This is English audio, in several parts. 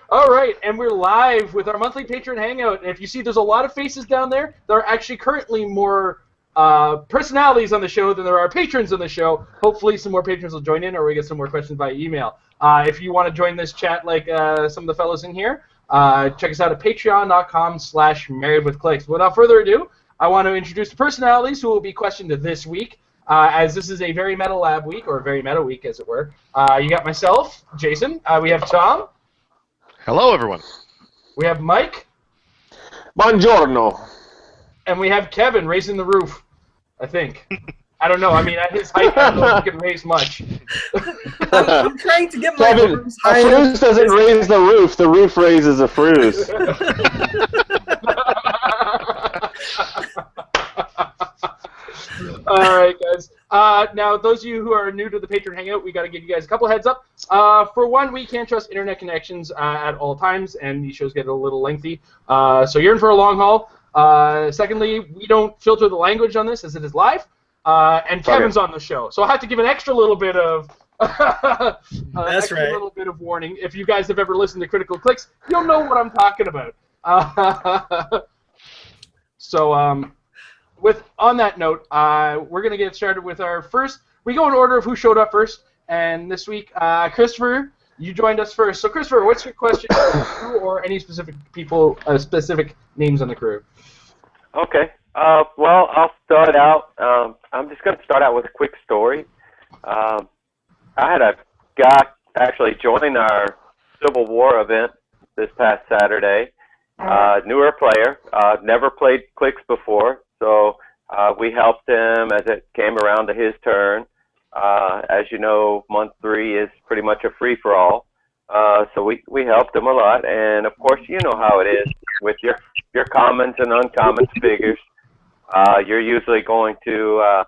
All right, and we're live with our monthly Patron Hangout. And if you see there's a lot of faces down there, there are actually currently more personalities on the show than there are patrons on the show. Hopefully some more patrons will join in, or we get some more questions by email. If you want to join this chat like some of the fellows in here, check us out at patreon.com/marriedwithclicks. Without further ado, I want to introduce the personalities who will be questioned this week. As this is a very meta lab week, or very meta week, as it were. You got myself, Jason. We have Tom. Hello, everyone. We have Mike. Buongiorno. And we have Kevin raising the roof, I think. I don't know. I mean, at his height, I don't know if he can raise much. I'm trying to get my Kevin, arms a high. fruise doesn't raise the roof raises a fruise. All right, guys. Now, those of you who are new to the Patron Hangout, we got to give you guys a couple heads up. For one, we can't trust internet connections at all times, and these shows get a little lengthy. So you're in for a long haul. Secondly, we don't filter the language on this as it is live. And Kevin's on the show, so I have to give an extra little bit of little bit of warning. If you guys have ever listened to Critical Clix, you'll know what I'm talking about. On that note, we're going to get started with our first. We go in order of who showed up first, and this week, Christopher, you joined us first. So, Christopher, what's your question for you or any specific people, specific names on the crew? Okay. Well, I'll start out. I'm just going to start out with a quick story. I had a guy actually join our Civil War event this past Saturday. Newer player, never played Clix before. So we helped him as it came around to his turn. As you know, month 3 is pretty much a free-for-all. So we helped him a lot. And, of course, you know how it is with your commons and uncommons figures. You're usually going to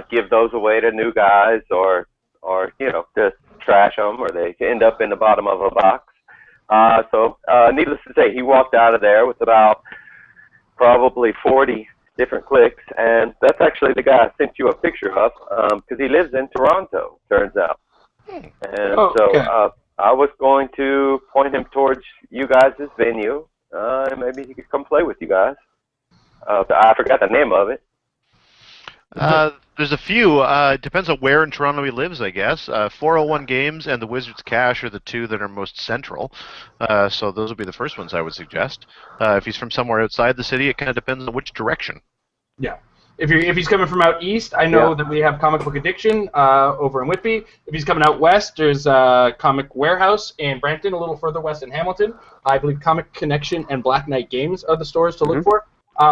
give those away to new guys or you know, just trash them, or they end up in the bottom of a box. So needless to say, he walked out of there with about probably 40 different Clix, and that's actually the guy I sent you a picture of, because he lives in Toronto, turns out. And I was going to point him towards you guys' venue, and maybe he could come play with you guys. I forgot the name of it. There's a few. It depends on where in Toronto he lives, I guess. 401 Games and the Wizards Cache are the two that are most central. So those would be the first ones I would suggest. If he's from somewhere outside the city, it kind of depends on which direction. Yeah. If he's coming from out east, I know that we have Comic Book Addiction over in Whitby. If he's coming out west, there's Comic Warehouse in Brampton, a little further west in Hamilton. I believe Comic Connection and Black Knight Games are the stores to look for.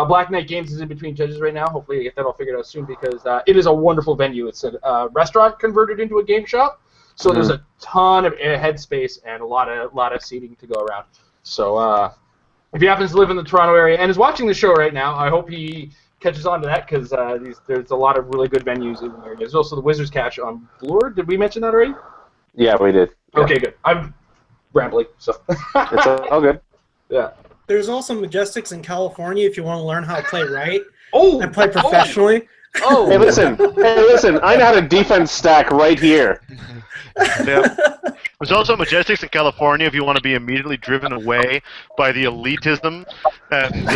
Black Knight Games is in between judges right now. Hopefully I get that all figured out soon, because it is a wonderful venue. It's a restaurant converted into a game shop, so there's a ton of headspace and a lot of seating to go around. So if he happens to live in the Toronto area and is watching the show right now, I hope he catches on to that, because there's a lot of really good venues in the area. There's also the Wizards Cache on Bloor. Did we mention that already? Yeah, we did. Yeah. Okay, good. I'm rambling, so. It's all good. Yeah. There's also Majestics in California if you want to learn how to play right. Oh! And play professionally. Oh! Hey, listen, I know how to defense stack right here. Yeah. There's also Majestics in California if you want to be immediately driven away by the elitism and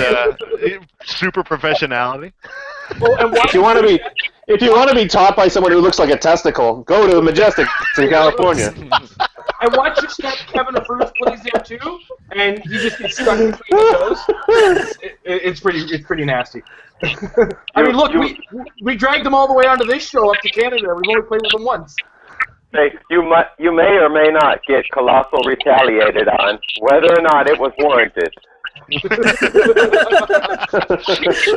super professionality. Oh, and If you want to be taught by someone who looks like a testicle, go to the Majestics in California. I watched you snap Kevin a Bruce plays there too, and he just gets stuck between the toes. It's pretty nasty. I mean, look, we dragged them all the way onto this show up to Canada. We've only played with them once. Hey, you may or may not get colossal retaliated on, whether or not it was warranted.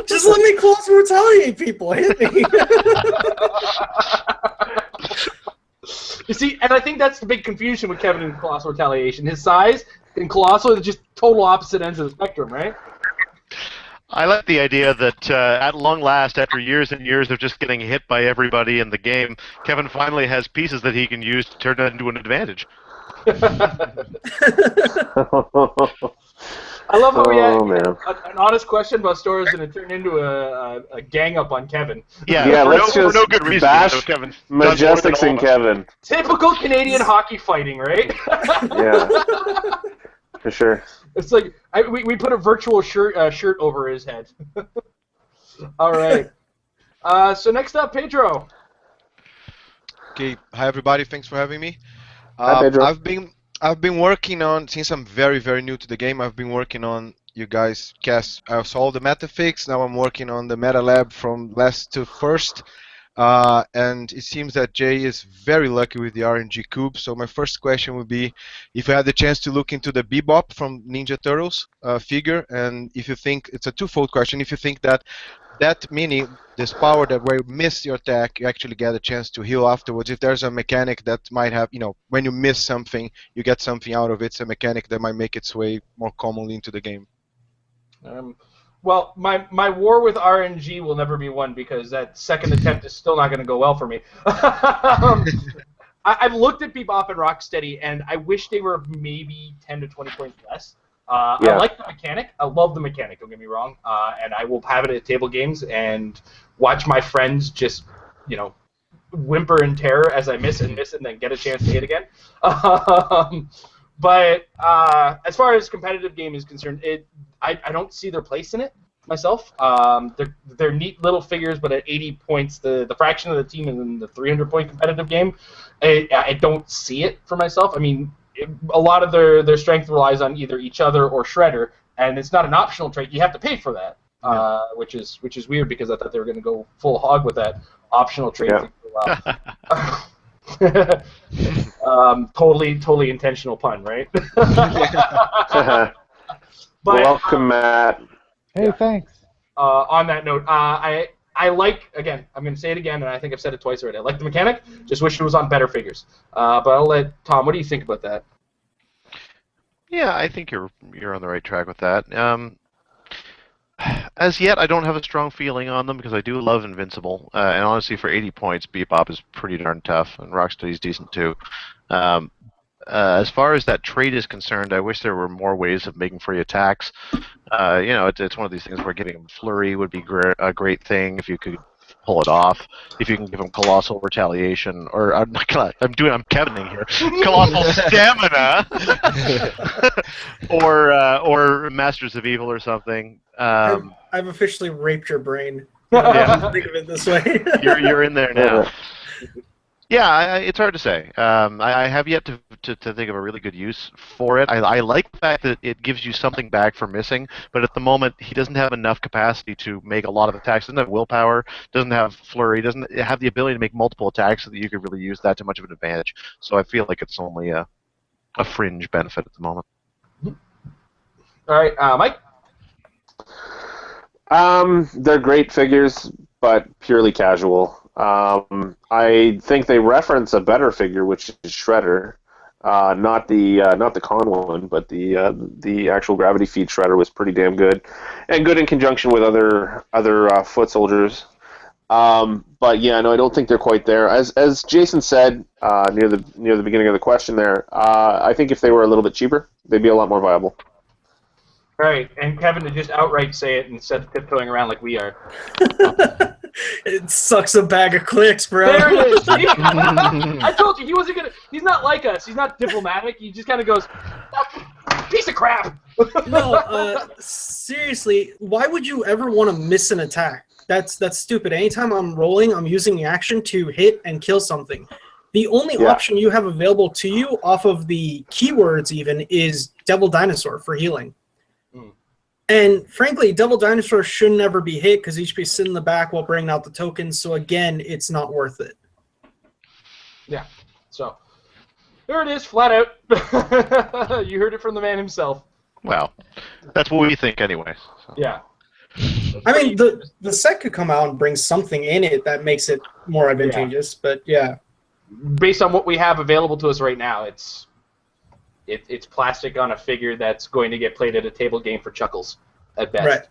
Just let me colossal retaliate people. Hit me. You see, and I think that's the big confusion with Kevin and Colossal Retaliation. His size and Colossal are just total opposite ends of the spectrum, right? I like the idea that at long last, after years and years of just getting hit by everybody in the game, Kevin finally has pieces that he can use to turn that into an advantage. I love how we had man. an honest question about stores and it turned into a gang up on Kevin. Yeah, let's for just no good reason. bash So Kevin's done Majestics more and than all of us. Kevin. Typical Canadian hockey fighting, right? Yeah, for sure. It's like we put a virtual shirt over his head. All right. So next up, Pedro. Okay, hi everybody. Thanks for having me. Hi, Pedro. I've been working on, since I'm very new to the game. I've been working on you guys cast. I saw all the meta fix. Now I'm working on the meta lab from last to first. And it seems that Jay is very lucky with the RNG cube. So my first question would be, if you had the chance to look into the Bebop from Ninja Turtles figure, and if you think it's a twofold question, if you think that mini, this power that where you miss your attack, you actually get a chance to heal afterwards. If there's a mechanic that might have, when you miss something, you get something out of it. It's a mechanic that might make its way more commonly into the game. Well, my war with RNG will never be won because that second attempt is still not going to go well for me. I've looked at Bebop and Rocksteady, and I wish they were maybe 10 to 20 points less. I like the mechanic. I love the mechanic, don't get me wrong. And I will have it at table games and watch my friends just, whimper in terror as I miss and then get a chance to hit again. But as far as competitive game is concerned, I don't see their place in it myself. They're neat little figures, but at 80 points, the fraction of the team in the 300-point competitive game, I don't see it for myself. I mean, a lot of their strength relies on either each other or Shredder, and it's not an optional trait. You have to pay for that, which is weird because I thought they were going to go full hog with that optional trait. Yeah. Totally intentional pun, right? But, welcome, Matt. Hey, thanks. On that note, I like, again, I'm going to say it again, and I think I've said it twice already. I like the mechanic, just wish it was on better figures. But I'll let Tom, what do you think about that? Yeah, I think you're on the right track with that. As yet, I don't have a strong feeling on them because I do love Invincible, and honestly, for 80 points, Bebop is pretty darn tough, and Rocksteady's decent too. As far as that trait is concerned, I wish there were more ways of making free attacks. It's one of these things where giving him Flurry would be a great thing if you could pull it off. If you can give him Colossal Retaliation, or I'm Kevining here, Colossal Stamina, or Masters of Evil or something. I've officially raped your brain. Yeah. Think of it this way. You're in there now. Yeah, it's hard to say. I have yet to think of a really good use for it. I like the fact that it gives you something back for missing, but at the moment he doesn't have enough capacity to make a lot of attacks. Doesn't have willpower, doesn't have flurry, doesn't have the ability to make multiple attacks so that you could really use that to much of an advantage. So I feel like it's only a fringe benefit at the moment. All right, Mike? They're great figures, but purely casual. I think they reference a better figure, which is Shredder, not the con one, but the actual gravity feed Shredder was pretty damn good, and good in conjunction with other foot soldiers. But yeah, no, I don't think they're quite there. As Jason said near the beginning of the question there, I think if they were a little bit cheaper, they'd be a lot more viable. Right, and Kevin to just outright say it instead of tiptoeing around like we are. It sucks a bag of clicks, bro. There it is. I told you, he wasn't gonna. He's not like us. He's not diplomatic. He just kind of goes, piece of crap. No, seriously, why would you ever want to miss an attack? That's stupid. Anytime I'm rolling, I'm using the action to hit and kill something. The only option you have available to you off of the keywords even is Devil Dinosaur for healing. And frankly, Devil Dinosaur should never be hit because he should be sitting in the back while bringing out the tokens. So again, it's not worth it. Yeah. So there it is, flat out. You heard it from the man himself. Well, that's what we think anyway. So. Yeah. I mean, the set could come out and bring something in it that makes it more advantageous. But yeah. Based on what we have available to us right now, it's plastic on a figure that's going to get played at a table game for chuckles at best. Right.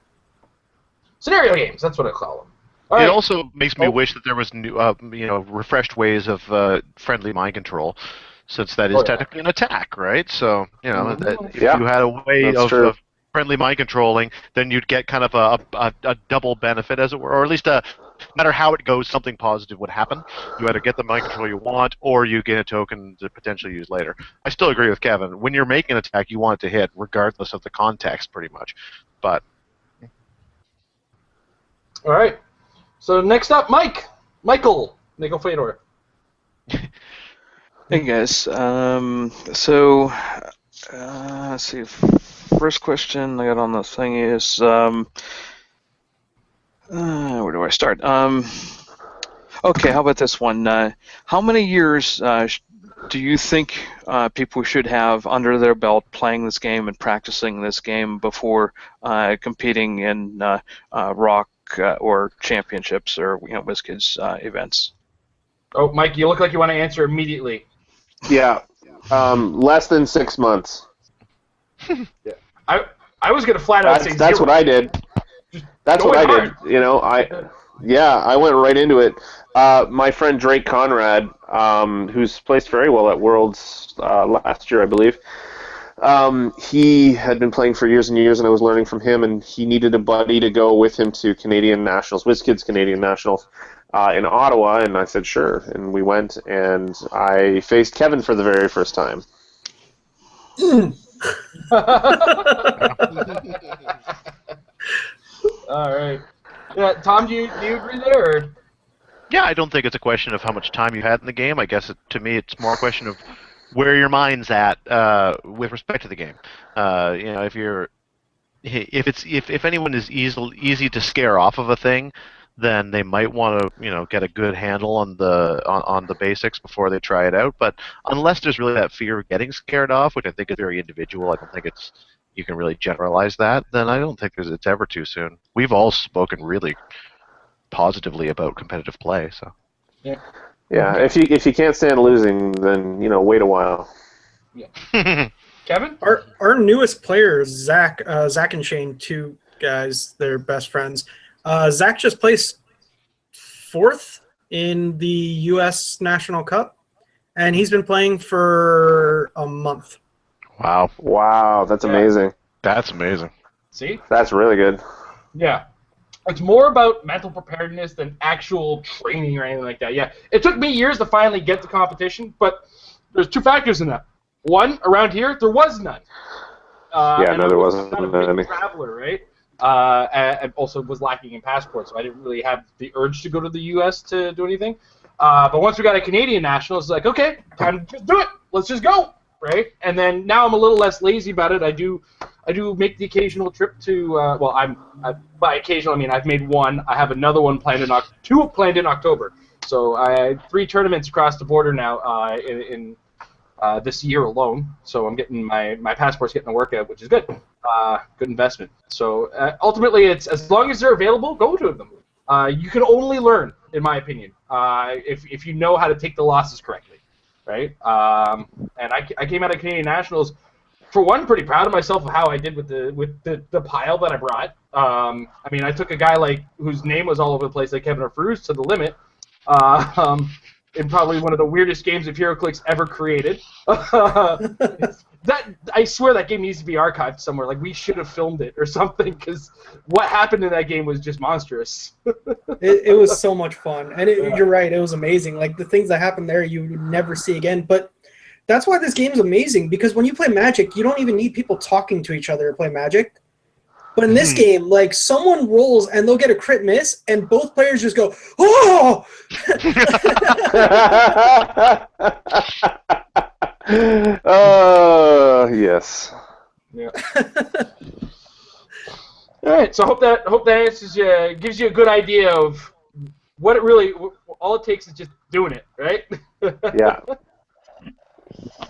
Scenario games, that's what I call them. It also makes me wish that there was new, refreshed ways of friendly mind control, since that is technically an attack, right? So, that if you had a way friendly mind controlling, then you'd get kind of a double benefit, as it were, or at least no matter how it goes, something positive would happen. You either get the mind control you want, or you get a token to potentially use later. I still agree with Kevin. When you're making an attack, you want it to hit, regardless of the context, pretty much. But all right. So next up, Michael Fedor. Hey guys, let's see. First question I got on the thing is, where do I start? Okay, how about this one? How many years do you think people should have under their belt playing this game and practicing this game before competing in Rock or championships or WizKids events? Oh, Mike, you look like you want to answer immediately. Yeah, less than 6 months. Yeah. I was gonna flat out say that's zero. what I did. That's what I did. I went right into it. My friend Drake Conrad, who's placed very well at Worlds last year, I believe. He had been playing for years and years, and I was learning from him. And he needed a buddy to go with him to Canadian Nationals, WizKids Canadian Nationals, in Ottawa. And I said sure, and we went. And I faced Kevin for the very first time. All right. Yeah, Tom, do you agree there? Or? yeah, I don't think it's a question of how much time you had in the game. I guess to me, it's more a question of where your mind's at with respect to the game. If anyone is easy to scare off of a thing, then they might want to get a good handle on the basics before they try it out. But unless there's really that fear of getting scared off, which I think is very individual, I don't think you can really generalize that. Then I don't think it's ever too soon. We've all spoken really positively about competitive play, so. Yeah. Yeah, if you can't stand losing, then wait a while. Yeah. Kevin? Our newest players, Zach and Shane, two guys, they're best friends. Zach just placed 4th in the U.S. National Cup, and he's been playing for a month. Wow, that's amazing. That's amazing. See? That's really good. Yeah. It's more about mental preparedness than actual training or anything like that. Yeah, it took me years to finally get to competition, but there's 2 factors in that. One, around here, there was none. There wasn't not a big any. traveler, right? And also was lacking in passports, so I didn't really have the urge to go to the U.S. to do anything. But once we got a Canadian national, it's like, okay, time to just do it. Let's just go, right? And then now I'm a little less lazy about it. I do make the occasional trip to. By occasional, I mean I've made one. I have another one planned in 2 planned in October. So I had 3 tournaments across the border now in this year alone. So I'm getting my passport's getting a workout, which is good. Good investment. So ultimately, it's as long as they're available, go to them. You can only learn, in my opinion, if you know how to take the losses correctly, right? And I came out of Canadian Nationals, for one, pretty proud of myself of how I did with the pile that I brought. I mean, I took a guy whose name was all over the place, like Kevin Fruz, to the limit. In probably one of the weirdest games of HeroClix ever created. I swear that game needs to be archived somewhere. Like, we should have filmed it or something, because what happened in that game was just monstrous. It was so much fun, and you're right, it was amazing. Like, the things that happened there you would never see again. But that's why this game's amazing, because when you play Magic, you don't even need people talking to each other to play Magic. But in this game, like, someone rolls and they'll get a crit miss, and both players just go, "Oh!" Oh, yes. Yeah. All right. So hope that answers you, gives you a good idea of what it really. All it takes is just doing it, right? Yeah.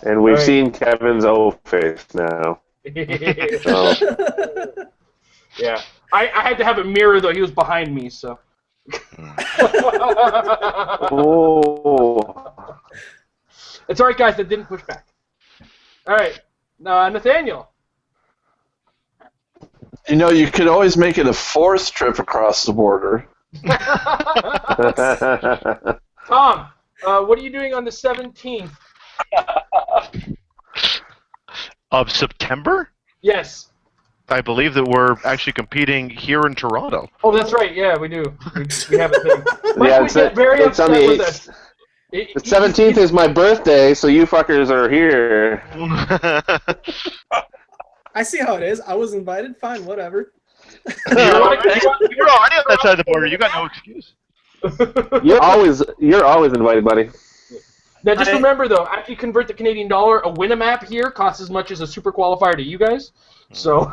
And we've right. seen Kevin's O face now. So. Yeah. I had to have a mirror, though. He was behind me, so. Oh. It's all right, guys. That didn't push back. All right. Nathaniel. You could always make it a 4th trip across the border. Tom, what are you doing on the 17th? Of September? Yes. I believe that we're actually competing here in Toronto. Oh, that's right. Yeah, we do. We have a thing. Mike Yeah, would get very it's on upset the with 8th. us. The 17th is my birthday, so you fuckers are here. I see how it is. I was invited. Fine, whatever. You're already on that side of the border. You got no excuse. You're always invited, buddy. Now, just remember, though, after you convert the Canadian dollar, a Winamap here costs as much as a super qualifier to you guys. So,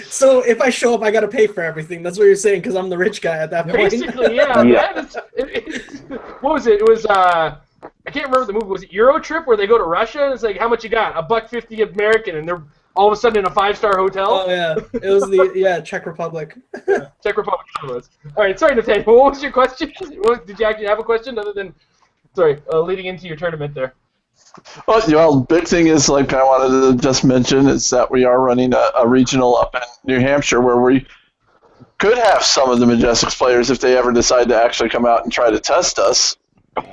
So if I show up, I got to pay for everything. That's what you're saying, because I'm the rich guy at that point. basically, yeah. Yeah. What was it? It was, I can't remember the movie. Was it Euro Trip, where they go to Russia? And it's like, how much you got? $1.50 American, and they're all of a sudden in a 5-star hotel. Oh yeah, it was the Czech Republic. Czech Republic it was. All right, sorry, Nathaniel. What was your question? Did you actually have a question other than, leading into your tournament there? Well, big thing is, like I wanted to just mention, is that we are running a regional up in New Hampshire where we could have some of the Majestics players if they ever decide to actually come out and try to test us.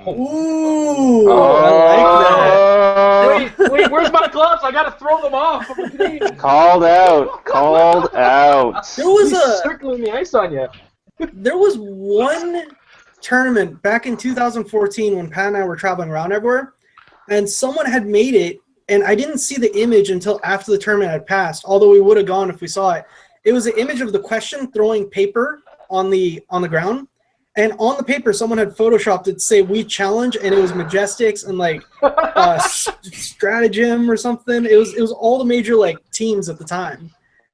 Ooh, I like that. Wait, where's my gloves? I gotta throw them off. Called out. There was He's circling the ice on you. There was one tournament back in 2014 when Pat and I were traveling around everywhere, and someone had made it, and I didn't see the image until after the tournament had passed, although we would have gone if we saw it. It was an image of the question throwing paper on the ground, and on the paper someone had photoshopped it to say "We challenge," and it was Majestics and like Stratagem or something. It was all the major like teams at the time.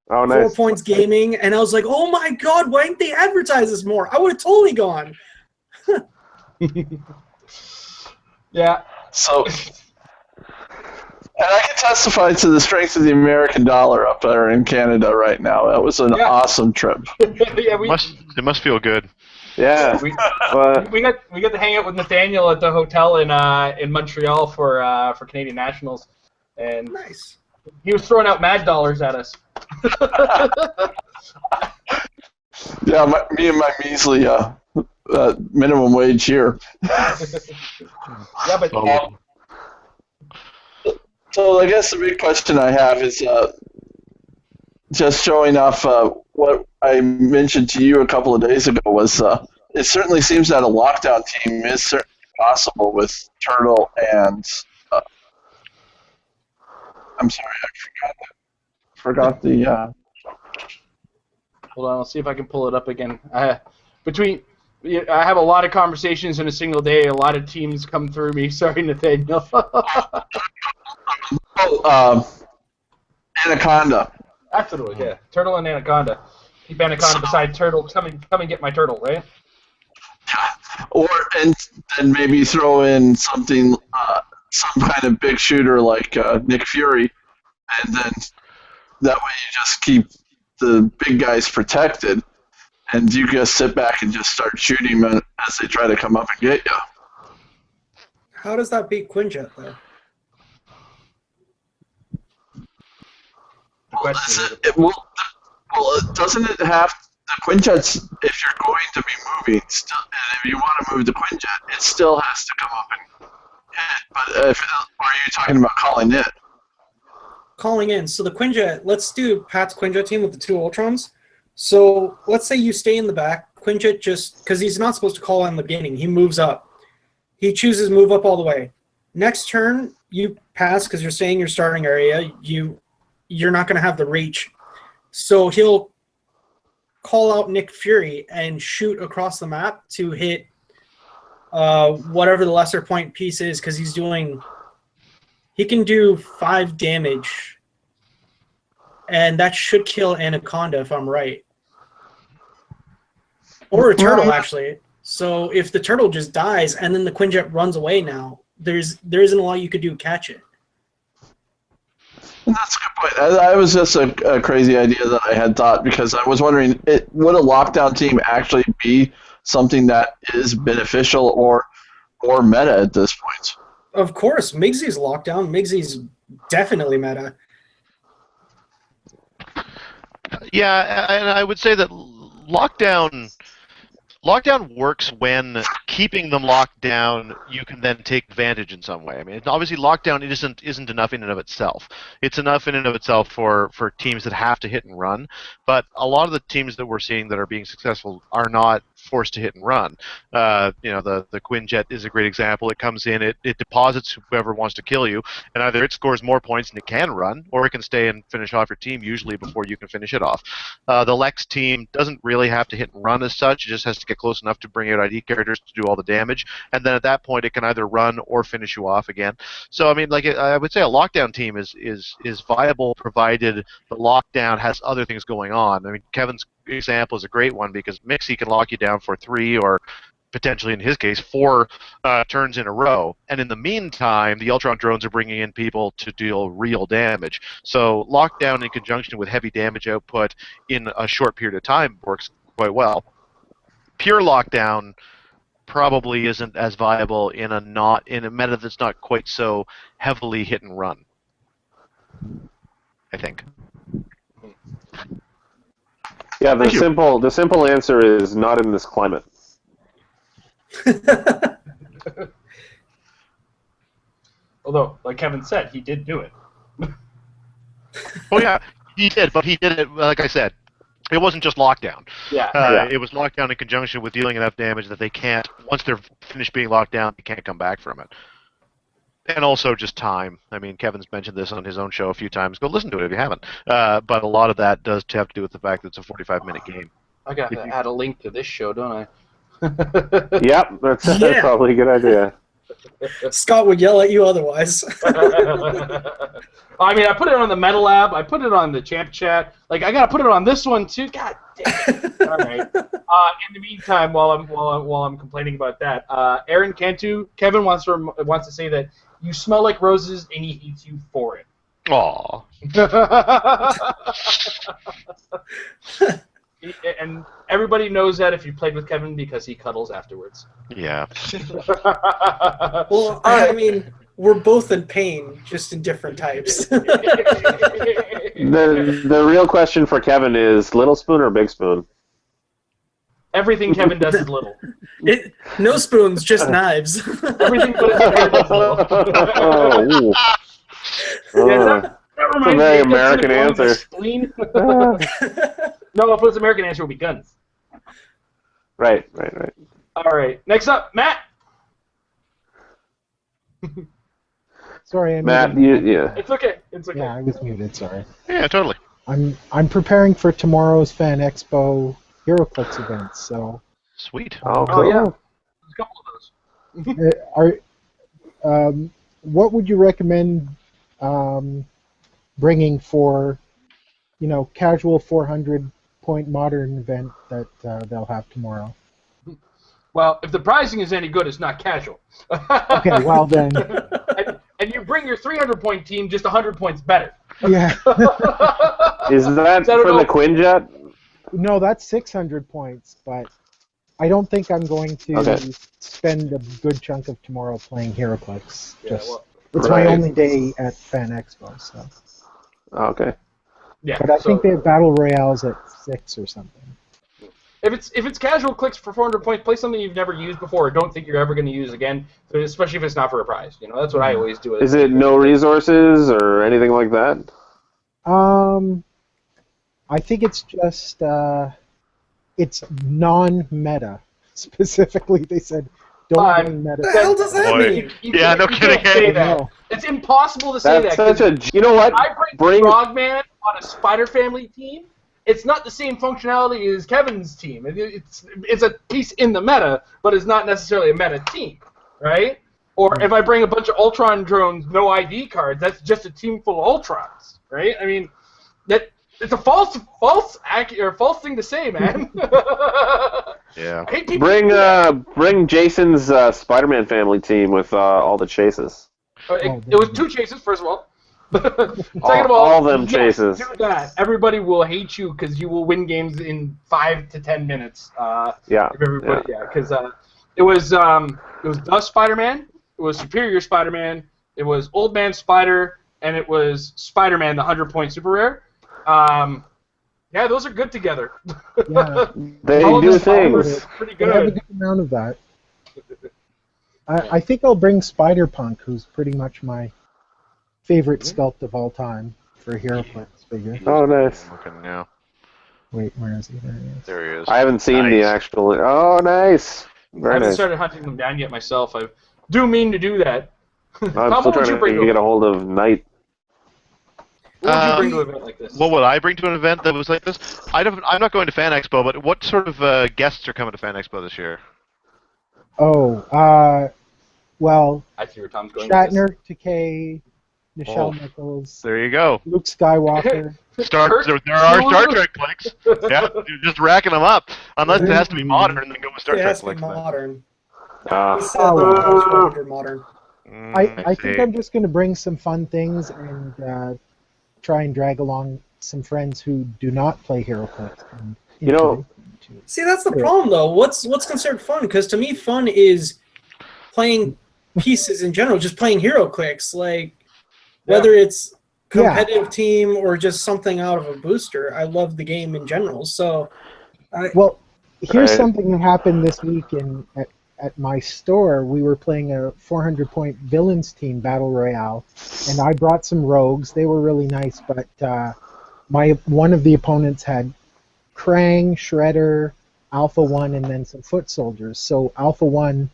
Oh, nice. 4 Points Gaming, and I was like, oh my god, why didn't they advertise this more? I would have totally gone. Yeah. So, and I can testify to the strength of the American dollar up there in Canada right now. That was an awesome trip. Yeah, It must feel good. Yeah. we got to hang out with Nathaniel at the hotel in Montreal for Canadian Nationals, and Nice. he was throwing out mad dollars at us. Yeah, me and my measly minimum wage here. Yeah, but So I guess the big question I have is just showing off what I mentioned to you a couple of days ago was it certainly seems that a lockdown team is certainly possible with Turtle and I'm sorry, I forgot the hold on, I'll see if I can pull it up again. I have a lot of conversations in a single day. A lot of teams come through me. Sorry, Nathaniel. Anaconda. That's what it was, yeah. Turtle and Anaconda. Keep Anaconda beside Turtle. Come and get my turtle, right? Or and maybe throw in something, some kind of big shooter like Nick Fury, and then that way you just keep the big guys protected, and you just sit back and just start shooting them as they try to come up and get you. How does that beat Quinjet, though? Doesn't it have the Quinjets? If you're going to be moving, still, and if you want to move the Quinjet, it still has to come up and hit. But are you talking about calling it? Calling in. So the Quinjet, let's do Pat's Quinjet team with the 2 Ultrons. So let's say you stay in the back. Quinjet just, because he's not supposed to call in the beginning, he moves up. He chooses move up all the way. Next turn, you pass because you're staying in your starting area. You're not going to have the reach. So he'll call out Nick Fury and shoot across the map to hit whatever the lesser point piece is, because he can do 5 damage, and that should kill Anaconda if I'm right. Or a turtle, actually. So if the turtle just dies and then the Quinjet runs away now, there isn't a lot you could do to catch it. That's a good point. That was just a crazy idea that I had thought, because I was wondering, would a lockdown team actually be something that is beneficial or meta at this point? Of course, Migsy's lockdown. Migsy's definitely meta. Yeah, and I would say that lockdown Lockdown works when keeping them locked down, you can then take advantage in some way. I mean, obviously, lockdown isn't enough in and of itself. It's enough in and of itself for teams that have to hit and run, but a lot of the teams that we're seeing that are being successful are not forced to hit and run. The Quinjet is a great example. It comes in, it deposits whoever wants to kill you, and either it scores more points and it can run, or it can stay and finish off your team usually before you can finish it off. The Lex team doesn't really have to hit and run as such. It just has to get close enough to bring out ID characters to do all the damage, and then at that point it can either run or finish you off again. So I mean, I would say a lockdown team is viable provided the lockdown has other things going on. I mean, Kevin's example is a great one because Mixie can lock you down for 3 or potentially in his case 4 turns in a row, and in the meantime the Ultron drones are bringing in people to deal real damage. So lockdown in conjunction with heavy damage output in a short period of time works quite well. Pure lockdown probably isn't as viable in a meta that's not quite so heavily hit and run, I think. Yeah, the simple answer is not in this climate. Although, like Kevin said, he did do it. Oh yeah, he did, but he did it, like I said, it wasn't just lockdown. Yeah. It was lockdown in conjunction with dealing enough damage that they can't, once they're finished being locked down, they can't come back from it. And also just time. I mean, Kevin's mentioned this on his own show a few times. Go listen to it if you haven't. But a lot of that does have to do with the fact that it's a 45-minute game. I got to add a link to this show, don't I? Yep, that's probably a good idea. Scott would yell at you otherwise. I mean, I put it on the Meta Lab. I put it on the Champ Chat. Like, I gotta put it on this one too. God damn it! All right. In the meantime, while I'm complaining about that, Aaron Cantu, Kevin wants to say that you smell like roses and he hates you for it. Aww. And everybody knows that if you played with Kevin because he cuddles afterwards. Yeah. Well, I mean, we're both in pain, just in different types. The real question for Kevin is little spoon or big spoon? Everything Kevin does is little. No spoons, just knives. Everything but his hair is little. That That's a very American answer. No, if it was an American answer, it would be guns. Right. All right. Next up, Matt. Sorry, Matt, yeah. It's okay. Yeah, I was muted. Sorry. Yeah, totally. I'm preparing for tomorrow's Fan Expo HeroClix event. So. Sweet. Oh, cool. Yeah. There's a couple of those. What would you recommend bringing for, casual 400-point modern event that they'll have tomorrow? Well, if the pricing is any good, it's not casual. Okay, well then. And you bring your 300-point team just 100 points better. Yeah. Is that for the Quinjet? No, that's 600 points, but I don't think I'm going to spend a good chunk of tomorrow playing HeroClix. It's my only day at Fan Expo, so. Okay. Yeah. But I think they have battle royales at 6 or something. If it's casual clicks for 400 points, play something you've never used before or don't think you're ever going to use again, especially if it's not for a prize. That's what I always do. Is it no resources or anything like that? I think it's just it's non-meta. Specifically, they said don't go meta. What the hell does that mean? Yeah, no kidding. Say that. It's impossible to say That's that. such a. You know what? I bring Frogman on a Spider Family team. It's not the same functionality as Kevin's team. It's a piece in the meta, but it's not necessarily a meta team, right? Or if I bring a bunch of Ultron drones, no ID cards, that's just a team full of Ultrons, right? I mean, it's a false thing to say, man. Yeah. I hate people Bring Jason's Spider-Man family team with all the chases. It was 2 chases, first of all. Second of all them chases. Do that. Everybody will hate you because you will win games in 5 to 10 minutes. Because it was the Spider-Man, it was Superior Spider-Man, it was Old Man Spider, and it was Spider-Man, the 100-point super rare. Yeah, those are good together. Yeah. They All of do this power things. is pretty They have a good. good amount of that. I think I'll bring Spider-Punk, who's pretty much my favorite sculpt of all time for a HeroClix figure. Oh, nice. I'm looking now. Wait, where is he? There he is. There he is. I haven't seen the Nice. actual. Oh, nice. I Very haven't nice. started hunting them down yet myself. I do mean to do that. I'm Tom, still what would you trying bring to to get a a hold of Knight. What would you bring to an event like this? What would I bring to an event that was like this? I'm not going to Fan Expo, but what sort of guests are coming to Fan Expo this year? Oh, well, I see where Tom's going with this. Shatner, Takei, Nichelle Oh. Nichols, There you go. Luke Skywalker. There are Star Trek clicks. Yeah, you're just racking them up. Unless it has to be modern, then go with Star It Trek has to be clicks. then. modern. Uh, He said the models were under modern. I think see. I'm just going to bring some fun things and try and drag along some friends who do not play HeroClix. and You know- introduce them to it. See, that's the problem, though. What's considered fun? Because to me, fun is playing pieces in general, just playing HeroClix. Like, whether it's competitive team or just something out of a booster, I love the game in general. So, Well, here's Right. something that happened this week at my store. We were playing a 400-point villains team battle royale, and I brought some rogues. They were really nice, but one of the opponents had Krang, Shredder, Alpha 1, and then some foot soldiers. So Alpha 1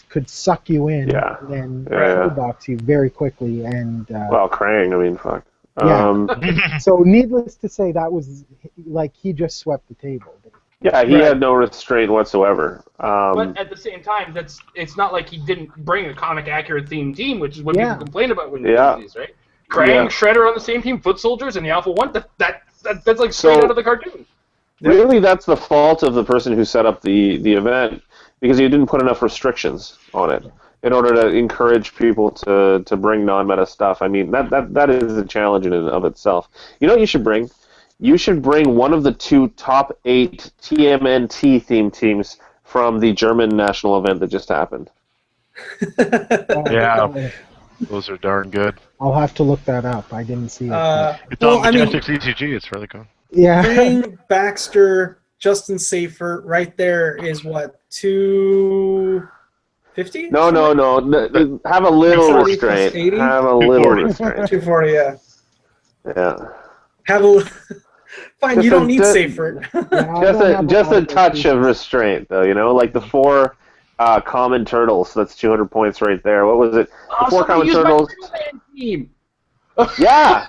could suck you in Yeah. and then Yeah. box you very quickly. And well, Krang, I mean, fuck. Yeah. So needless to say, that was like he just swept the table. Yeah, he Right. had no restraint whatsoever. But at the same time, it's not like he didn't bring a comic accurate themed team, which is what Yeah. people complain about when Yeah. you do these, right? Krang, Yeah. Shredder on the same team, Foot Soldiers, and the Alpha One. That's like straight So- out of the cartoon. Really, that's the fault of the person who set up the event, because he didn't put enough restrictions on it in order to encourage people to bring non-meta stuff. I mean, that is a challenge in and of itself. You know what you should bring? You should bring one of the two top 8 TMNT themed teams from the German national event that just happened. Yeah. Those are darn good. I'll have to look that up. I didn't see it. It's well, on I mean, Majestic CCG. It's really cool. Yeah. Krang, Baxter, Justin Safer, right there is what, 250? No. Have a little 40 plus restraint. 80? Have a little 240. restraint. 240, yeah. Yeah. Have a fine. Just You don't need just- Safer. Yeah, I don't have Just lot a of those touch pieces. of restraint, though. You know, like the 4 common turtles. That's 200 points right there. What was it? The 4 somebody common used turtles. my Turtle Man team. Yeah,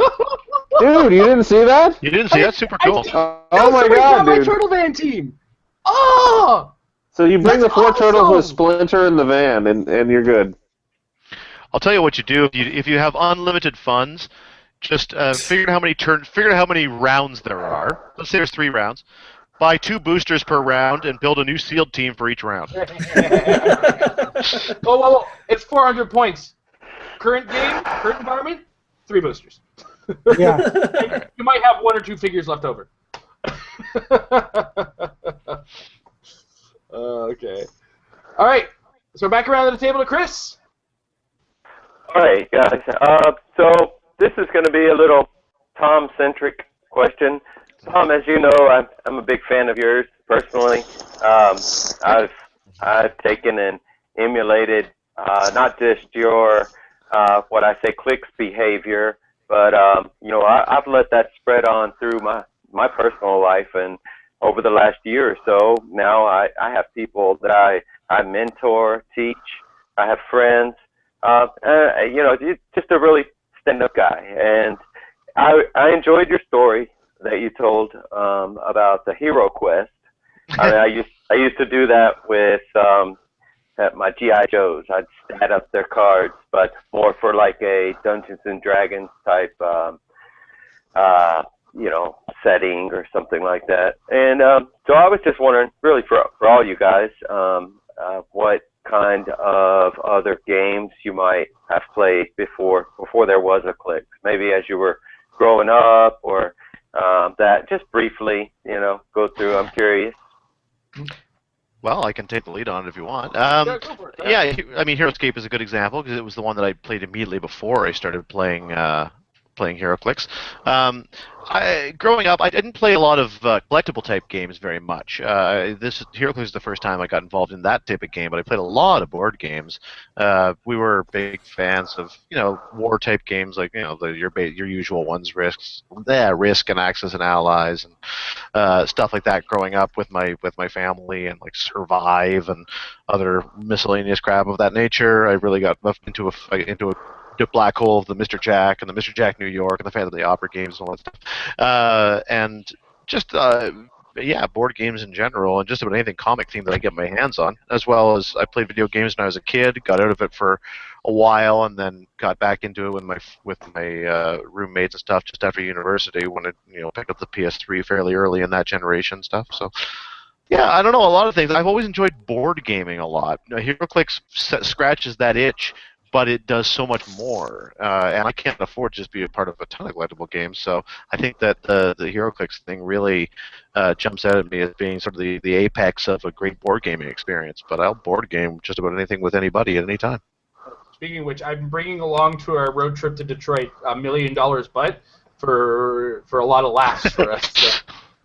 dude, you didn't see that? You didn't see? That's super cool. Oh my god, my dude! Turtle Man team. Oh, So you bring the That's 4 turtles with awesome. Splinter in the van, and you're good. I'll tell you what you do if you have unlimited funds. Just figure out how many rounds there are. Let's say there's 3 rounds. Buy 2 boosters per round and build a new sealed team for each round. well, it's 400 points. Current game, current environment, 3 boosters. Yeah. You might have 1 or 2 figures left over. Okay. All right. So back around to the table to Chris. All right, guys. So this is going to be a little Tom-centric question. Tom, as you know, I'm a big fan of yours personally. I've taken and emulated not just your what I say Clix behavior, but I've let that spread on through my personal life, and over the last year or so, now I have people that I mentor, teach. I have friends. Just a really stand-up guy, and I enjoyed your story that you told about the Hero Quest. I used to do that with at my GI Joes. I'd stat up their cards, but more for like a Dungeons and Dragons type, setting or something like that. And so I was just wondering, really for all you guys, what kind of other games you might have played before there was a Clix, maybe as you were growing up, or that just briefly, go through. I'm curious. Well, I can take the lead on it if you want. Yeah, go for it. Yeah, I mean, HeroScape is a good example because it was the one that I played immediately before I started playing playing HeroClix. Growing up, I didn't play a lot of collectible type games very much. This HeroClix is the first time I got involved in that type of game, but I played a lot of board games. We were big fans of war type games like your usual ones, Risk and Axis and Allies and stuff like that. Growing up with my family and like Survive and other miscellaneous crap of that nature, I really got into a black hole of the Mr. Jack and the Mr. Jack New York and the Phantom of the Opera games and all that stuff. And just board games in general and just about anything comic themed that I get my hands on, as well as I played video games when I was a kid, got out of it for a while, and then got back into it with my roommates and stuff just after university when I picked up the PS3 fairly early in that generation stuff. So. Yeah, I don't know, a lot of things. I've always enjoyed board gaming a lot. HeroClix scratches that itch, but it does so much more, and I can't afford to just be a part of a ton of collectible games. So I think that the HeroClix thing really jumps out at me as being sort of the apex of a great board gaming experience. But I'll board game just about anything with anybody at any time. Speaking of which, I'm bringing along to our road trip to Detroit $1 million butt for a lot of laughs for us. So.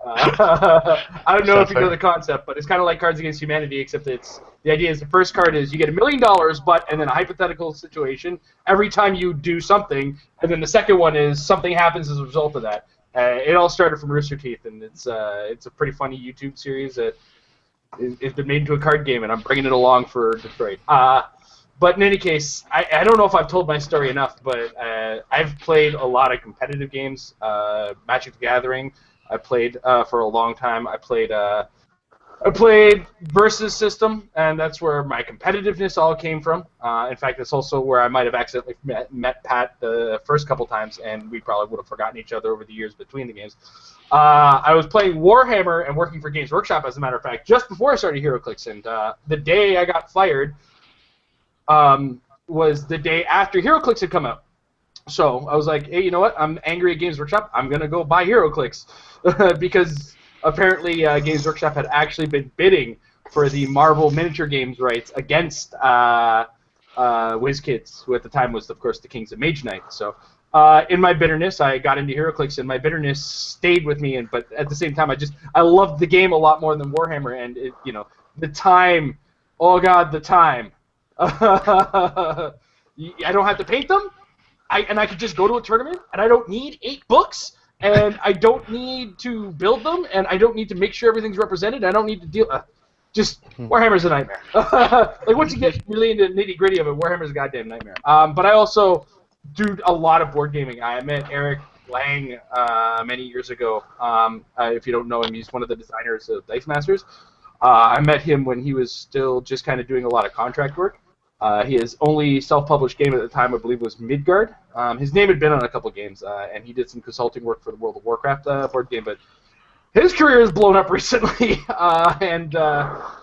I don't know if you know the concept, but it's kind of like Cards Against Humanity, except the idea is the first card is you get $1 million, but and then a hypothetical situation every time you do something, and then the second one is something happens as a result of that. It all started from Rooster Teeth, and it's a pretty funny YouTube series that it's been made into a card game, and I'm bringing it along for Detroit. But in any case, I don't know if I've told my story enough, but I've played a lot of competitive games, Magic the Gathering. I played for a long time. I played Versus System, and that's where my competitiveness all came from. In fact, it's also where I might have accidentally met Pat the first couple times, and we probably would have forgotten each other over the years between the games. I was playing Warhammer and working for Games Workshop, as a matter of fact, just before I started HeroClix, and the day I got fired was the day after HeroClix had come out. So I was like, hey, you know what? I'm angry at Games Workshop. I'm going to go buy HeroClix. Because apparently Games Workshop had actually been bidding for the Marvel miniature games rights against WizKids, who at the time was, of course, the Kings of Mage Knight. So in my bitterness, I got into HeroClix, and my bitterness stayed with me. But at the same time, I loved the game a lot more than Warhammer. And, the time, oh, God, the time. I don't have to paint them. I could just go to a tournament, and I don't need 8 books, and I don't need to build them, and I don't need to make sure everything's represented. I don't need to deal. Warhammer's a nightmare. Like once you get really into the nitty gritty of it, Warhammer's a goddamn nightmare. But I also do a lot of board gaming. I met Eric Lang many years ago. If you don't know him, he's one of the designers of Dice Masters. I met him when he was still just kind of doing a lot of contract work. His only self-published game at the time, I believe, was Midgard. His name had been on a couple games, and he did some consulting work for the World of Warcraft board game, but his career has blown up recently, and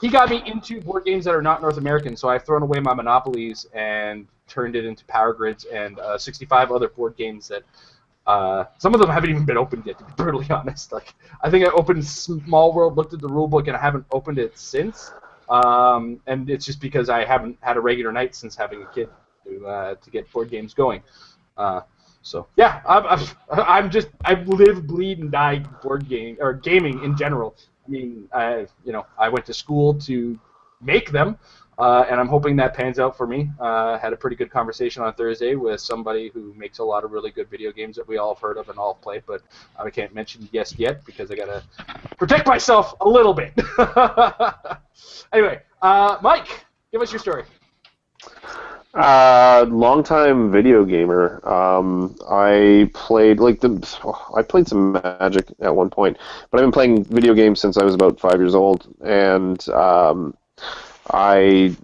he got me into board games that are not North American, so I've thrown away my Monopolies and turned it into Power Grids and 65 other board games that some of them haven't even been opened yet, to be brutally honest. Like, I think I opened Small World, looked at the rulebook, and I haven't opened it since. And it's just because I haven't had a regular night since having a kid to get board games going. So yeah, I live, bleed, and die board game or gaming in general. I mean, I went to school to make them, and I'm hoping that pans out for me. Had a pretty good conversation on Thursday with somebody who makes a lot of really good video games that we all have heard of and all have played, but I can't mention yes yet because I gotta protect myself a little bit. Anyway, Mike, give us your story. Longtime video gamer. I played some Magic at one point, but I've been playing video games since I was about 5 years old, and I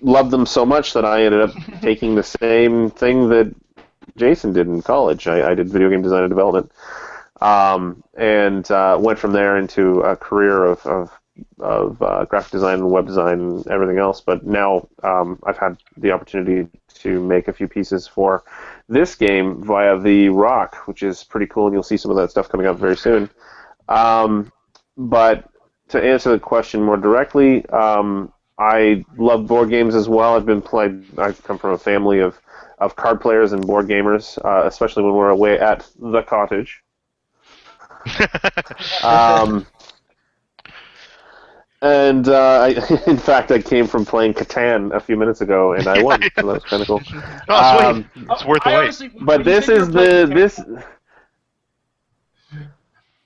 loved them so much that I ended up taking the same thing that Jason did in college. I did video game design and development, and went from there into a career of graphic design and web design and everything else. But now I've had the opportunity to make a few pieces for this game via the Rock, which is pretty cool, and you'll see some of that stuff coming up very soon. But to answer the question more directly, I love board games as well. I come from a family of of card players and board gamers, especially when we're away at the cottage. And in fact, I came from playing Catan a few minutes ago, and I won, so that was kind of cool. Oh, sweet. It's worth the wait. But this is this.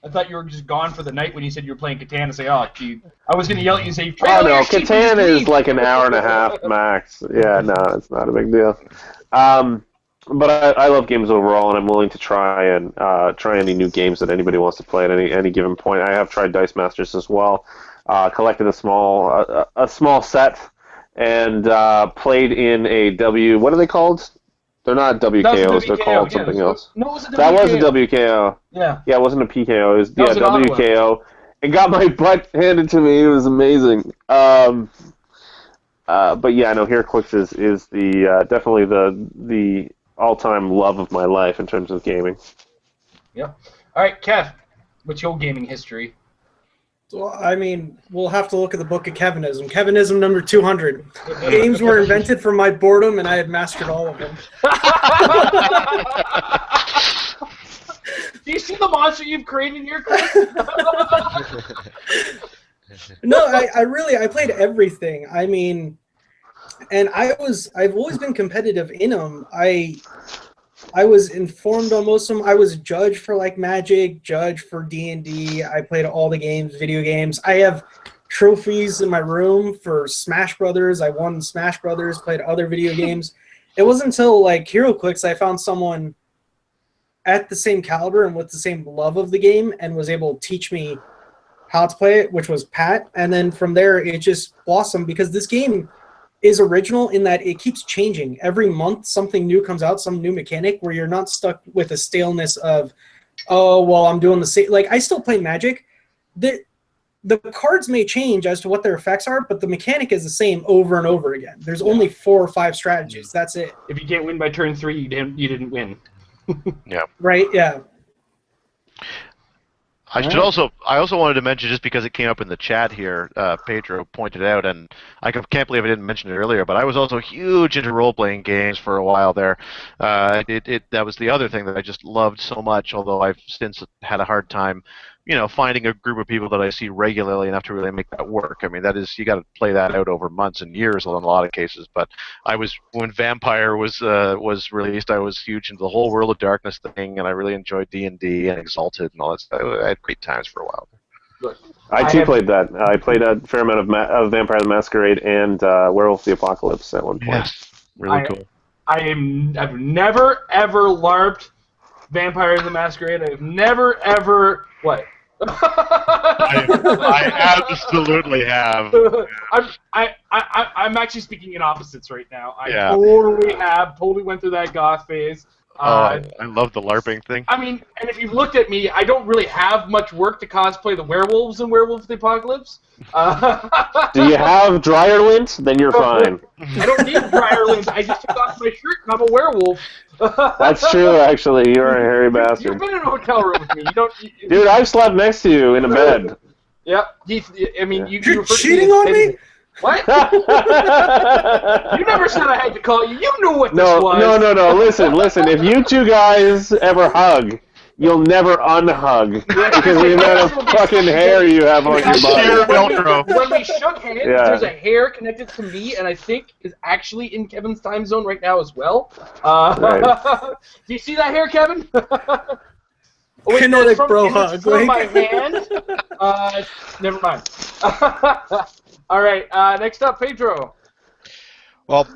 I thought you were just gone for the night when you said you were playing Catan and say, "Oh, gee." I was going to yell at you and say, "Oh no, Catan is like an hour and a half max." Yeah, no, it's not a big deal. But I love games overall, and I'm willing to try any new games that anybody wants to play at any given point. I have tried Dice Masters as well. Collected a small set, and played in a W. What are they called? They're not WKOs. They're called something else. No, it was a WKO. That was a WKO. Yeah. Yeah, it wasn't a PKO. It was WKO. And got my butt handed to me. It was amazing. But yeah, no. Clix is the definitely the all-time love of my life in terms of gaming. Yep. All right, Kev, what's your gaming history? Well, I mean, we'll have to look at the book of Kevinism. Kevinism number 200. Games were invented from my boredom, and I had mastered all of them. Do you see the monster you've created here, Chris? No, I played everything. I mean, and I've always been competitive in them. I was informed on most of them. I was judge for like Magic, judge for D&D. I played all the games, video games. I have trophies in my room for Smash Brothers. I won Smash Brothers, played other video games. It wasn't until like HeroClix I found someone at the same caliber and with the same love of the game and was able to teach me how to play it, which was Pat. And then from there, it just blossomed because this game is original in that it keeps changing. Every month, something new comes out, some new mechanic where you're not stuck with a staleness of, oh, well, I'm doing the same. Like, I still play Magic. The cards may change as to what their effects are, but the mechanic is the same over and over again. There's only 4 or 5 strategies. That's it. If you can't win by turn 3, you didn't win. Yeah. Right, yeah. I also wanted to mention, just because it came up in the chat here, Pedro pointed out, and I can't believe I didn't mention it earlier, but I was also huge into role-playing games for a while there. That was the other thing that I just loved so much, although I've since had a hard time, finding a group of people that I see regularly enough to really make that work. I mean, you got to play that out over months and years in a lot of cases. But when Vampire was released, I was huge into the whole World of Darkness thing, and I really enjoyed D&D and Exalted and all that stuff. I had great times for a while. I too played that. I played a fair amount of Vampire the Masquerade and Werewolf the Apocalypse at one point. Yes, really cool. I've never ever LARPed Vampire the Masquerade. I've never ever I absolutely have. I'm actually speaking in opposites right now. Totally went through that goth phase. I love the LARPing thing. I mean, and if you've looked at me, I don't really have much work to cosplay the werewolves in Werewolf the Apocalypse. Do you have dryer lint? Then you're fine. I don't need dryer lint. I just took off my shirt and I'm a werewolf. That's true, actually. You're a hairy bastard. You've been in a hotel room with me. Dude, I've slept next to you in a bed. Yep. I mean, you're cheating on me? What? You never said I had to call you. You knew what this was. No. Listen. If you two guys ever hug, you'll never unhug because of the amount of fucking hair you have on your body. When we shook hands, there's a hair connected to me, and I think is actually in Kevin's time zone right now as well. Right. Do you see that hair, Kevin? Kinetic bro hug. From my hand. Never mind. All right. Next up, Pedro. Well,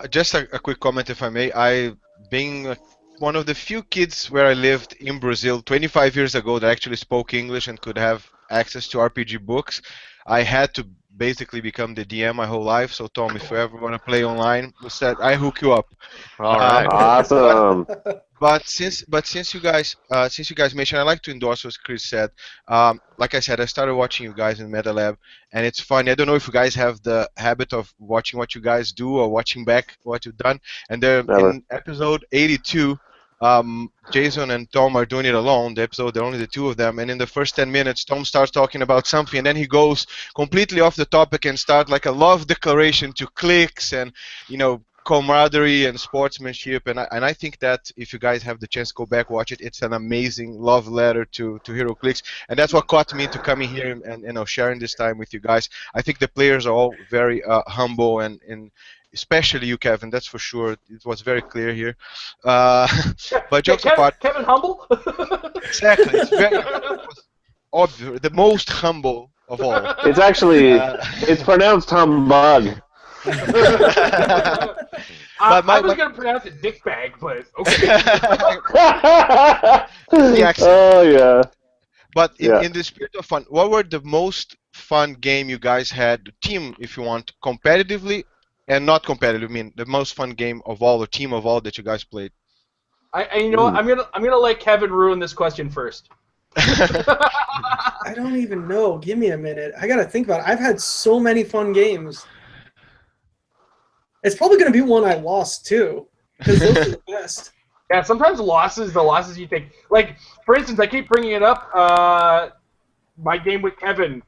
just a quick comment, if I may. Being one of the few kids where I lived in Brazil 25 years ago that actually spoke English and could have access to RPG books, I had to basically become the DM my whole life. So Tom, if you ever want to play online, I hook you up. All right. Awesome. But since you guys mentioned, I like to endorse what Chris said. Like I said, I started watching you guys in Meta Lab, and it's funny. I don't know if you guys have the habit of watching what you guys do or watching back what you've done. And there in episode 82, Jason and Tom are doing it alone. The episode, they're only the two of them. And in the first 10 minutes, Tom starts talking about something, and then he goes completely off the topic and starts like a love declaration to Clix and camaraderie and sportsmanship, and I think that if you guys have the chance to go back watch it, it's an amazing love letter to Hero Clix, and that's what caught me into coming here and sharing this time with you guys. I think the players are all very humble and especially you, Kevin. That's for sure. It was very clear here. But jokes apart, Kevin humble. exactly. It's very obvious, the most humble of all. It's actually it's pronounced humbug. I was going to pronounce it dick bag, but okay. Oh yeah. But in the spirit of fun, what were the most fun game you guys had, team if you want, competitively and not competitive? I mean, the most fun game of all, or team of all that you guys played. You know what? I'm gonna let Kevin ruin this question first. I don't even know. Give me a minute. I gotta think about it. I've had so many fun games. It's probably gonna be one I lost too, because those are the best. Yeah, sometimes the losses you think. Like, for instance, I keep bringing it up. My game with Kevin,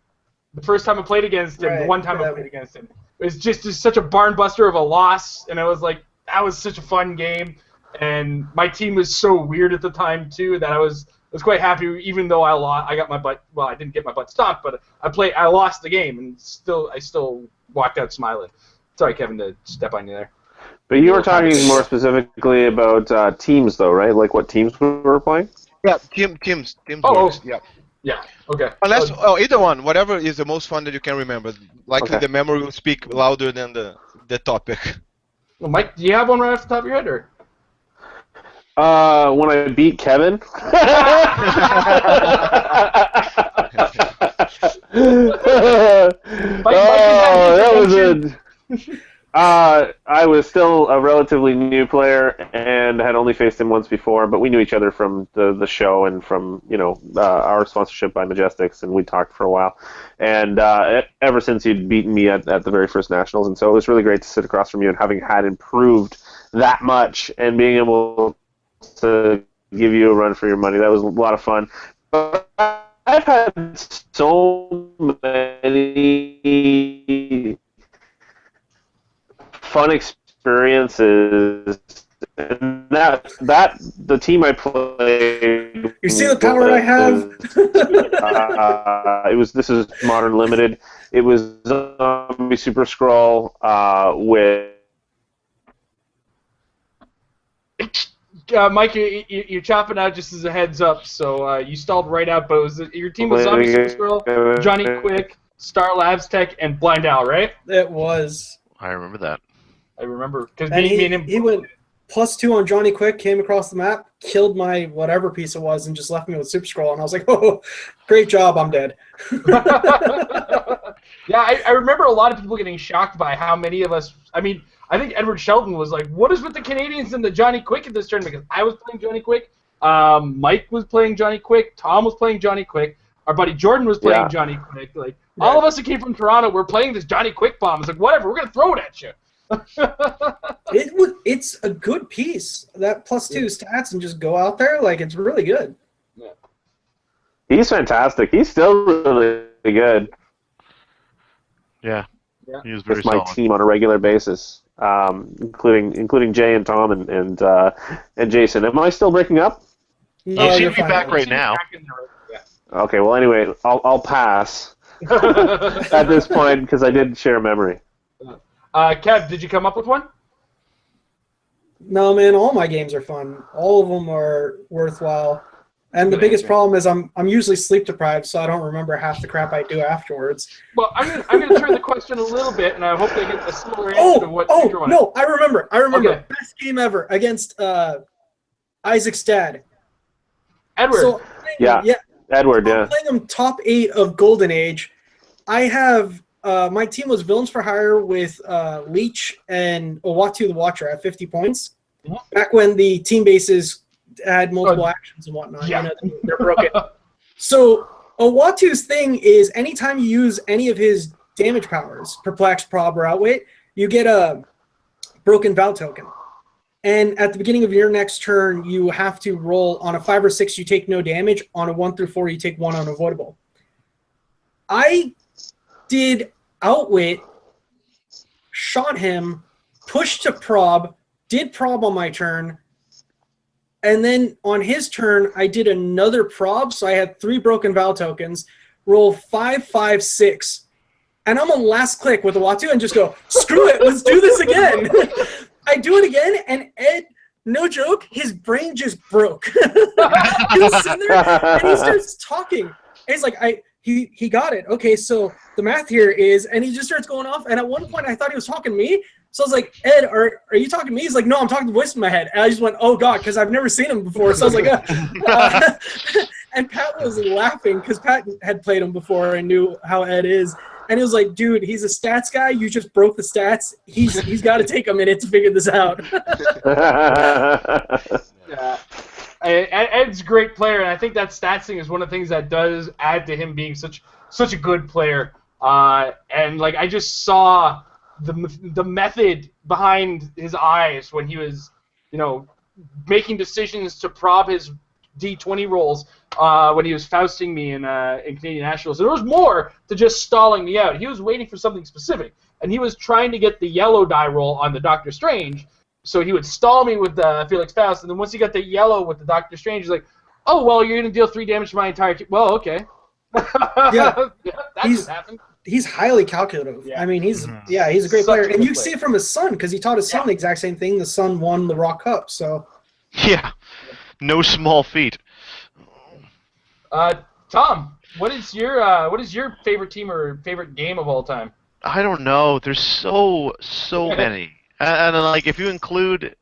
the first time I played against him, the one time I played against him, it was just such a barn buster of a loss, and I was like, that was such a fun game, and my team was so weird at the time too that I was quite happy, even though I lost. I got my butt. Well, I didn't get my butt stomped, but I lost the game, and I still walked out smiling. Sorry, Kevin, to step on you there. But you were talking more specifically about teams, though, right? Like what teams we were playing? Yeah, teams. Oh, yeah. Yeah. Okay. Unless, either one, whatever is the most fun that you can remember. Likely the memory will speak louder than the topic. Well, Mike, do you have one right off the top of your head, or? When I beat Kevin. I was still a relatively new player and had only faced him once before, but we knew each other from the show and from our sponsorship by Majestics, and we talked for a while. And ever since he'd beaten me at the very first nationals, and so it was really great to sit across from you and having had improved that much and being able to give you a run for your money. That was a lot of fun. But I've had so many fun experiences, and that the team I played. You see the power I have. This is Modern Limited. It was Zombie Super Scroll with. Mike, you're chopping out just as a heads up, so you stalled right out. But your team was Zombie Super Scroll, Johnny Quick, Star Labs Tech, and Blind Owl, right? It was. I remember that. I remember because me and him. He went +2 on Johnny Quick, came across the map, killed my whatever piece it was, and just left me with Super Scroll. And I was like, "Oh, great job! I'm dead." Yeah, I remember a lot of people getting shocked by how many of us. I mean, I think Edward Sheldon was like, "What is with the Canadians and the Johnny Quick at this tournament?" Because I was playing Johnny Quick, Mike was playing Johnny Quick, Tom was playing Johnny Quick, our buddy Jordan was playing Johnny Quick. Like all of us that came from Toronto, we're playing this Johnny Quick bomb. It's like whatever, we're gonna throw it at you. It's a good piece. That +2 stats and just go out there like it's really good. Yeah. He's fantastic. He's still really good. Yeah. He was very With my solid. team on a regular basis, including Jay and Tom and Jason. Am I still breaking up? No, you should be back right now. Okay. Well, anyway, I'll pass at this point because I did share a memory. Kev, did you come up with one? No, man. All my games are fun. All of them are worthwhile. And the biggest problem is I'm usually sleep deprived, so I don't remember half the crap I do afterwards. Well, I'm gonna turn the question a little bit, and I hope they get a similar answer to what Peter wanted. No, I remember. Okay. Best game ever against Isaac's dad. Edward. So, Edward. I'm playing him top 8 of Golden Age. I have my team was Villains for Hire with Leech and Owatu the Watcher at 50 points. Mm-hmm. Back when the team bases had multiple actions and whatnot. Yeah. They're broken. So Owatu's thing is anytime you use any of his damage powers, Perplex, Prob, or Outwit, you get a broken Vow token. And at the beginning of your next turn, you have to roll on a 5 or 6, you take no damage. On a 1 through 4, you take 1 unavoidable. I did Outwit, shot him, pushed to prob, did prob on my turn, and then on his turn, I did another prob, so I had 3 broken Val tokens, roll 5, 5, 6, and I'm on last click with a Watu and just go, screw it, let's do this again. I do it again, and Ed, no joke, his brain just broke. He was sitting there, and he starts talking. And he's like, he got it. Okay, so the math here is, and he just starts going off, and at one point I thought he was talking to me, so I was like, Ed, are you talking to me? He's like, no, I'm talking to the voice in my head. And I just went, oh, God, because I've never seen him before. So I was like, and Pat was laughing because Pat had played him before and knew how Ed is. And he was like, dude, he's a stats guy. You just broke the stats. He's got to take a minute to figure this out. Yeah. Ed's a great player, and I think that stats thing is one of the things that does add to him being such a good player. And like I just saw the method behind his eyes when he was, making decisions to prob his D20 rolls when he was Fausting me in Canadian Nationals. And there was more to just stalling me out. He was waiting for something specific, and he was trying to get the yellow die roll on the Doctor Strange. So he would stall me with Felix Faust, and then once he got the yellow with the Doctor Strange, he's like, "Oh well, you're gonna deal 3 damage to my entire team." Well, okay. Yeah, that just happened. He's highly calculative. Yeah. I mean, he's a great player, and you see it from his son because he taught his son the exact same thing. The son won the Rock Cup, so. Yeah, no small feat. Tom, what is your favorite team or favorite game of all time? I don't know. There's so many, and like if you include,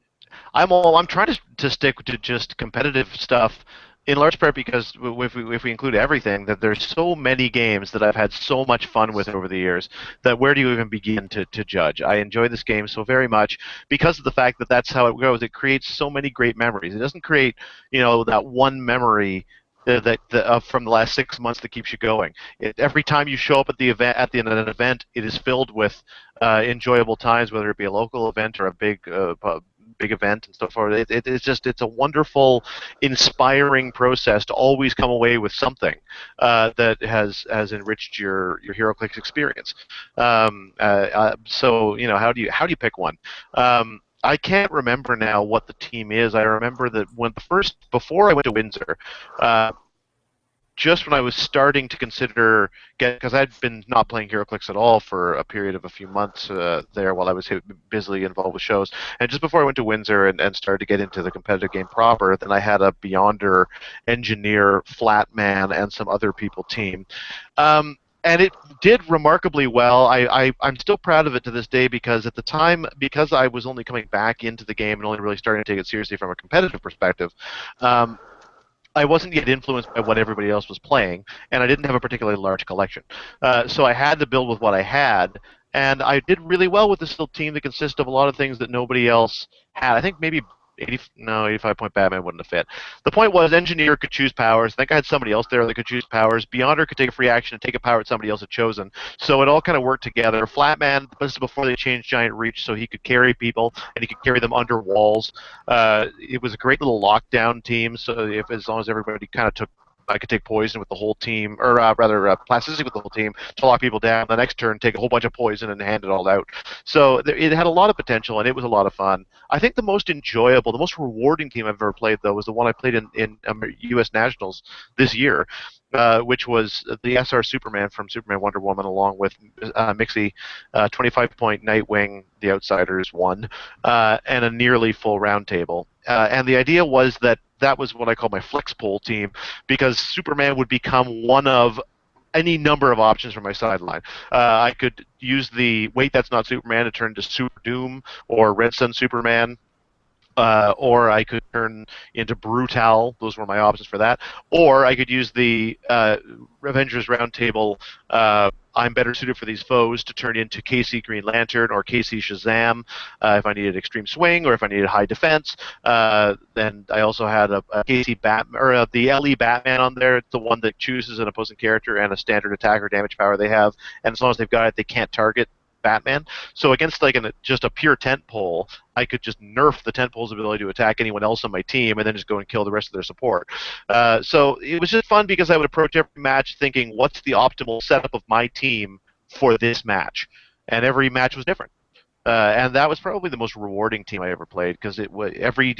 I'm trying to stick to just competitive stuff. In large part because if we include everything, that there's so many games that I've had so much fun with over the years that where do you even begin to judge? I enjoy this game so very much because of the fact that that's how it goes. It creates so many great memories. It doesn't create, that one memory that from the last 6 months that keeps you going. Every time you show up at the event, at the end of an event, it is filled with enjoyable times, whether it be a local event or a big event and stuff. It's a wonderful, inspiring process to always come away with something that has enriched your HeroClix experience. So how do you pick one? I can't remember now what the team is. I remember that before I went to Windsor, just when I was starting to consider because I'd been not playing HeroClix at all for a period of a few months there while I was busily involved with shows, and just before I went to Windsor and started to get into the competitive game proper, then I had a Beyonder, Engineer, Flatman, and some other people team. And it did remarkably well. I'm still proud of it to this day because at the time, because I was only coming back into the game and only really starting to take it seriously from a competitive perspective, I wasn't yet influenced by what everybody else was playing, and I didn't have a particularly large collection. So I had to build with what I had, and I did really well with this little team that consisted of a lot of things that nobody else had. I think maybe 85-point Batman wouldn't have fit. The point was, Engineer could choose powers. I think I had somebody else there that could choose powers. Beyonder could take a free action and take a power that somebody else had chosen. So it all kind of worked together. Flatman, this is before they changed Giant Reach, so he could carry people, and he could carry them under walls. It was a great little lockdown team, so as long as everybody kind of I could take poison with the whole team, or rather plasticity with the whole team to lock people down. The next turn, take a whole bunch of poison and hand it all out. So it had a lot of potential, and it was a lot of fun. I think the most enjoyable, the most rewarding team I've ever played, though, was the one I played in U.S. Nationals this year, which was the SR Superman from Superman Wonder Woman, along with Mixie, 25-point Nightwing, The Outsiders 1, and a nearly full round table. And the idea was that was what I call my flex pole team, because Superman would become one of any number of options for my sideline. I could use the Wait, That's Not Superman to turn to Super Doom or Red Sun Superman. Or I could turn into Brutal. Those were my options for that. Or I could use the Avengers Roundtable, I'm better suited for these foes, to turn into KC Green Lantern or KC Shazam if I needed extreme swing or if I needed high defense. Then I also had a KC Batman, or the LE Batman on there. It's the one that chooses an opposing character and a standard attack or damage power they have, and as long as they've got it, they can't target Batman. So against just a pure tent pole, I could just nerf the tent pole's ability to attack anyone else on my team and then just go and kill the rest of their support. So it was just fun because I would approach every match thinking, what's the optimal setup of my team for this match? And every match was different. and that was probably the most rewarding team I ever played because it was every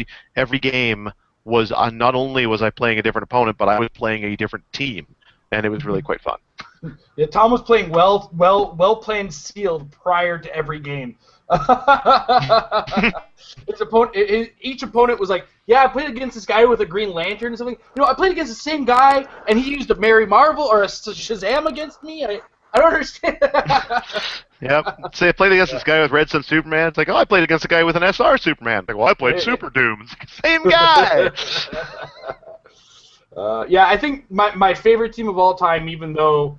game was not only was I playing a different opponent, but I was playing a different team, and it was really quite fun. Yeah, Tom was playing well planned sealed prior to every game. Each opponent was like, yeah, I played against this guy with a Green Lantern or something. I played against the same guy, and he used a Mary Marvel or a Shazam against me. I don't understand. Yep. Say I played against this guy with Red Sun Superman. It's like, oh, I played against a guy with an SR Superman. Like, well, I played Super Doom. It's like, same guy. Yeah, I think my favorite team of all time, even though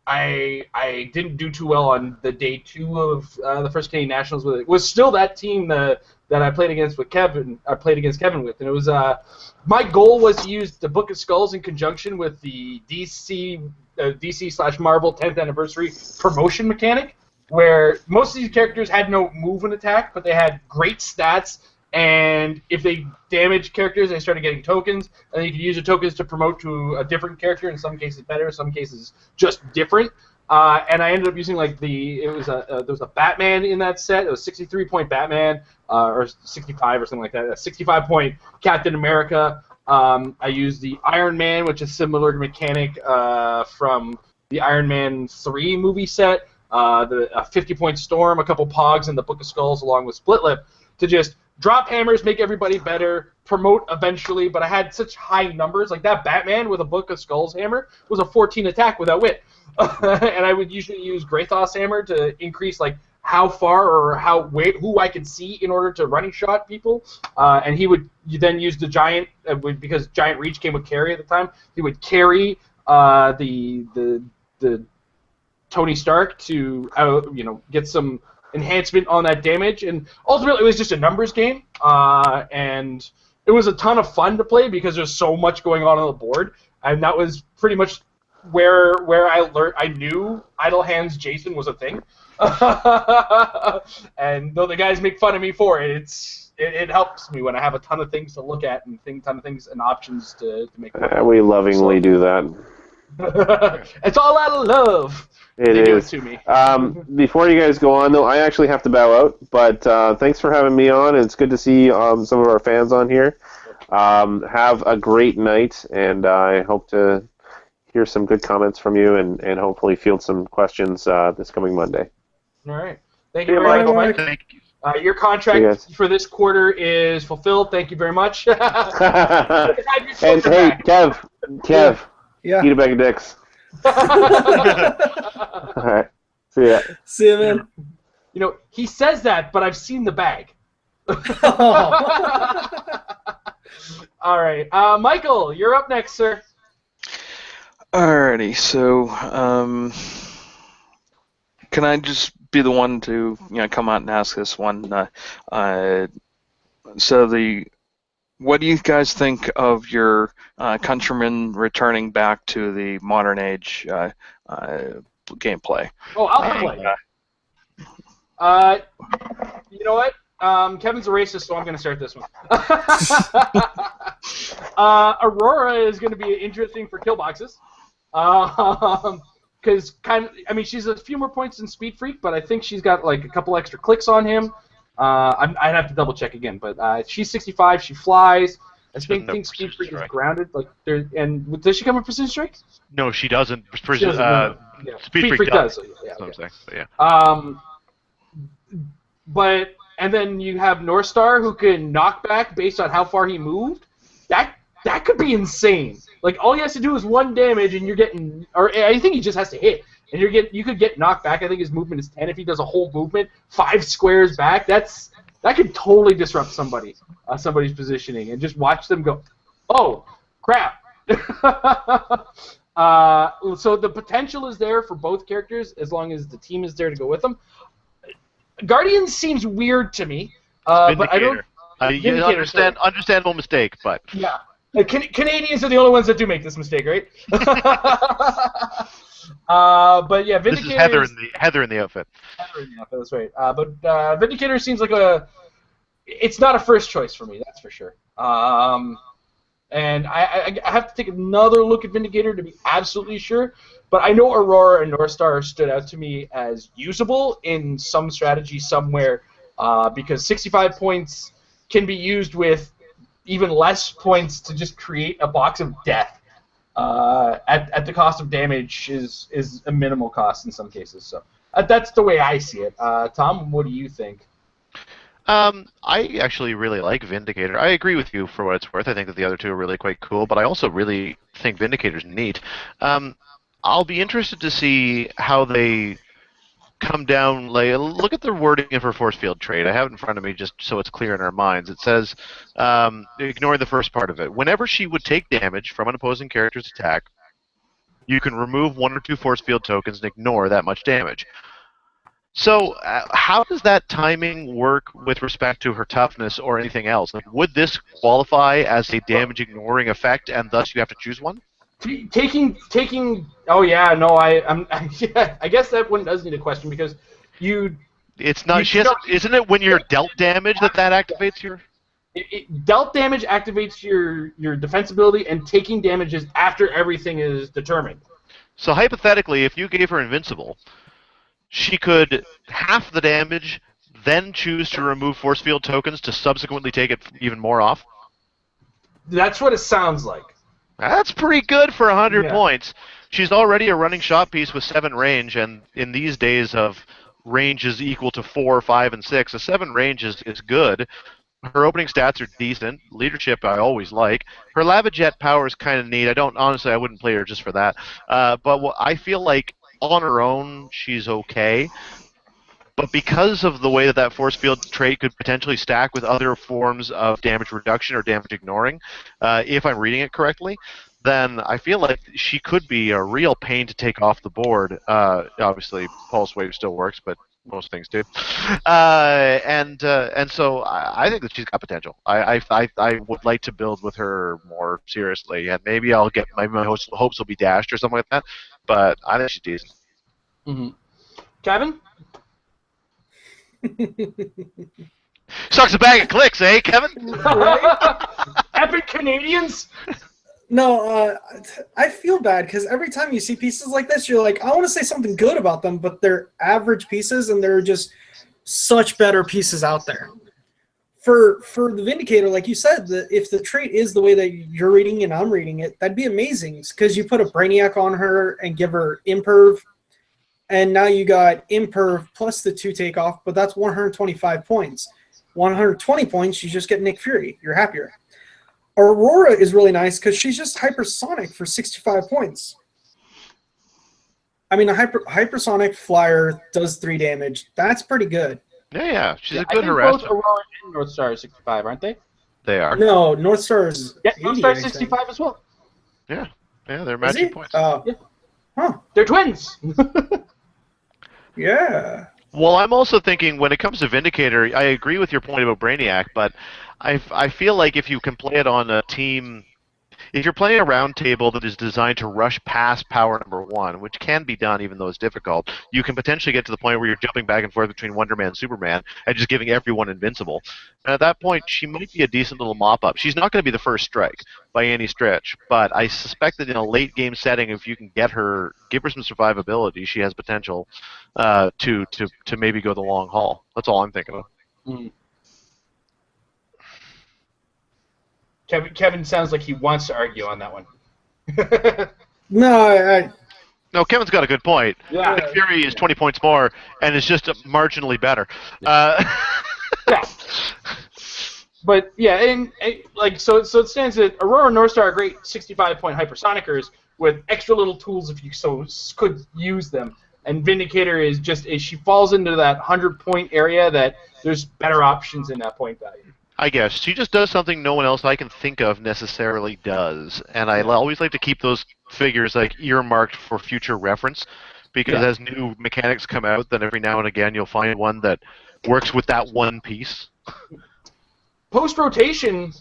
I didn't do too well on the day 2 of the first Canadian Nationals with it, was still that team that I played against with Kevin. I played against Kevin with, and it was my goal was to use the Book of Skulls in conjunction with the DC/Marvel 10th anniversary promotion mechanic, where most of these characters had no move and attack, but they had great stats. And if they damaged characters, they started getting tokens, and you could use the tokens to promote to a different character. In some cases, better. In some cases, just different. And I ended up using there was a Batman in that set. It was 63-point Batman, or 65 or something like that. A 65-point Captain America. I used the Iron Man, which is similar mechanic from the Iron Man 3 movie set. The 50-point Storm, a couple Pogs, and the Book of Skulls, along with Split Lip, to just drop hammers, make everybody better, promote eventually, but I had such high numbers. Like that Batman with a Book of Skulls hammer was a 14 attack without wit. And I would usually use Grathos hammer to increase how far or who I could see in order to running shot people. And you then use the Giant, because Giant Reach came with carry at the time, he would carry the Tony Stark to get some enhancement on that damage, and ultimately it was just a numbers game, and it was a ton of fun to play because there's so much going on the board, and that was pretty much where I knew Idle Hands Jason was a thing. And though the guys make fun of me for it, it helps me when I have a ton of things to look at and ton of things and options to make fun. We lovingly do that. It's all out of love. It is. Do it to me. Before you guys go on, though, I actually have to bow out. But thanks for having me on. It's good to see some of our fans on here. Have a great night, and I hope to hear some good comments from you, and hopefully field some questions this coming Monday. All right. Thank you very much, Mike. Thank you. Your contract for this quarter is fulfilled. Thank you very much. And hey, Kev, Yeah. eat a bag of dicks. All right. See ya. See you, man. He says that, but I've seen the bag. All right. Michael, you're up next, sir. Alrighty, so can I just be the one to come out and ask this one? What do you guys think of your countrymen returning back to the modern age gameplay? Oh, I'll play. You know what? Kevin's a racist, so I'm going to start this one. Aurora is going to be interesting for kill boxes. Because she's a few more points than Speed Freak, but I think she's got a couple extra clicks on him. I'd have to double check again, but she's 65. She flies. I think Speed Freak is grounded. And does she come with Precision Strike? No, she doesn't. Speed Freak does. And then you have North Star, who can knock back based on how far he moved. That could be insane. All he has to do is 1 damage, and you're getting, or I think he just has to hit, and you could get knocked back. I think his movement is 10 if he does a whole movement 5 squares back. That could totally disrupt somebody's positioning, and just watch them go, oh crap. So the potential is there for both characters as long as the team is there to go with them. Guardians seems weird to me, but I don't. Understandable mistake, but yeah. Canadians are the only ones that do make this mistake, right? But yeah, Vindicator. This is Heather in the outfit. Heather in the outfit, that's right. But Vindicator seems like it's not a first choice for me, that's for sure. And I have to take another look at Vindicator to be absolutely sure. But I know Aurora and Northstar stood out to me as usable in some strategy somewhere, because 65 points can be used with even less points to just create a box of death. At the cost of damage is a minimal cost in some cases. So that's the way I see it. Tom, what do you think? I actually really like Vindicator. I agree with you for what it's worth. I think that the other two are really quite cool, but I also really think Vindicator's neat. I'll be interested to see how they come down. Like, look at the wording of her force field trait. I have it in front of me just so it's clear in our minds. It says, ignore the first part of it. Whenever she would take damage from an opposing character's attack, you can remove 1 or 2 force field tokens and ignore that much damage. So, how does that timing work with respect to her toughness or anything else? Like, would this qualify as a damage-ignoring effect, and thus you have to choose one? Taking. Oh yeah, no, yeah, I guess that one does need a question because you. It's not. Isn't it when you're dealt damage that activates your? Dealt damage activates your defensibility, and taking damage is after everything is determined. So hypothetically, if you gave her invincible, she could half the damage, then choose to remove force field tokens to subsequently take it even more off. That's what it sounds like. That's pretty good for 100 points. She's already a running shot piece with 7 range, and in these days of range is equal to 4, 5, and 6, a 7 range is good. Her opening stats are decent. Leadership I always like. Her lava jet power is kind of neat. I wouldn't play her just for that. But I feel like on her own she's okay. But because of the way that force field trait could potentially stack with other forms of damage reduction or damage ignoring, if I'm reading it correctly, then I feel like she could be a real pain to take off the board. Obviously, Pulse Wave still works, but most things do. And so I think that she's got potential. I would like to build with her more seriously, and maybe I'll get my hopes will be dashed or something like that. But I think she's decent. Mm-hmm. Kevin? Sucks a bag of clicks, eh, Kevin? Epic Canadians? No, I feel bad because every time you see pieces like this, you're like, I want to say something good about them, but they're average pieces, and they're just such better pieces out there. For the Vindicator, like you said, if the trait is the way that you're reading and I'm reading it, that'd be amazing because you put a Brainiac on her and give her Imperv, and now you got Imperv plus the 2 takeoff, but that's 125 points. 120 points, you just get Nick Fury. You're happier. Aurora is really nice because she's just hypersonic for 65 points. I mean, a hypersonic flyer does 3 damage. That's pretty good. Yeah. She's a good harasser. Both Aurora and Northstar are 65, aren't they? They are. No, Northstar is 80, Northstar 65 as well. Yeah, they're matching points. Yeah. Huh. They're twins. Yeah. Well, I'm also thinking when it comes to Vindicator, I agree with your point about Brainiac, but I feel like if you can play it on a team, if you're playing a round table that is designed to rush past power number 1, which can be done even though it's difficult, you can potentially get to the point where you're jumping back and forth between Wonder Man and Superman and just giving everyone invincible. And at that point, she might be a decent little mop-up. She's not going to be the first strike by any stretch, but I suspect that in a late-game setting, if you can give her some survivability, she has potential to maybe go the long haul. That's all I'm thinking of. Mm. Kevin sounds like he wants to argue on that one. No, Kevin's got a good point. Yeah. Nick Fury is 20 points more, and it's just marginally better. Yeah. But yeah, and so it stands that Aurora and Northstar are great 65-point hypersonicers with extra little tools if you could use them. And Vindicator is she falls into that 100-point area that there's better options in that point value. I guess. She just does something no one else I can think of necessarily does. And I always like to keep those figures earmarked for future reference, because as new mechanics come out, then every now and again you'll find one that works with that one piece. Post-rotation,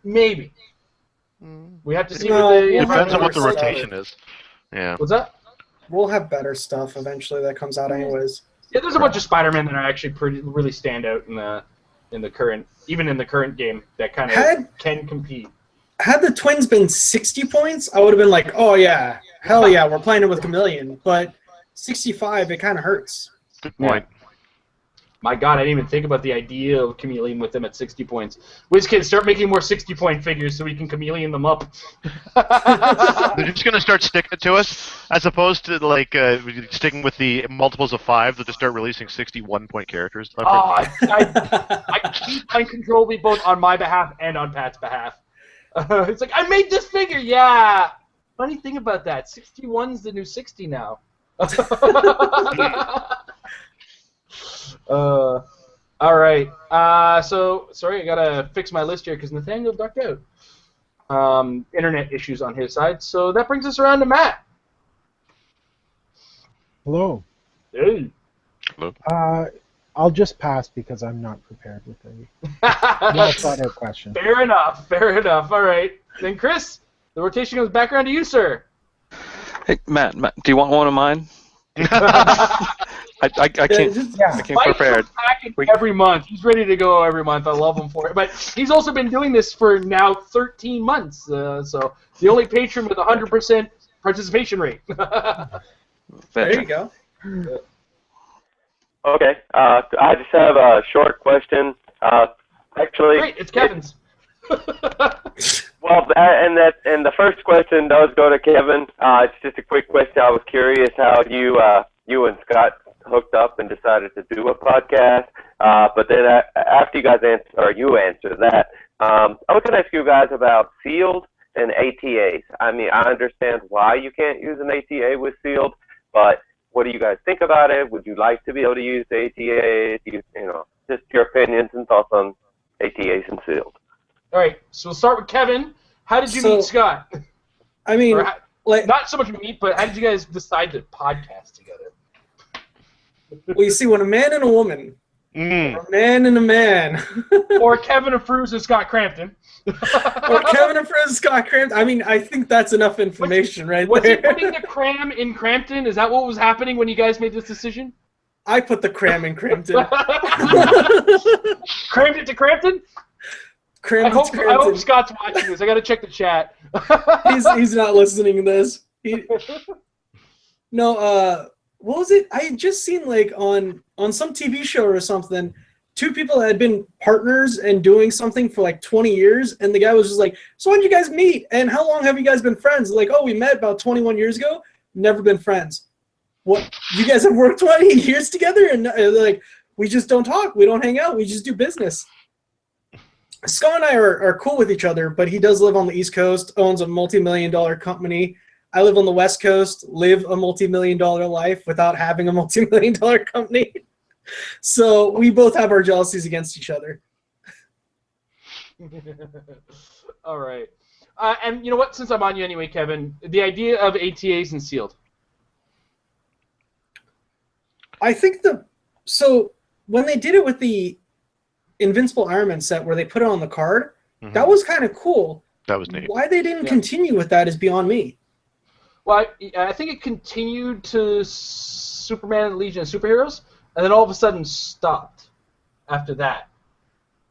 maybe. We have to see depends on what the rotation is. Yeah. What's that? We'll have better stuff eventually that comes out anyways. Yeah, there's a bunch of Spider-Man that are actually really stand out in the current game that kind of can compete. Had the Twins been 60 points, I would have been like, oh yeah, hell yeah, we're playing it with Chameleon. But 65, it kind of hurts. Good point. Yeah. My God, I didn't even think about the idea of Chameleon with them at 60 points. WizKids, start making more 60-point figures so we can Chameleon them up. They're just going to start sticking it to us, as opposed to like sticking with the multiples of 5. They'll just start releasing 61-point characters. Oh, I keep mind control me both on my behalf and on Pat's behalf. It's like, I made this figure, yeah! Funny thing about that, 61's the new 60 now. All right. So sorry, I gotta fix my list here because Nathaniel ducked out. Internet issues on his side. So that brings us around to Matt. Hello. Hey. Hello. I'll just pass because I'm not prepared with any well thought out question. Fair enough. Fair enough. All right. Then Chris, the rotation comes back around to you, sir. Hey, Matt, do you want one of mine? I can't. Yeah. I came Mike's prepared. every month. He's ready to go every month. I love him for it. But he's also been doing this for now 13 months. So the only patron with 100% participation rate. There you go. Okay. I just have a short question. Actually, Great, it's Kevin's. Well, and the first question does go to Kevin. It's just a quick question. I was curious how you and Scott hooked up and decided to do a podcast. But then after you guys answer that, I was going to ask you guys about sealed and ATAs. I mean, I understand why you can't use an ATA with sealed, but what do you guys think about it? Would you like to be able to use the ATA? Just your opinions and thoughts on ATAs and sealed. All right, so we'll start with Kevin. How did you meet Scott? I mean, not so much meet, but how did you guys decide to podcast together? Well, you see, when a man and a woman, or a man and a man, or Kevin and Fruz and Scott Crampton, or Kevin and Fruz and Scott Crampton. I mean, I think that's enough information right there. Was he putting the cram in Crampton? Is that what was happening when you guys made this decision? I put the cram in Crampton. Crammed it to Crampton? I hope Scott's watching this. I got to check the chat. he's not listening to this. What was it? I had just seen like on some TV show or something, two people had been partners and doing something for like 20 years, and the guy was just like, "So when did you guys meet? And how long have you guys been friends?" Like, "Oh, we met about 21 years ago. Never been friends." What? You guys have worked 20 years together, and like we just don't talk. We don't hang out. We just do business. Scott and I are cool with each other, but he does live on the East Coast, owns a multi-million-dollar company. I live on the West Coast, live a multi-million-dollar life without having a multi-million-dollar company. So we both have our jealousies against each other. All right. And you know what? Since I'm on you anyway, Kevin, the idea of ATAs and sealed. I think so when they did it with the Invincible Iron Man set where they put it on the card, that was kind of cool. That was neat. Why they didn't continue with that is beyond me. Well, I think it continued to Superman and Legion of Superheroes, and then all of a sudden stopped after that.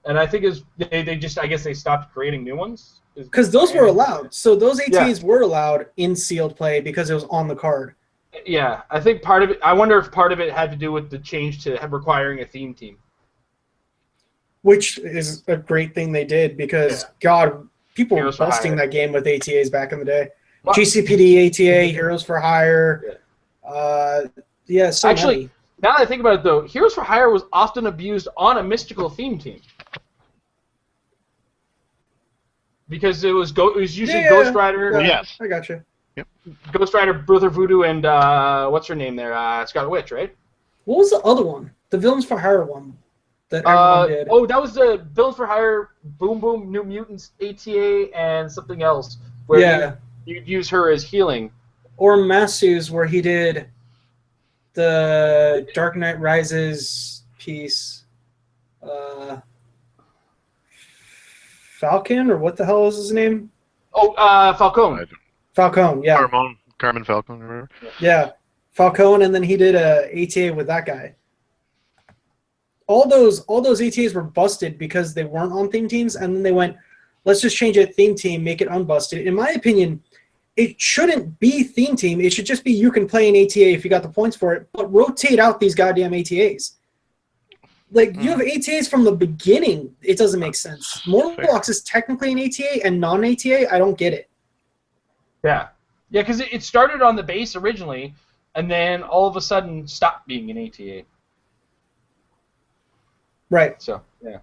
And I think I guess they stopped creating new ones. Because those were allowed. So those ATAs were allowed in sealed play because it was on the card. Yeah, I think part of it, I wonder if part of it had to do with the change to requiring a theme team. Which is a great thing they did because, God, people were busting that game with ATAs back in the day. Well, GCPD, ATA, Heroes for Hire. So actually, many. Now that I think about it, though, Heroes for Hire was often abused on a mystical theme team. Because it was usually Ghost Rider. Yes. I got you. Yep. Ghost Rider, Brother Voodoo, and what's her name there? Scarlet Witch, right? What was the other one? The Villains for Hire one that everyone did. Oh, that was the Villains for Hire, Boom Boom, New Mutants, ATA, and something else. Where you'd use her as healing. Or Masu's, where he did the Dark Knight Rises piece. Falcon, or what the hell is his name? Oh, Falcone. Falcone, yeah. Carmen Falcone, remember? Yeah, Falcone, and then he did a ATA with that guy. All those ATAs were busted because they weren't on theme teams, and then they went, let's just change it theme team, make it unbusted. In my opinion, it shouldn't be theme team. It should just be you can play an ATA if you got the points for it, but rotate out these goddamn ATAs. Like, you have ATAs from the beginning. It doesn't make sense. Mortal Blocks is technically an ATA and non-ATA. I don't get it. Yeah. Yeah, because it started on the base originally, and then all of a sudden stopped being an ATA. Right. So, yeah.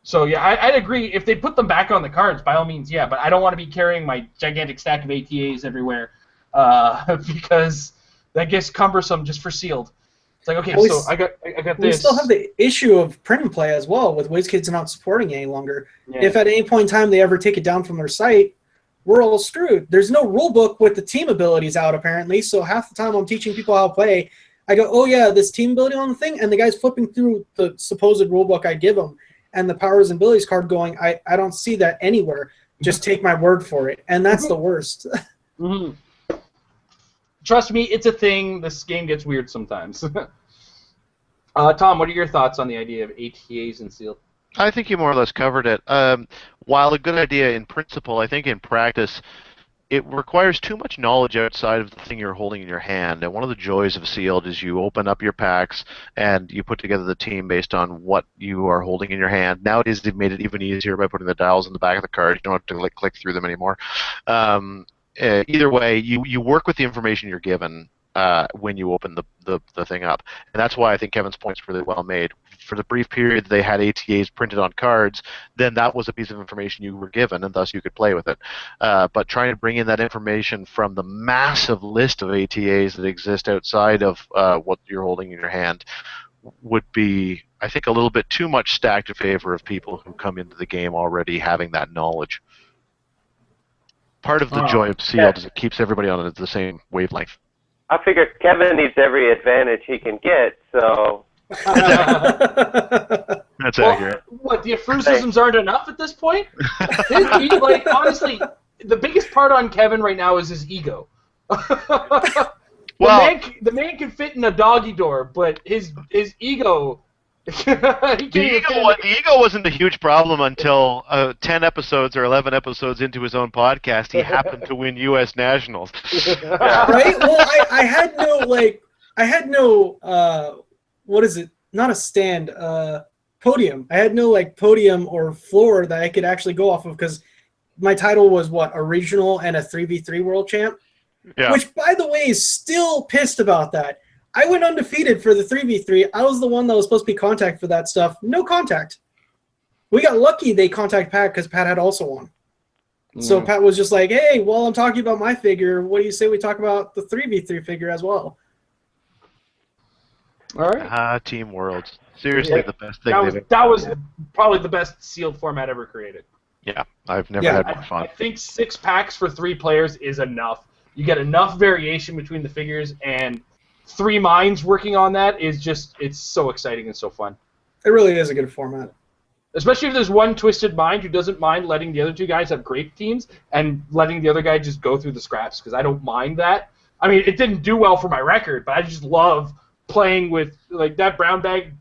So, yeah, I'd agree. If they put them back on the cards, by all means, yeah, but I don't want to be carrying my gigantic stack of ATAs everywhere because that gets cumbersome just for sealed. It's like, okay, so I got this. We still have the issue of print and play as well, with WizKids not supporting it any longer. Yeah. If at any point in time they ever take it down from their site, we're all screwed. There's no rule book with the team abilities out, apparently, so half the time I'm teaching people how to play, I go, oh yeah, this team ability on the thing, and the guy's flipping through the supposed rule book I give him, and the powers and abilities card going, I don't see that anywhere. Just take my word for it. And that's the worst. Mm-hmm. Trust me, it's a thing. This game gets weird sometimes. Tom, what are your thoughts on the idea of ATAs and sealed? I think you more or less covered it. While a good idea in principle, I think in practice it requires too much knowledge outside of the thing you're holding in your hand. And one of the joys of sealed is you open up your packs and you put together the team based on what you are holding in your hand. Nowadays they've made it even easier by putting the dials in the back of the card. You don't have to click through them anymore. Either way, you work with the information you're given when you open the thing up. And that's why I think Kevin's point's really well made. For the brief period they had ATAs printed on cards, then that was a piece of information you were given, and thus you could play with it. But trying to bring in that information from the massive list of ATAs that exist outside of what you're holding in your hand would be, I think, a little bit too much stacked in favor of people who come into the game already having that knowledge. Part of the joy of sealed is it keeps everybody on the same wavelength. I figure Kevin needs every advantage he can get, so... That's accurate. What, the aphorisms aren't enough at this point? Like, honestly, the biggest part on Kevin right now is his ego. The man can fit in a doggy door, but his ego... The ego wasn't a huge problem until 10 episodes or 11 episodes into his own podcast, he happened to win U.S. Nationals. Right? Well, I had no, what is it? Not a stand, podium. I had no, podium or floor that I could actually go off of because my title was, a regional and a 3v3 world champ? Yeah. Which, by the way, is still pissed about that. I went undefeated for the 3v3. I was the one that was supposed to be contact for that stuff. No contact. We got lucky they contact Pat because Pat had also won. So Pat was just like, hey, while I'm talking about my figure, what do you say we talk about the 3v3 figure as well? All right. Team Worlds. Seriously, the best thing that was probably the best sealed format ever created. Yeah, I've never had more fun. I think 6 packs for 3 players is enough. You get enough variation between the figures, and 3 minds working on that is just, it's so exciting and so fun. It really is a good format. Especially if there's one twisted mind who doesn't mind letting the other 2 guys have great teams and letting the other guy just go through the scraps, because I don't mind that. I mean, it didn't do well for my record, but I just love playing with, like, that brown bag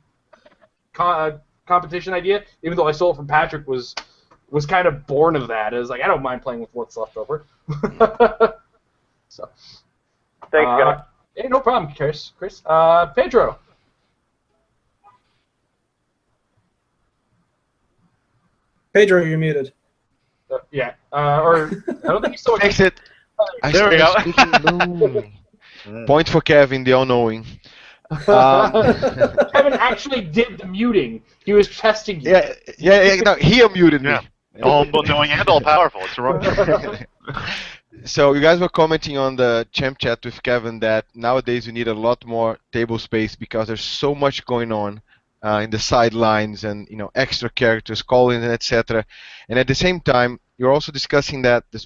competition idea, even though I stole it from Patrick, was kind of born of that. It was like, I don't mind playing with what's left over. So. Thanks, guys. Hey, no problem, Chris. Pedro. Pedro, you're muted. Yeah. Or I don't think he's still. Fix it. There we go. Point for Kevin, the all-knowing. Kevin actually did the muting. He was testing you. Yeah. No, he unmuted me. All-knowing and all-powerful. It's wrong. So you guys were commenting on the champ chat with Kevin that nowadays you need a lot more table space because there's so much going on in the sidelines and extra characters calling and etc. And at the same time, you're also discussing that the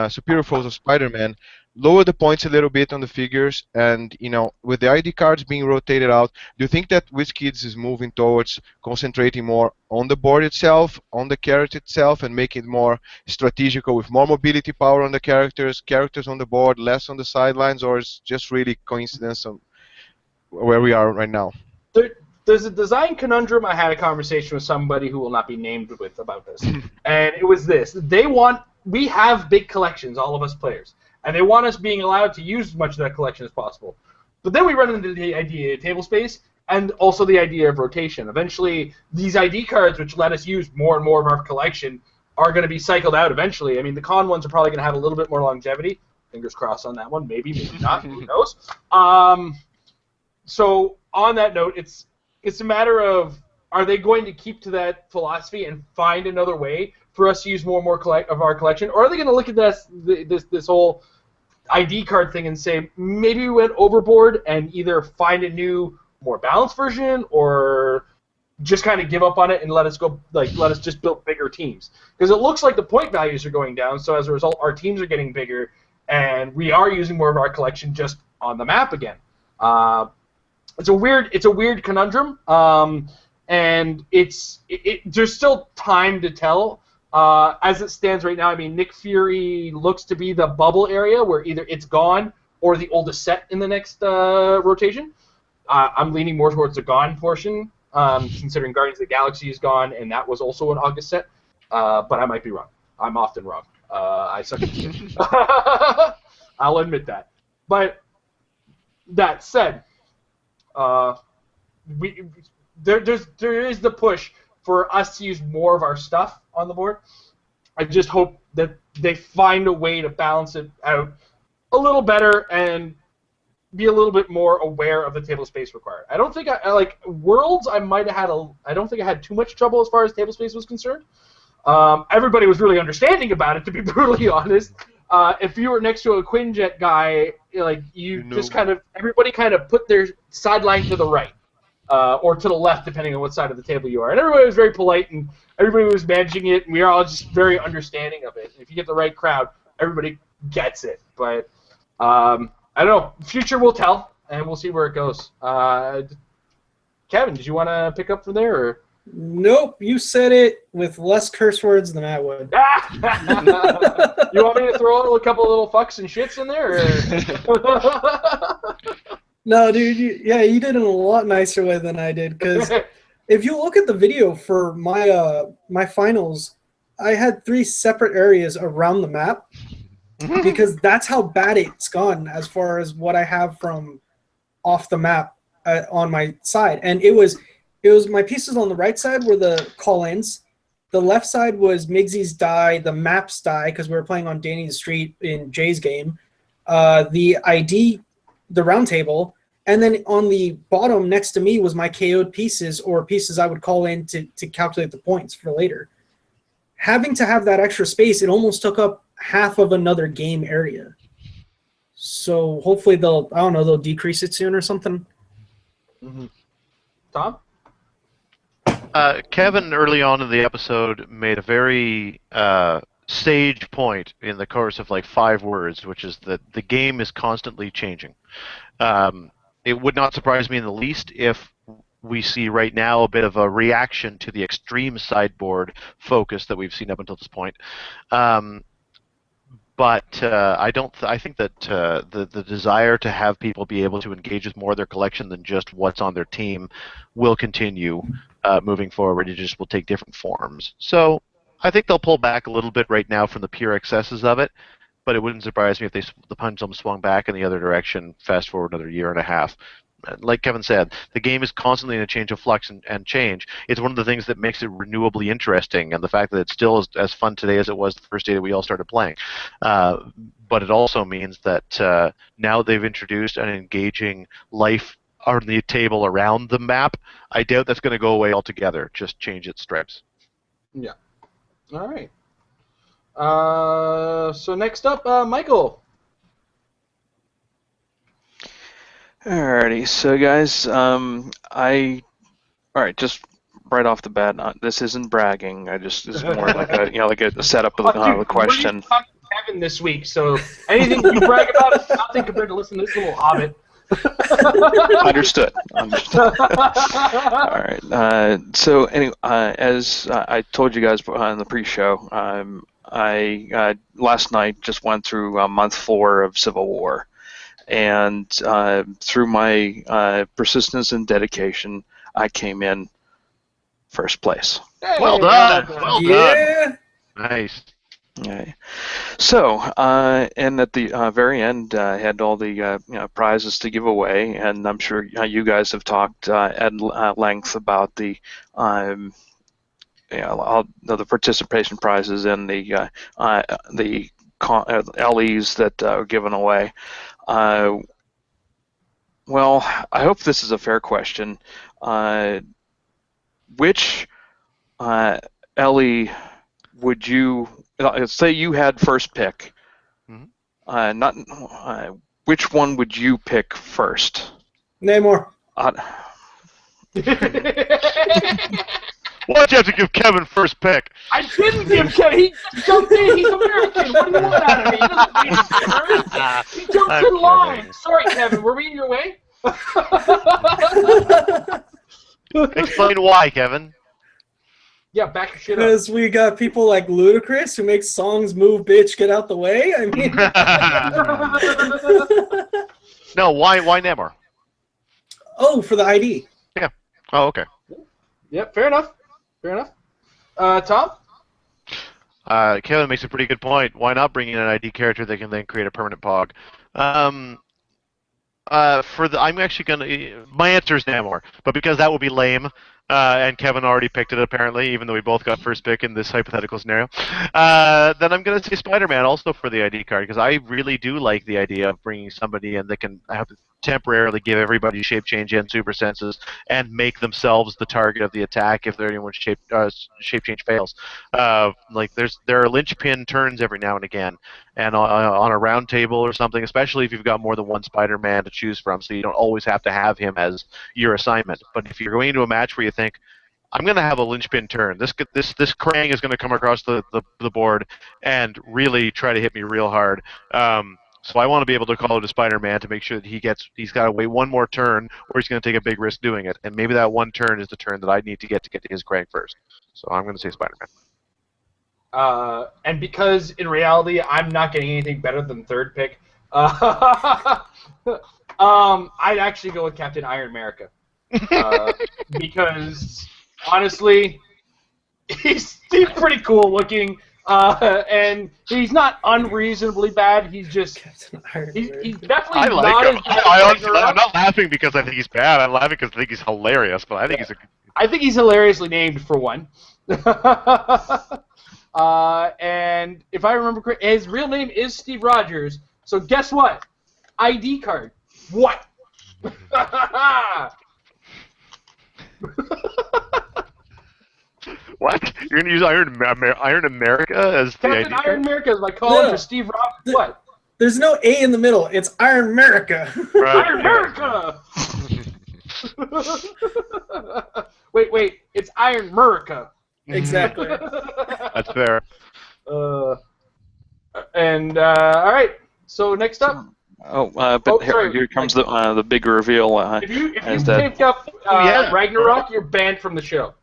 Superior Foes of Spider-Man lower the points a little bit on the figures, and with the ID cards being rotated out, do you think that WizKids is moving towards concentrating more on the board itself, on the character itself, and making it more strategical with more mobility power on the characters on the board, less on the sidelines, or is just really coincidence on where we are right now? there's a design conundrum. I had a conversation with somebody who will not be named with about this, and it was this: we have big collections, all of us players, and they want us being allowed to use as much of that collection as possible. But then we run into the idea of table space and also the idea of rotation. Eventually, these ID cards, which let us use more and more of our collection, are going to be cycled out eventually. I mean, the con ones are probably going to have a little bit more longevity. Fingers crossed on that one. Maybe not. Who knows? So on that note, it's a matter of, are they going to keep to that philosophy and find another way for us to use more and more of our collection, or are they going to look at this whole ID card thing and say, maybe we went overboard and either find a new, more balanced version, or just kind of give up on it and let us just build bigger teams? Because it looks like the point values are going down, so as a result, our teams are getting bigger, and we are using more of our collection just on the map again. It's a weird conundrum, and there's still time to tell. As it stands right now, I mean, Nick Fury looks to be the bubble area where either it's gone or the oldest set in the next rotation. I'm leaning more towards the gone portion, considering Guardians of the Galaxy is gone, and that was also an August set. But I might be wrong. I'm often wrong. I suck at this. I'll admit that. But that said, there is the push for us to use more of our stuff on the board. I just hope that they find a way to balance it out a little better and be a little bit more aware of the table space required. I don't think I like Worlds. I don't think I had too much trouble as far as table space was concerned. Everybody was really understanding about it, to be brutally honest. If you were next to a Quinjet guy, like everybody kind of put their sideline to the right. Or to the left, depending on what side of the table you are. And everybody was very polite, and everybody was managing it, and we were all just very understanding of it. If you get the right crowd, everybody gets it. But I don't know. Future will tell, and we'll see where it goes. Kevin, did you want to pick up from there? Or? Nope, you said it with less curse words than I would. You want me to throw a couple of little fucks and shits in there? Or? No, dude, you did it in a lot nicer way than I did, because if you look at the video for my finals, I had 3 separate areas around the map, because that's how bad it's gone as far as what I have from off the map on my side. And it was my pieces on the right side were the call-ins, the left side was Migsy's die, the maps die, because we were playing on Danny's Street in Jay's game, the ID, the round table. And then on the bottom next to me was my KO'd pieces, or pieces I would call in to calculate the points for later. Having to have that extra space, it almost took up half of another game area. So hopefully they'll decrease it soon or something. Mm-hmm. Tom? Kevin, early on in the episode, made a very sage point in the course of like 5 words, which is that the game is constantly changing. It would not surprise me in the least if we see right now a bit of a reaction to the extreme sideboard focus that we've seen up until this point. But I think that the desire to have people be able to engage with more of their collection than just what's on their team will continue moving forward. It just will take different forms. So I think they'll pull back a little bit right now from the pure excesses of it. But it wouldn't surprise me if the pendulum swung back in the other direction, fast forward another year and a half. Like Kevin said, the game is constantly in a change of flux and change. It's one of the things that makes it renewably interesting, and the fact that it's still as fun today as it was the first day that we all started playing. But it also means that now they've introduced an engaging life on the table around the map. I doubt that's going to go away altogether. Just change its stripes. Yeah. All right. So next up, Michael. Alrighty, so guys, just right off the bat, this isn't bragging. This is more like a setup of the question. We're talking to Kevin this week, so anything you brag about is nothing compared to listening to this little hobbit. Understood. All right. So anyway, as I told you guys on the pre-show, I last night just went through month 4 of Civil War, and through my persistence and dedication, I came in first place. Hey, Well done. Well Yeah. done. Nice. Okay. So, and at the very end, I had all the prizes to give away, and I'm sure you guys have talked at length about the the participation prizes and the LEs that are given away. Well, I hope this is a fair question. Which LE would you say you had first pick? Mhm. Which one would you pick first? Namor. Why'd you have to give Kevin first pick? I didn't give Kevin. He jumped in. He's American. What do you want out of me? He doesn't need his turn. He jumped I'm in line. kidding. Sorry, Kevin. Were we in your way? Explain why, Kevin. Yeah, back your shit up. Because we got people like Ludacris who make songs move, bitch, get out the way. I mean, No, why Namor? oh, for the ID. Yeah. Oh, okay. Yep, fair enough. Fair enough. Tom? Kevin makes a pretty good point. Why not bring in an ID character that can then create a permanent pog? I'm actually gonna. My answer is Namor, but because that would be lame, and Kevin already picked it apparently, even though we both got first pick in this hypothetical scenario, then I'm gonna say Spider-Man also for the ID card because I really do like the idea of bringing somebody in that can have temporarily give everybody shape change and super senses and make themselves the target of the attack if anyone's shape change fails. There are linchpin turns every now and again, and on a round table or something, especially if you've got more than one Spider-Man to choose from, so you don't always have to have him as your assignment. But if you're going into a match where you think, I'm going to have a linchpin turn, this Krang is going to come across the board and really try to hit me real hard. So I want to be able to call it a Spider-Man to make sure that he's got to wait one more turn, or he's going to take a big risk doing it. And maybe that one turn is the turn that I need to get to his Krang first. So I'm going to say Spider-Man. And because in reality I'm not getting anything better than third pick, I'd actually go with Captain Iron America. Because honestly, he's pretty cool looking. And he's not unreasonably bad. He's just he's definitely I like not him. as bad I'm not laughing because I think he's bad. I'm laughing because I think he's hilarious. But I think I think he's hilariously named for one. And if I remember correctly, his real name is Steve Rogers. So guess what? ID card. What? What? You're gonna use Iron America as the Captain ID Iron card? America is my calling for Steve Rogers. What? There's no A in the middle. It's Iron America. Right. Iron America. Wait. It's Iron America. Exactly. That's fair. All right. So next up. Here comes the big reveal. If you that pick up Ragnarok, you're banned from the show.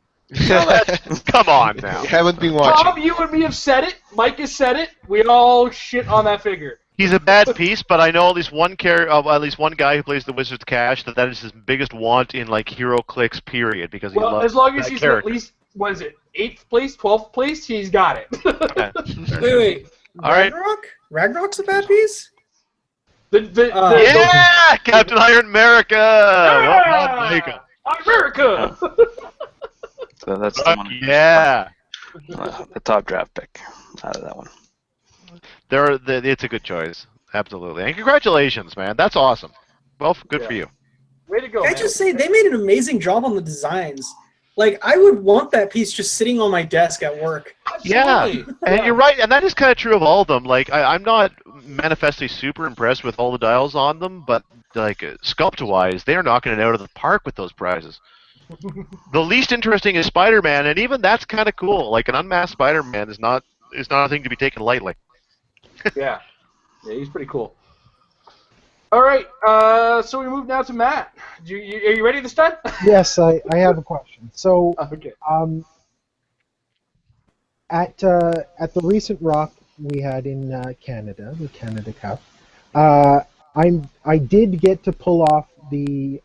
Come on now. You haven't been watching. Bob, you and me have said it. Mike has said it. We all shit on that figure. He's a bad piece, but I know at least one guy who plays the Wizard's Cash that is his biggest want in like Hero Clix period because he loves as long as that he's character. at least 8th place, 12th place, he's got it. Okay. Wait. All right. Ragnarok's a bad piece? Yeah, Captain Iron America. Well done, Jacob. America. So that's the one. Yeah. The top draft pick out of that one. It's a good choice. Absolutely. And congratulations, man. That's awesome. Well, good for you. Way to go, Can I man. just say, they made an amazing job on the designs. Like, I would want that piece just sitting on my desk at work. Yeah, and you're right, and that is kind of true of all of them. Like, I'm not manifestly super impressed with all the dials on them, but like sculpt-wise, they are knocking it out of the park with those prizes. The least interesting is Spider-Man, and even that's kind of cool. Like, an unmasked Spider-Man is not a thing to be taken lightly. Yeah, he's pretty cool. All right, so we move now to Matt. Are you ready this time? Yes, I have a question. So, Okay. At the recent Rock we had in Canada, the Canada Cup, I did get to pull off the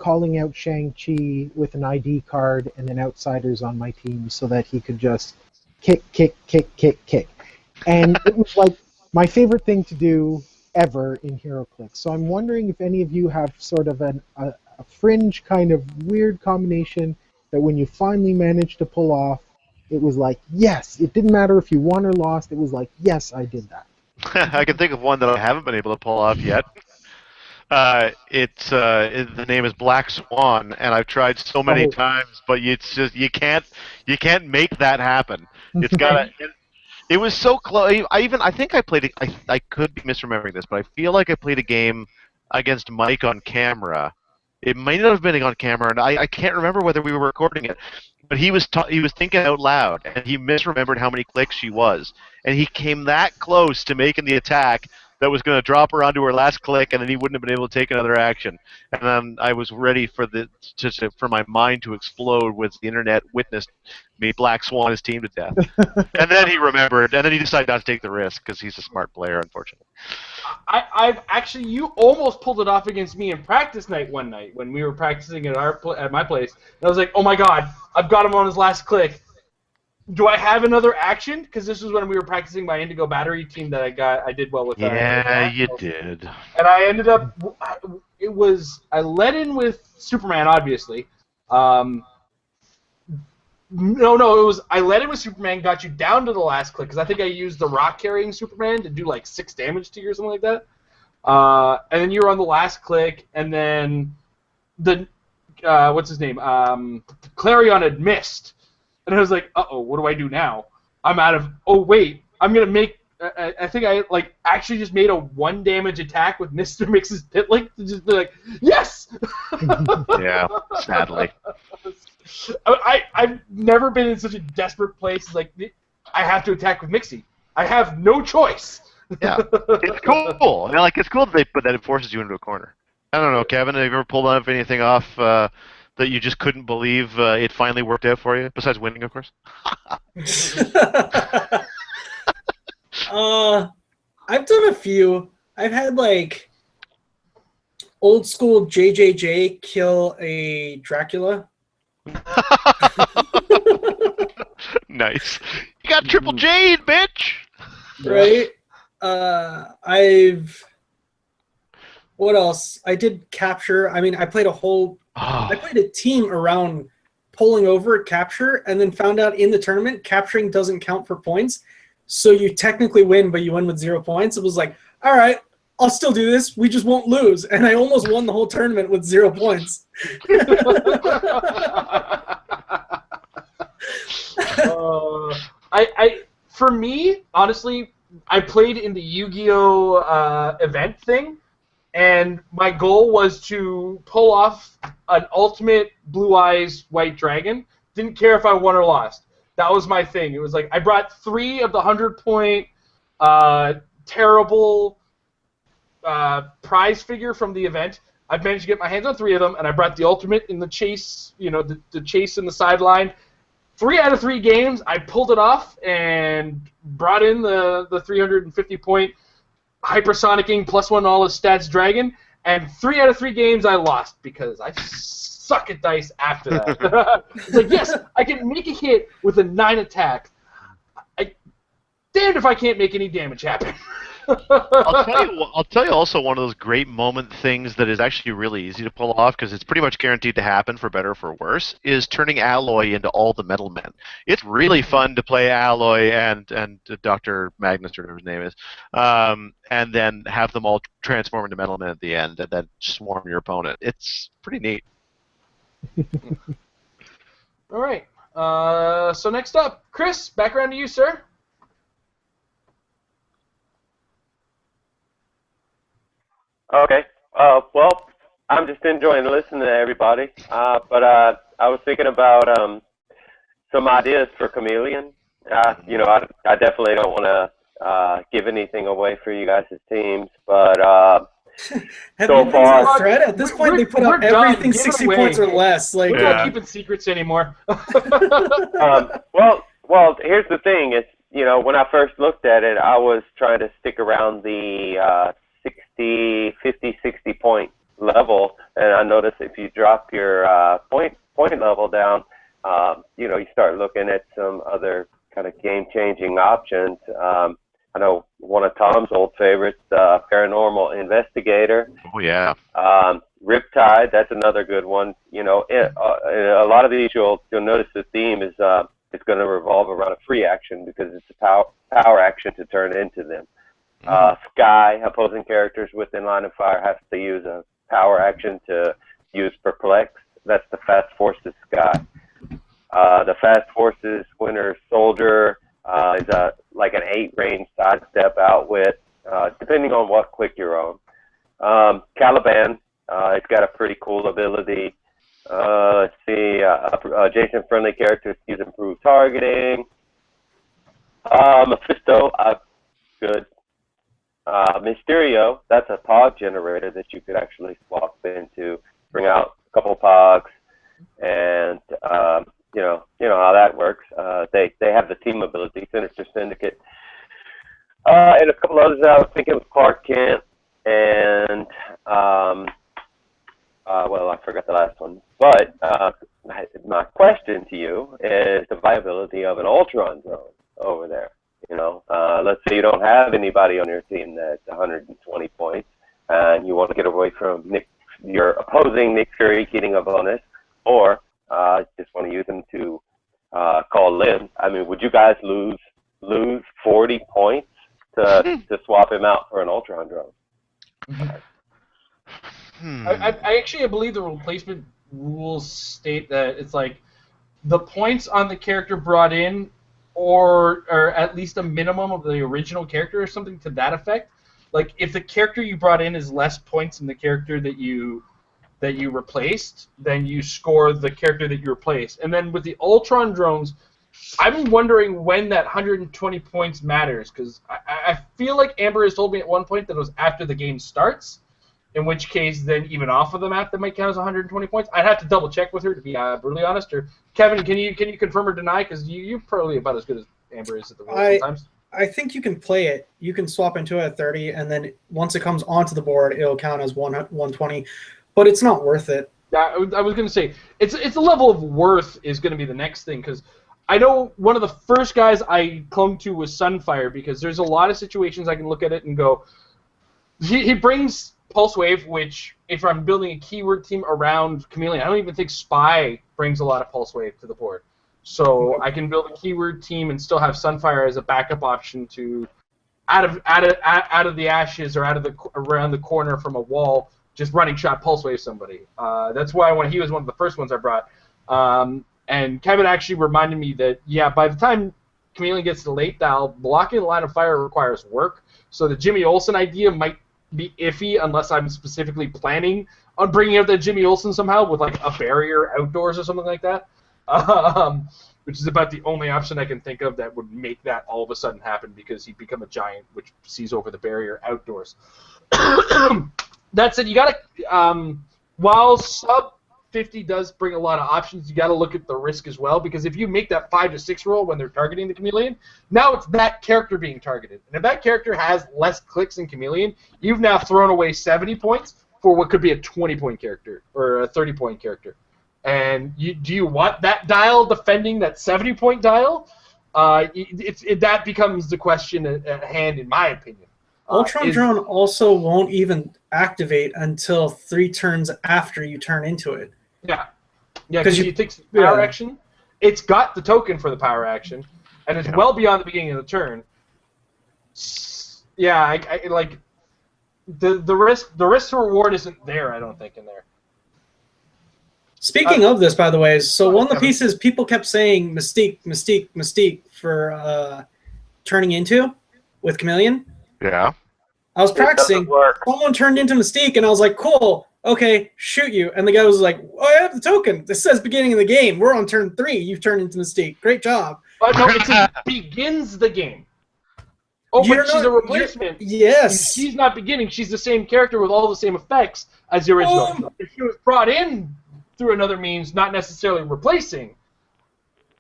calling out Shang-Chi with an ID card and then outsiders on my team so that he could just kick, kick, kick, kick, kick. And it was like my favorite thing to do ever in HeroClix. So I'm wondering if any of you have sort of a fringe kind of weird combination that when you finally managed to pull off, it was like, yes, it didn't matter if you won or lost, it was like, yes, I did that. I can think of one that I haven't been able to pull off yet. The name is Black Swan, and I've tried so many times, but it's just you can't make that happen. It's gotta. It was so close. I think I played it. I could be misremembering this, but I feel like I played a game against Mike on camera. It might not have been on camera, and I can't remember whether we were recording it. But he was thinking out loud, and he misremembered how many clicks she was, and he came that close to making the attack that was going to drop her onto her last click, and then he wouldn't have been able to take another action. And then I was ready for for my mind to explode when the internet witnessed me Black Swan his team to death. And then he remembered, and then he decided not to take the risk because he's a smart player, unfortunately. I've actually, you almost pulled it off against me in practice night one night when we were practicing at my place. And I was like, oh my god, I've got him on his last click. Do I have another action? Because this was when we were practicing my Indigo Battery team that I did well with. Yeah, you did. And I ended up, I led in with Superman, obviously. I led in with Superman, got you down to the last click, because I think I used the rock-carrying Superman to do like 6 damage to you or something like that. And then you were on the last click, and then what's his name? Clarion had missed. And I was like, uh-oh, what do I do now? I'm out of... Oh, wait. I'm going to make... I think I actually just made a 1 damage attack with Mr. Mix's Pitlink to just be like, yes! Yeah, sadly. I've never been in such a desperate place. Like, I have to attack with Mixie. I have no choice. Yeah, it's cool. It's cool that it forces you into a corner. I don't know, Kevin, have you ever pulled anything off that you just couldn't believe it finally worked out for you, besides winning, of course? I've done a few. I've had, old school JJJ kill a Dracula. Nice. You got Triple Jade, bitch! Right? What else? I did capture. I mean, I played I played a team around pulling over capture, and then found out in the tournament capturing doesn't count for points. So you technically win, but you win with 0 points. It was like, all right, I'll still do this. We just won't lose. And I almost won the whole tournament with 0 points. For me, honestly, I played in the Yu-Gi-Oh! Event thing, and my goal was to pull off an ultimate Blue Eyes White Dragon. Didn't care if I won or lost. That was my thing. It was like I brought 3 of the 100-point terrible prize figure from the event. I've managed to get my hands on 3 of them, and I brought the ultimate in the chase, the chase in the sideline. 3 out of 3 games, I pulled it off and brought in the 350-point hypersonicking +1 all his stats dragon, and 3 out of 3 games I lost because I suck at dice after that. It's like, yes, I can make a hit with a 9 attack. Damned if I can't make any damage happen. I'll tell you also one of those great moment things that is actually really easy to pull off because it's pretty much guaranteed to happen for better or for worse is turning Alloy into all the Metal Men. It's really fun to play Alloy and Dr. Magnus, or whatever his name is, and then have them all transform into Metal Men at the end and then swarm your opponent. It's pretty neat. All right. So next up, Chris, back around to you, sir. Okay. Well, I'm just enjoying listening to everybody. But I was thinking about some ideas for Chameleon. I definitely don't want to give anything away for you guys' teams, but so far, thread at this point they put out everything 60 points or less. Like, we're not keeping secrets anymore. Well, here's the thing: is when I first looked at it, I was trying to stick around the 50, 60 point level, and I notice if you drop your point level down, you start looking at some other kind of game-changing options. I know one of Tom's old favorites, Paranormal Investigator. Oh yeah. Riptide, that's another good one. A lot of these you'll notice the theme is it's going to revolve around a free action because it's a power action to turn into them. Sky, opposing characters within line of fire have to use a power action to use Perplex. That's the Fast Forces Sky. The Fast Forces Winter Soldier is like an 8-range sidestep outwit, depending on what click you're on. Caliban, it's got a pretty cool ability. Let's see, adjacent-friendly characters use improved targeting. Mephisto, good. Mysterio, that's a POG generator that you could actually swap into, bring out a couple POGs, and you know how that works. They have the team ability, Sinister Syndicate, and a couple others. I was thinking of Clark Kent, and well, I forgot the last one. But my question to you is the viability of an Ultron drone over there. Let's say you don't have anybody on your team that's 120 points, and you want to get away from your opposing Nick Fury getting a bonus, or just want to use him to call Lynn. I mean, would you guys lose 40 points to swap him out for an Ultron drone? I actually believe the replacement rules state that it's like the points on the character brought in, or at least a minimum of the original character or something to that effect. Like if the character you brought in is less points than the character that you replaced, then you score the character that you replaced. And then with the Ultron drones, I'm wondering when that 120 points matters, because I feel like Amber has told me at one point that it was after the game starts, in which case then even off of the map that might count as 120 points. I'd have to double check with her to be brutally honest. Or Kevin, can you confirm or deny? Because you're probably about as good as Amber is at the rules sometimes. I think you can play it. You can swap into it at 30, and then once it comes onto the board, it'll count as 120. But it's not worth it. Yeah, I was going to say, it's a level of worth is going to be the next thing, because I know one of the first guys I clung to was Sunfire, because there's a lot of situations I can look at it and go, he brings Pulse Wave, which if I'm building a keyword team around Chameleon, I don't even think Spy brings a lot of Pulse Wave to the board. So I can build a keyword team and still have Sunfire as a backup option to out of the ashes or around the corner from a wall, just running shot Pulse Wave somebody. That's why he was one of the first ones I brought. And Kevin actually reminded me that, by the time Chameleon gets to late dial, blocking the line of fire requires work. So the Jimmy Olsen idea might be iffy unless I'm specifically planning on bringing out that Jimmy Olsen somehow with like a barrier outdoors or something like that. Which is about the only option I can think of that would make that all of a sudden happen, because he'd become a giant which sees over the barrier outdoors. That said, you gotta while sub 50 does bring a lot of options, you gotta look at the risk as well, because if you make that 5 to 6 roll when they're targeting the Chameleon, now it's that character being targeted. And if that character has less clicks than Chameleon, you've now thrown away 70 points for what could be a 20-point character or a 30-point character. And do you want that dial defending that 70-point dial? That becomes the question at hand, in my opinion. Ultron Drone also won't even activate until 3 turns after you turn into it. Yeah, because you think power action. It's got the token for the power action, and it's well beyond the beginning of the turn. Yeah, I like the risk to reward isn't there. I don't think in there. Speaking of this, by the way, so one of the pieces people kept saying Mystique for turning into with Chameleon. Yeah. I was practicing. Someone turned into Mystique, and I was like, cool, okay, shoot you. And the guy was like, oh, I have the token. This says beginning of the game. We're on turn 3. You've turned into Mystique. Great job. No, it begins the game. Oh, but she's a replacement. Yes. She's not beginning. She's the same character with all the same effects as the original. If she was brought in through another means, not necessarily replacing,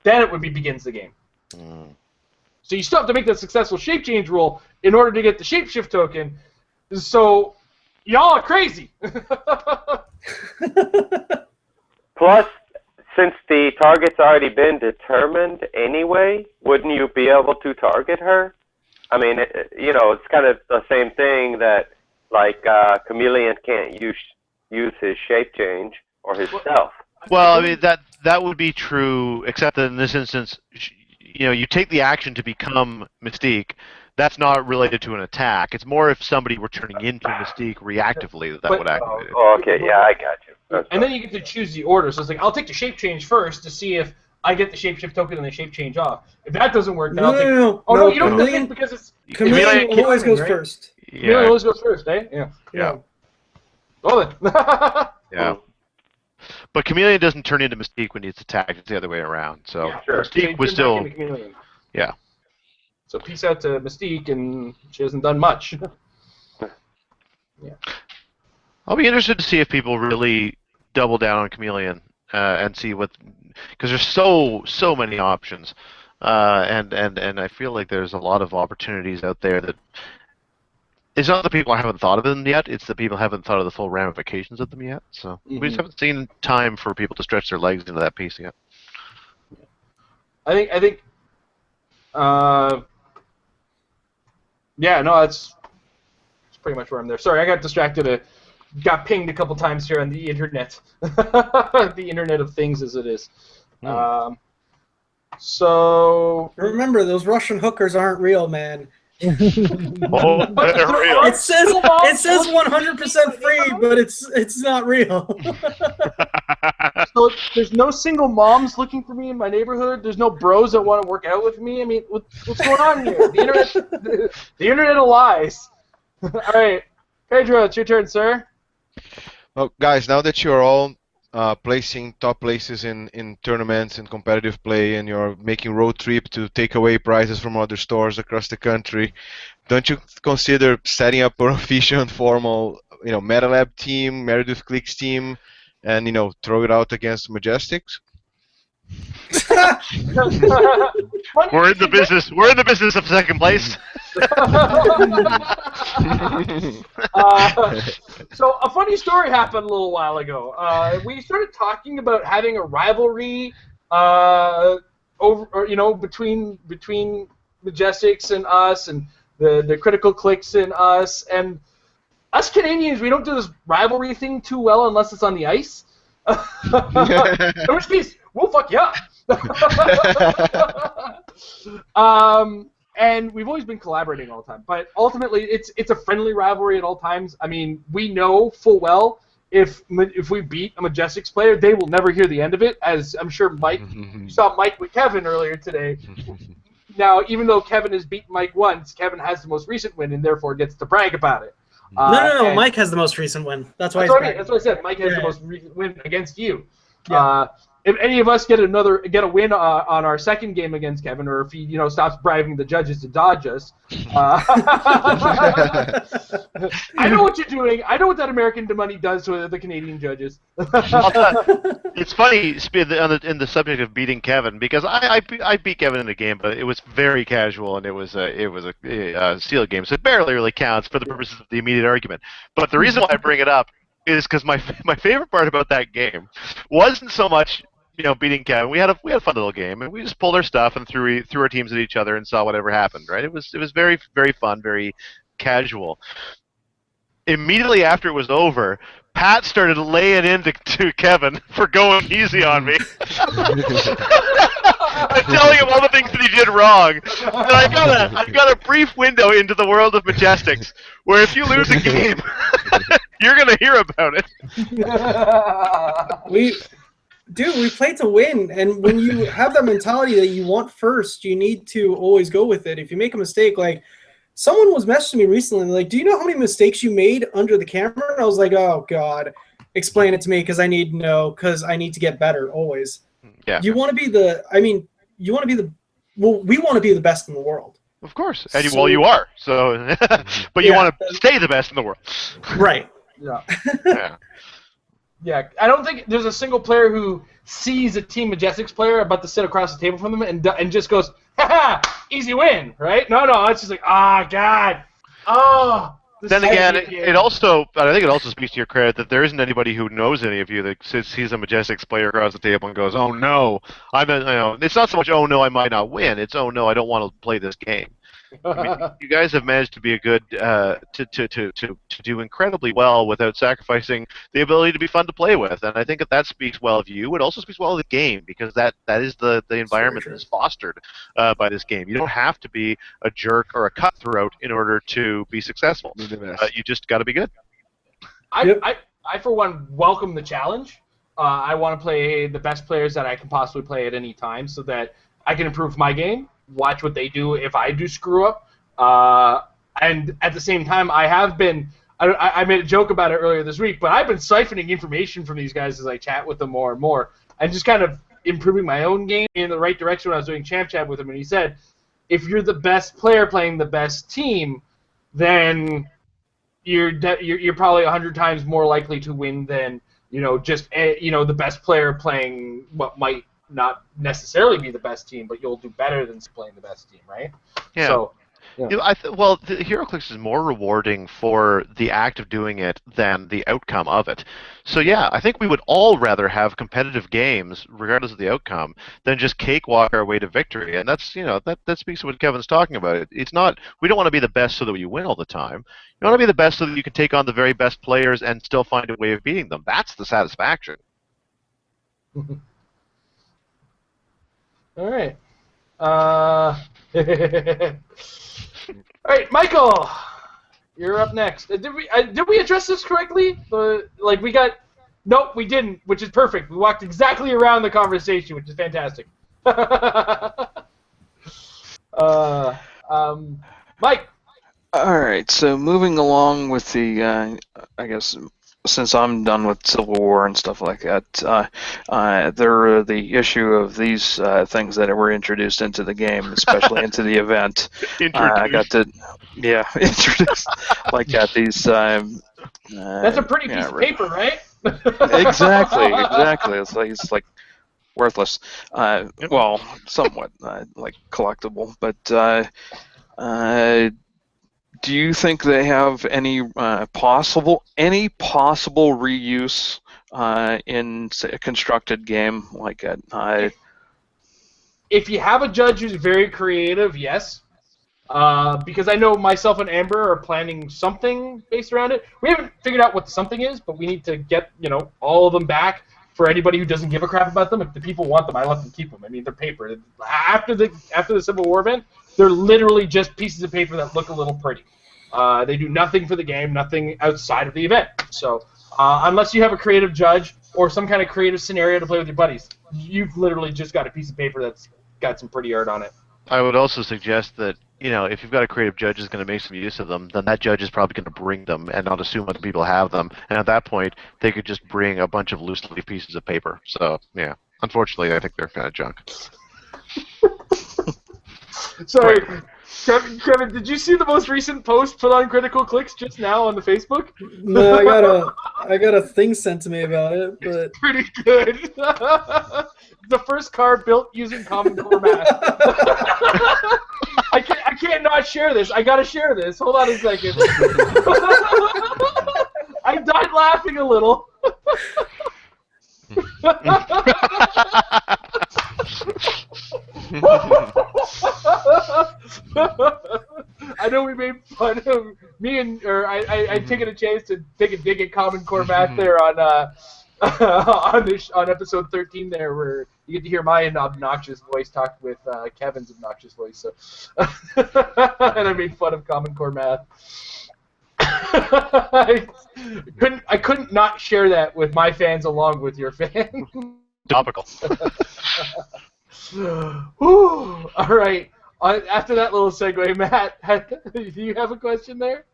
then it would be begins the game. So you still have to make that successful shape change roll in order to get the shapeshift token. So y'all are crazy. Plus, since the target's already been determined anyway, wouldn't you be able to target her? I mean, it's kind of the same thing that, like, Chameleon can't use his shape change or his stealth. Well, I mean that would be true, except that in this instance, you take the action to become Mystique. That's not related to an attack. It's more if somebody were turning into Mystique reactively that would activate it. Oh, okay, yeah, I got you. And then you get to choose the order. So it's like, I'll take the shape change first to see if I get the shapeshift token and the shape change off. If that doesn't work, then I'll take. No, you don't get it because it's. Chameleon always goes first. Yeah. Chameleon always goes first, eh? Yeah. Well then. Yeah. But Chameleon doesn't turn into Mystique when it's attacked. It's the other way around. So Yeah, sure. Mystique was still. Yeah. So peace out to Mystique, and she hasn't done much. Yeah. I'll be interested to see if people really double down on Chameleon and see what, because there's so many options, and I feel like there's a lot of opportunities out there that. It's not that people haven't thought of them yet, it's that people haven't thought of the full ramifications of them yet. So we just haven't seen time for people to stretch their legs into that piece yet. I think that's pretty much where I'm there. Sorry, I got distracted. Got pinged a couple times here on the internet. The Internet of Things as it is. So remember, those Russian hookers aren't real, man. They're real. It says 100% free, but it's not real. So there's no single moms looking for me in my neighborhood. There's no bros that want to work out with me. I mean, what's going on here? The internet of lies. All right, Pedro, it's your turn, sir. Well, guys, now that you're all placing top places in tournaments and competitive play, and you're making road trip to take away prizes from other stores across the country, don't you consider setting up an official and formal, Meta Lab team, Meredith Clix team, and throw it out against Majestics? We're in the business of second place. So a funny story happened a little while ago. We started talking about having a rivalry between Majestics and us, and the critical Clix and us, and us Canadians, we don't do this rivalry thing too well unless it's on the ice. In which case, we'll fuck you up. And we've always been collaborating all the time, but ultimately it's a friendly rivalry at all times. I mean, we know full well if we beat a Majestics player, they will never hear the end of it, as I'm sure Mike, you saw Mike with Kevin earlier today. Now, even though Kevin has beaten Mike once, Kevin has the most recent win and therefore gets to brag about it. No, Mike has the most recent win. That's what I said. Mike has the most recent win against you. Yeah. If any of us get a win on our second game against Kevin, or if he stops bribing the judges to dodge us, I know what you're doing. I know what that American money does to the Canadian judges. It's funny in the subject of beating Kevin, because I beat Kevin in the game, but it was very casual, and it was a sealed game, so it barely really counts for the purposes of the immediate argument. But the reason why I bring it up is because my favorite part about that game wasn't so much beating Kevin. We had a fun little game, and we just pulled our stuff and threw our teams at each other and saw whatever happened. Right? It was very, very fun, very casual. Immediately after it was over, Pat started laying into Kevin for going easy on me. And telling him all the things that he did wrong. And I've got a brief window into the world of Majestics, where if you lose a game, you're gonna hear about it. We play to win, and when you have that mentality that you want first, you need to always go with it. If you make a mistake, like someone was messaging me recently, like, do you know how many mistakes you made under the camera? And I was like, oh God, explain it to me, because I need to know, because I need to get better always. Yeah. You want to be we want to be the best in the world. Of course. And you are. So, but you want to stay the best in the world. Right. Yeah. Yeah. Yeah, I don't think there's a single player who sees a Team Majestics player about to sit across the table from them and just goes, ha-ha, easy win, right? No, it's just like, God. Oh, Then again, it also, but I think it also speaks to your credit that there isn't anybody who knows any of you that sees a Majestics player across the table and goes, "Oh no, it's not so much, "Oh no, I might not win." It's, "Oh no, I don't want to play this game." I mean, you guys have managed to be a good to do incredibly well without sacrificing the ability to be fun to play with, and I think that speaks well of you. It also speaks well of the game because that is the environment that is fostered by this game. You don't have to be a jerk or a cutthroat in order to be successful. You just got to be good. I for one welcome the challenge. I want to play the best players that I can possibly play at any time, so that I can improve my game. Watch what they do if I do screw up, and at the same time, I made a joke about it earlier this week, but I've been siphoning information from these guys as I chat with them more and more, and just kind of improving my own game in the right direction when I was doing Champ Chat with him, and he said, if you're the best player playing the best team, then you're probably 100 times more likely to win than just the best player playing what might not necessarily be the best team, but you'll do better than playing the best team, right? Yeah. So, the HeroClix is more rewarding for the act of doing it than the outcome of it. So yeah, I think we would all rather have competitive games, regardless of the outcome, than just cakewalk our way to victory. And that's that speaks to what Kevin's talking about. It's not, we don't want to be the best so that you win all the time. You want to be the best so that you can take on the very best players and still find a way of beating them. That's the satisfaction. All right. All right, Michael, you're up next. Did we address this correctly? Nope, we didn't, which is perfect. We walked exactly around the conversation, which is fantastic. Mike. All right, so moving along with the, I guess, since I'm done with Civil War and stuff like that, there are the issue of these things that were introduced into the game, especially into the event. I got to, introduce like that. These. That's a pretty piece of paper, right? Exactly. It's like worthless. Well, somewhat like collectible, but. Do you think they have any possible reuse in say, a constructed game like that? If you have a judge who's very creative, yes. Because I know myself and Amber are planning something based around it. We haven't figured out what the something is, but we need to get all of them back for anybody who doesn't give a crap about them. If the people want them, I let them keep them. I mean, they're paper. After the Civil War event, they're literally just pieces of paper that look a little pretty. They do nothing for the game, nothing outside of the event. So unless you have a creative judge or some kind of creative scenario to play with your buddies, you've literally just got a piece of paper that's got some pretty art on it. I would also suggest that, if you've got a creative judge who's going to make some use of them, then that judge is probably going to bring them and not assume other people have them. And at that point, they could just bring a bunch of loose leaf pieces of paper. So, yeah, unfortunately, I think they're kind of junk. Sorry, Kevin, did you see the most recent post put on Critical Clix just now on the Facebook? No, I got a thing sent to me about it, but it's pretty good. The first car built using Common Core Math. I can't not share this. I gotta share this. Hold on a second. I died laughing a little. I know we made fun of I'd taken a chance to take a dig at Common Core Math there on episode 13 there, where you get to hear my obnoxious voice talk with Kevin's obnoxious voice. So, and I made fun of Common Core Math. I couldn't not share that with my fans along with your fans. Topical. Whew. All right. After that little segue, Matt, do you have a question there?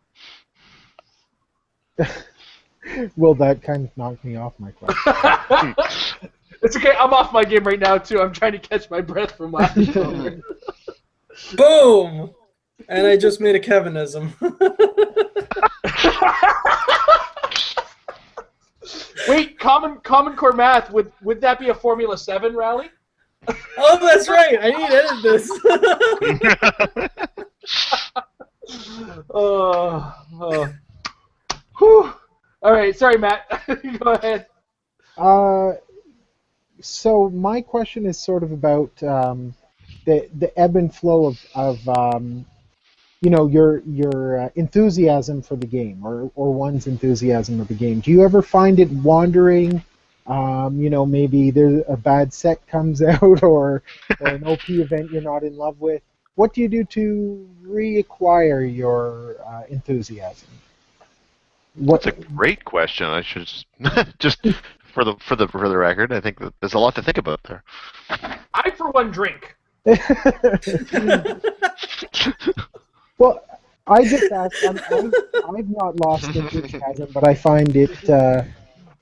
Well, that kind of knocked me off my question. It's okay. I'm off my game right now, too. I'm trying to catch my breath from laughing. Boom! And I just made a Kevinism. Wait, Common Core Math, would that be a Formula 7 rally? Oh, that's right. I need to edit this. Whew. All right, sorry, Matt. Go ahead. So my question is sort of about the ebb and flow of your enthusiasm for the game, or one's enthusiasm of the game. Do you ever find it wandering? Maybe there's a bad set comes out, or an OP event you're not in love with. What do you do to reacquire your enthusiasm? That's a great question. I should just for the record, I think that there's a lot to think about there. I, for one, drink. Well, I just asked. I've not lost enthusiasm, but I find it,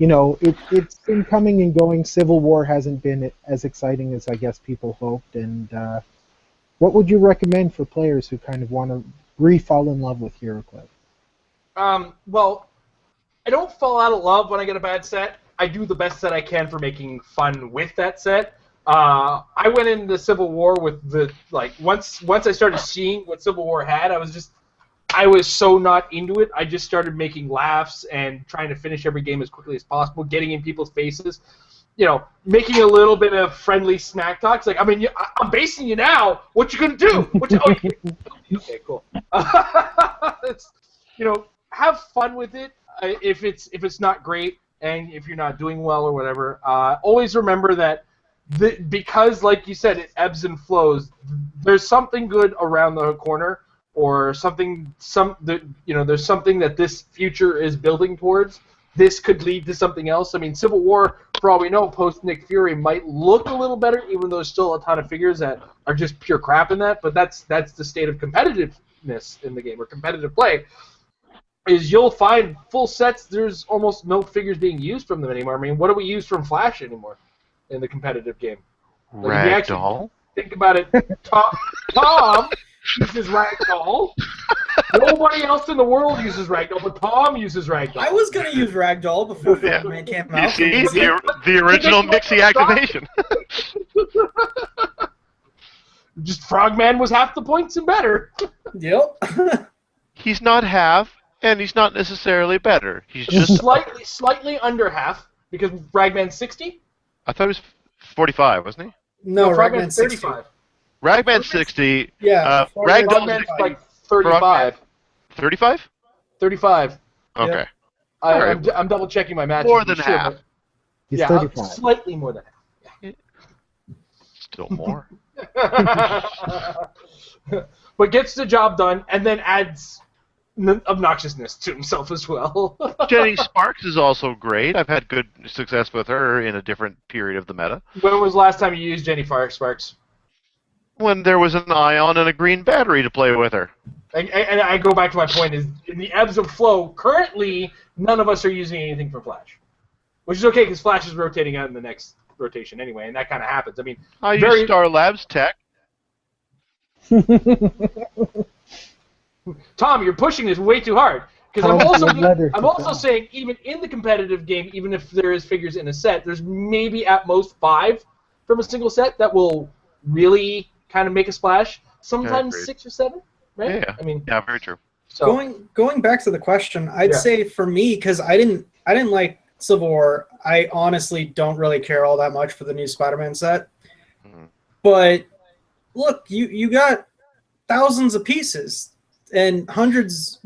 it's been coming and going. Civil War hasn't been as exciting as I guess people hoped. And what would you recommend for players who kind of want to re-fall in love with HeroClix? Well, I don't fall out of love when I get a bad set. I do the best set I can for making fun with that set. I went into Civil War with once I started seeing what Civil War had, I was so not into it. I just started making laughs and trying to finish every game as quickly as possible, getting in people's faces, making a little bit of friendly snack talks. Like, I'm basing you now. What you gonna do? Okay, cool. Have fun with it. If it's not great and if you're not doing well or whatever, always remember that because, like you said, it ebbs and flows. There's something good around the corner, or there's something that this future is building towards. This could lead to something else. Civil War, for all we know, post Nick Fury might look a little better, even though there's still a ton of figures that are just pure crap in that. But that's the state of competitiveness in the game, or competitive play. Is you'll find full sets, there's almost no figures being used from them anymore. What do we use from Flash anymore in the competitive game? Ragdoll? Think about it. Tom uses Ragdoll. Nobody else in the world uses Ragdoll, but Tom uses Ragdoll. I was going to use Ragdoll before Frogman came out. You see, the original Mixie activation. Just Frogman was half the points and better. Yep. He's not half, and he's not necessarily better. He's just slightly under half, because Ragman's 60. I thought he was 45, wasn't he? No, Ragman's 35. Ragman's 60. Yeah. Ragman's like 35. 35? 35. Okay. Yeah. I'm double checking my matches. More than half. He's 35. Slightly more than half. Still more. But gets the job done, and then adds obnoxiousness to himself as well. Jenny Sparks is also great. I've had good success with her in a different period of the meta. When was the last time you used Jenny Sparks? When there was an ion and a green battery to play with her. And I go back to my point, is in the ebbs and flow, currently, none of us are using anything for Flash. Which is okay, because Flash is rotating out in the next rotation anyway, and that kind of happens. I use Star Labs Tech. Tom, you're pushing this way too hard. Because I'm also saying, even in the competitive game, even if there is figures in a set, there's maybe at most 5 from a single set that will really kind of make a splash. Sometimes 6 or 7, right? Yeah. Yeah, very true. So going back to the question, I'd say for me, because I didn't like Civil War. I honestly don't really care all that much for the new Spider-Man set. Mm-hmm. But look, you got thousands of pieces and hundreds,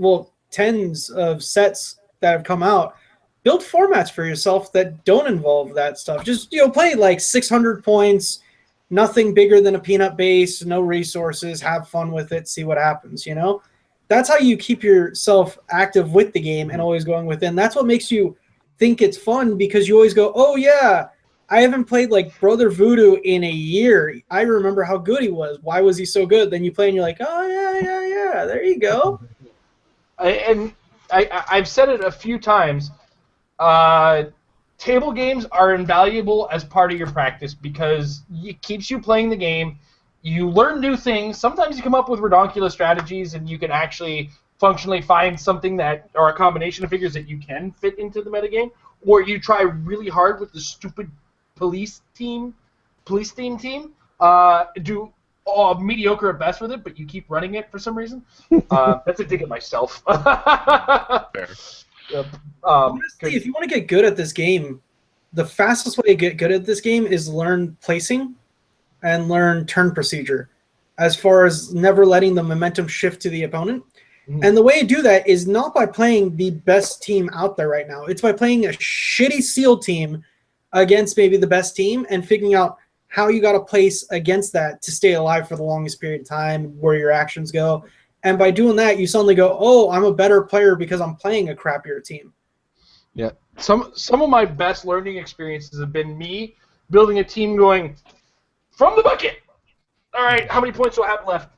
tens of sets that have come out. Build formats for yourself that don't involve that stuff. Just play like 600 points, nothing bigger than a peanut base, no resources, have fun with it, see what happens, That's how you keep yourself active with the game and always going within. That's what makes you think it's fun, because you always go, oh yeah, I haven't played like Brother Voodoo in a year. I remember how good he was. Why was he so good? Then you play and you're like, oh yeah, there you go. I've said it a few times. Table games are invaluable as part of your practice because it keeps you playing the game. You learn new things. Sometimes you come up with redonkulous strategies, and you can actually functionally find something or a combination of figures that you can fit into the metagame. Or you try really hard with the stupid police theme team. Do mediocre at best with it, but you keep running it for some reason. That's a dig at myself. Fair. Honestly, if you want to get good at this game, the fastest way to get good at this game is learn placing and learn turn procedure, as far as never letting the momentum shift to the opponent. And the way you do that is not by playing the best team out there right now. It's by playing a shitty SEAL team against maybe the best team and figuring out how you got to place against that to stay alive for the longest period of time, where your actions go. And by doing that, you suddenly go, oh, I'm a better player because I'm playing a crappier team. Yeah. Some of my best learning experiences have been me building a team going, from the bucket. All right, how many points do I have left?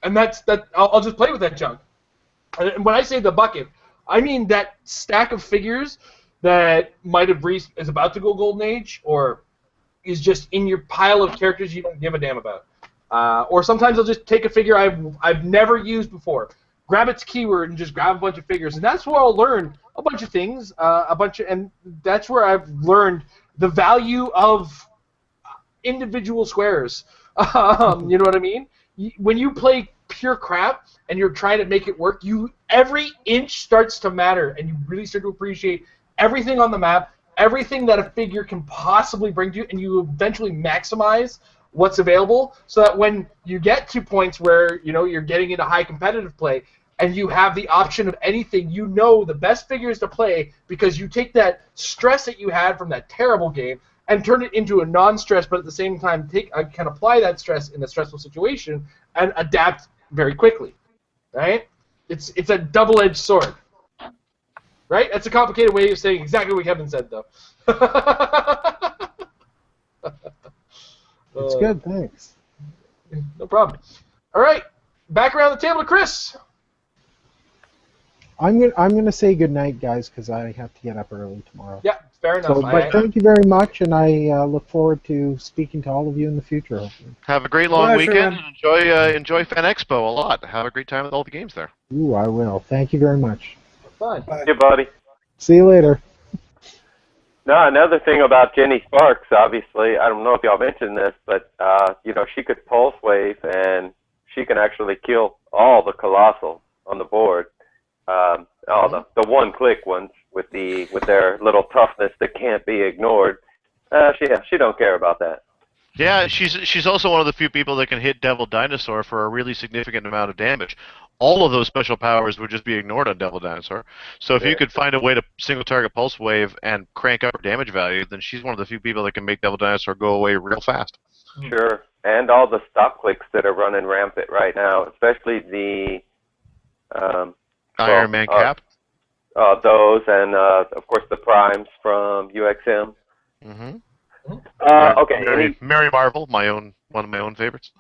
And that's that. I'll just play with that junk. And when I say the bucket, I mean that stack of figures that might have is about to go Golden Age, or is just in your pile of characters you don't give a damn about. Or sometimes I'll just take a figure I've never used before, grab its keyword, and just grab a bunch of figures, and that's where I'll learn a bunch of things. And that's where I've learned the value of individual squares. You know what I mean? When you play pure crap and you're trying to make it work, every inch starts to matter, and you really start to appreciate everything on the map, everything that a figure can possibly bring to you, and you eventually maximize what's available, so that when you get to points where you're getting into high competitive play and you have the option of anything, the best figures to play, because you take that stress that you had from that terrible game and turn it into a non-stress, but at the same time can apply that stress in a stressful situation and adapt very quickly, right? It's a double-edged sword, right? That's a complicated way of saying exactly what Kevin said, though. It's good, thanks. No problem. All right, back around the table to Chris. I'm gonna say good night, guys, because I have to get up early tomorrow. Yeah, fair enough. So, but thank you very much, and I look forward to speaking to all of you in the future. Hopefully. Have a great long weekend, and enjoy Fan Expo a lot. Have a great time with all the games there. Ooh, I will. Thank you very much. Fine. Thank you, buddy. See you later. No, another thing about Jenny Sparks, obviously, I don't know if y'all mentioned this, but she could pulse wave, and she can actually kill all the colossal on the board. All the one-click ones with their little toughness that can't be ignored. She don't care about that. Yeah, she's also one of the few people that can hit Devil Dinosaur for a really significant amount of damage. All of those special powers would just be ignored on Devil Dinosaur. So if you could find a way to single target pulse wave and crank up her damage value, then she's one of the few people that can make Devil Dinosaur go away real fast. Sure, and all the stop clicks that are running rampant right now, especially the Iron Man Cap. Those, and of course the primes from UXM. Mm-hmm. Okay. Mary Marvel, one of my own favorites.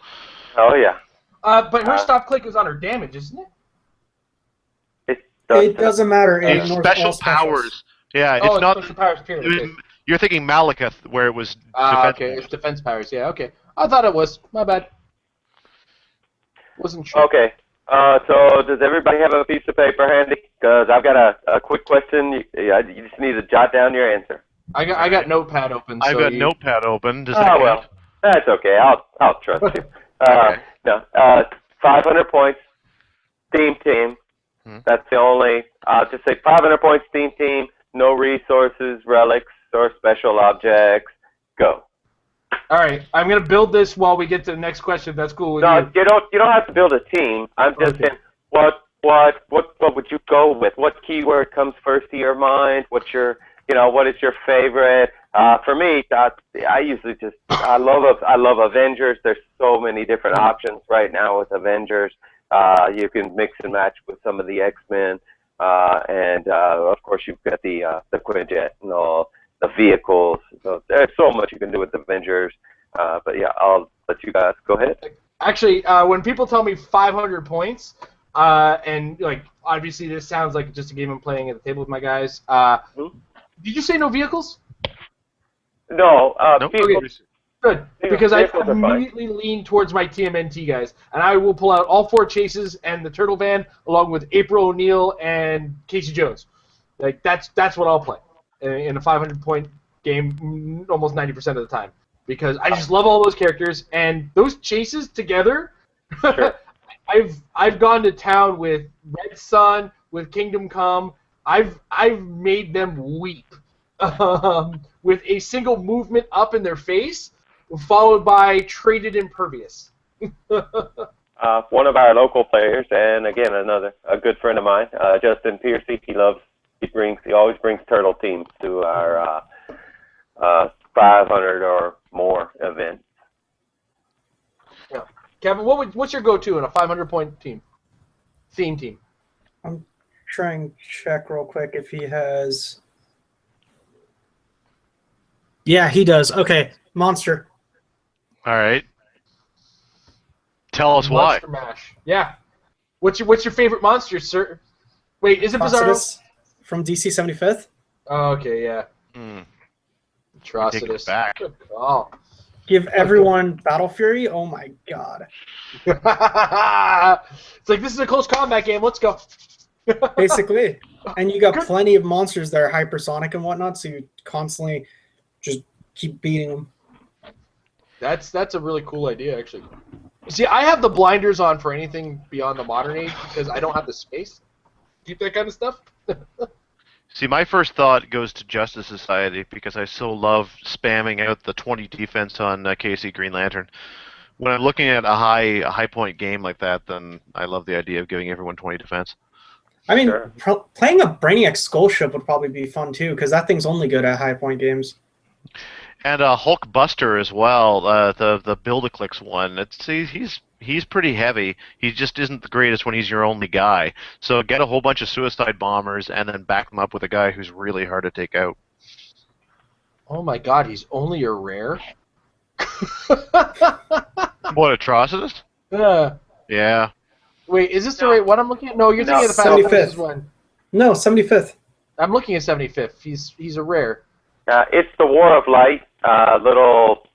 Oh yeah. But her stop click is on her damage, isn't it? It doesn't matter. It It's ignores special all specials. powers. Yeah, it's not. Special powers purely. You're thinking Malekith, where it was. Okay, it's defense powers. Yeah, okay. I thought it was. My bad. Wasn't sure. Okay. So does everybody have a piece of paper handy? Because I've got a quick question. You just need to jot down your answer. I got Notepad open. I've got Notepad open. Does that Oh count? well, that's okay. I'll trust you. Okay. No, 500 points, Steam team. That's the only. I'll just say 500 points, Steam team. No resources, relics, or special objects. Go. All right, I'm gonna build this while we get to the next question. If that's cool with you. You don't have to build a team. I'm just saying, what would you go with? What keyword comes first to your mind? What is your favorite? For me, I usually I love Avengers. There's so many different options right now with Avengers. You can mix and match with some of the X-Men, and of course you've got the Quinjet and all the vehicles. So there's so much you can do with Avengers. But yeah, I'll let you guys go ahead. Actually, when people tell me 500 points, and like obviously this sounds like just a game I'm playing at the table with my guys. Did you say no vehicles? No. Nope. Vehicles. Good, because I Vehicles are fine. immediately lean towards my TMNT guys, and I will pull out all 4 chases and the Turtle Van along with April O'Neil and Casey Jones. Like that's what I'll play in a 500-point game almost 90% of the time, because I just love all those characters and those chases together. Sure. I've gone to town with Red Sun, with Kingdom Come. I've made them weep with a single movement up in their face, followed by traded impervious. One of our local players, and again a good friend of mine, Justin Piercy. He always brings turtle teams to our 500 or more events. Yeah. Kevin, what's your go-to in a 500-point team? Theme team. I'm trying to check real quick if he has. Yeah, he does. Okay, monster. All right. Tell us Monster why. Mash. Yeah. What's your favorite monster, sir? Wait, is it Bizarro? Atrocitus from DC 75th. Oh, okay, yeah. Mm. Atrocitus. Take it back. Good call. Give everyone Battle Fury. Oh my god. It's like, this is a close combat game. Let's go. Basically. And you got plenty of monsters that are hypersonic and whatnot, so you constantly just keep beating them. That's a really cool idea, actually. See, I have the blinders on for anything beyond the modern age because I don't have the space to keep that kind of stuff. See, my first thought goes to Justice Society because I so love spamming out the 20 defense on KC Green Lantern. When I'm looking at a high point game like that, then I love the idea of giving everyone 20 defense. I mean, playing a Brainiac Skull Ship would probably be fun too, because that thing's only good at high point games. And Hulk Buster as well, the Build-A-Clix one. He's pretty heavy. He just isn't the greatest when he's your only guy. So get a whole bunch of suicide bombers and then back them up with a guy who's really hard to take out. Oh my god, he's only a rare? What, Atrocitus? Yeah. Wait, is this the right one I'm looking at? No, you're thinking of the 75th one. No, 75th. I'm looking at 75th. He's a rare. It's the War of Light little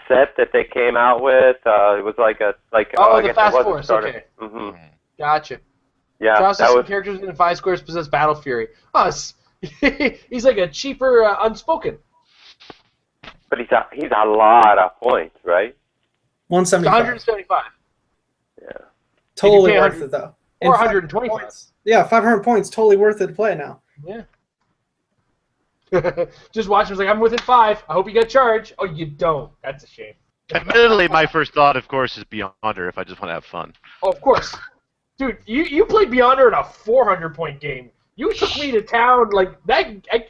set that they came out with. It was like the I guess Fast it was Force. a starter. Okay. Mm-hmm. Gotcha. Yeah, Joss that was. characters in 5 squares possess Battle Fury. He's like a cheaper Unspoken. But he's a lot of points, right? 175. 175. Yeah. Totally worth it though. Or 125. Yeah, 500 points. Totally worth it to play now. Yeah. Just watch him. He's like, I'm within 5. I hope you get charged. Oh, you don't. That's a shame. Admittedly, my first thought, of course, is Beyonder if I just want to have fun. Oh, of course. Dude, you played Beyonder in a 400-point game. You took me to town like that. I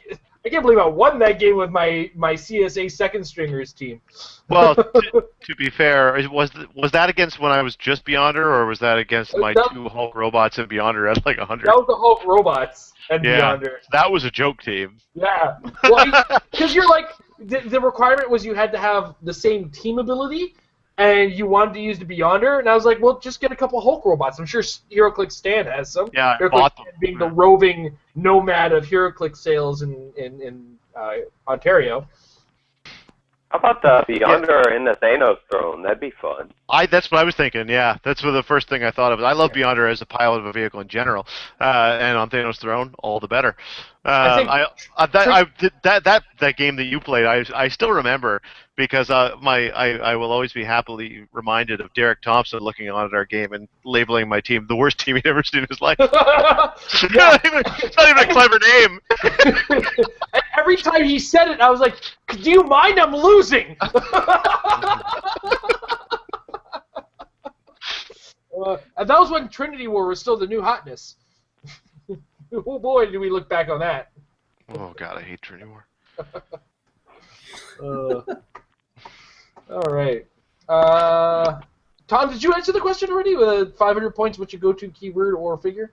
can't believe I won that game with my CSA second stringers team. Well, to be fair, was that against when I was just Beyonder, or was that against my 2 Hulk robots and Beyonder at like 100? That was the Hulk robots and Beyonder. That was a joke team. Yeah. Well, because you're like, the requirement was you had to have the same team ability, and you wanted to use the Beyonder, and I was like, well, just get a couple Hulk robots. I'm sure HeroClix Stan has some. Yeah, I HeroClix bought them. Stan being the roving nomad of HeroClix sales in Ontario. How about the Beyonder in the Thanos throne? That'd be fun. That's what I was thinking. Yeah, that's the first thing I thought of. I love Beyonder as a pilot of a vehicle in general, and on Thanos' throne, all the better. That game that you played, I still remember because I will always be happily reminded of Derek Thompson looking on at our game and labeling my team the worst team he'd ever seen in his life. It's not even a clever name. Every time he said it, I was like, do you mind? I'm losing. And that was when Trinity War was still the new hotness. Oh boy, do we look back on that. Oh god, I hate Trinity War. All right. Tom, did you answer the question already? With 500 points, what's your go-to keyword or figure?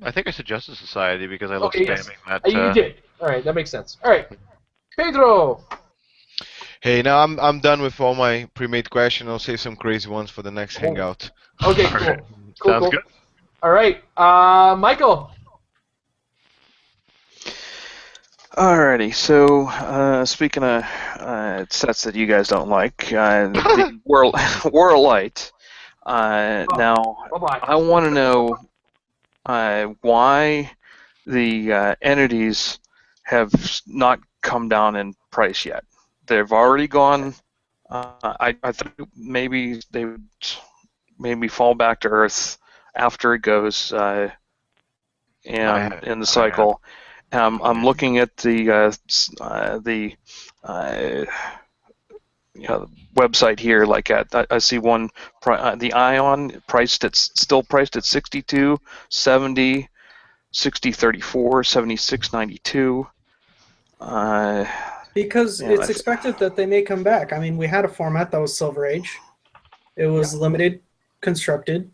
I think I said Justice Society because I love Okay, spamming yes. that. You did. All right, that makes sense. All right, Pedro. Hey, now I'm done with all my pre-made questions. I'll save some crazy ones for the next hangout. Okay, cool. Right. Cool, Sounds cool. good. All right, Michael. Alrighty, so speaking of sets that you guys don't like, the Warlight. Now, I want to know why the entities have not come down in price yet. They've already gone I think maybe they would maybe fall back to earth after it goes in the cycle. I'm looking at the website here. Like I see one, the Ion still priced at 62, 70, 60, 34, 76.92. Because it's expected that they may come back. I mean, we had a format that was Silver Age. It was limited, constructed.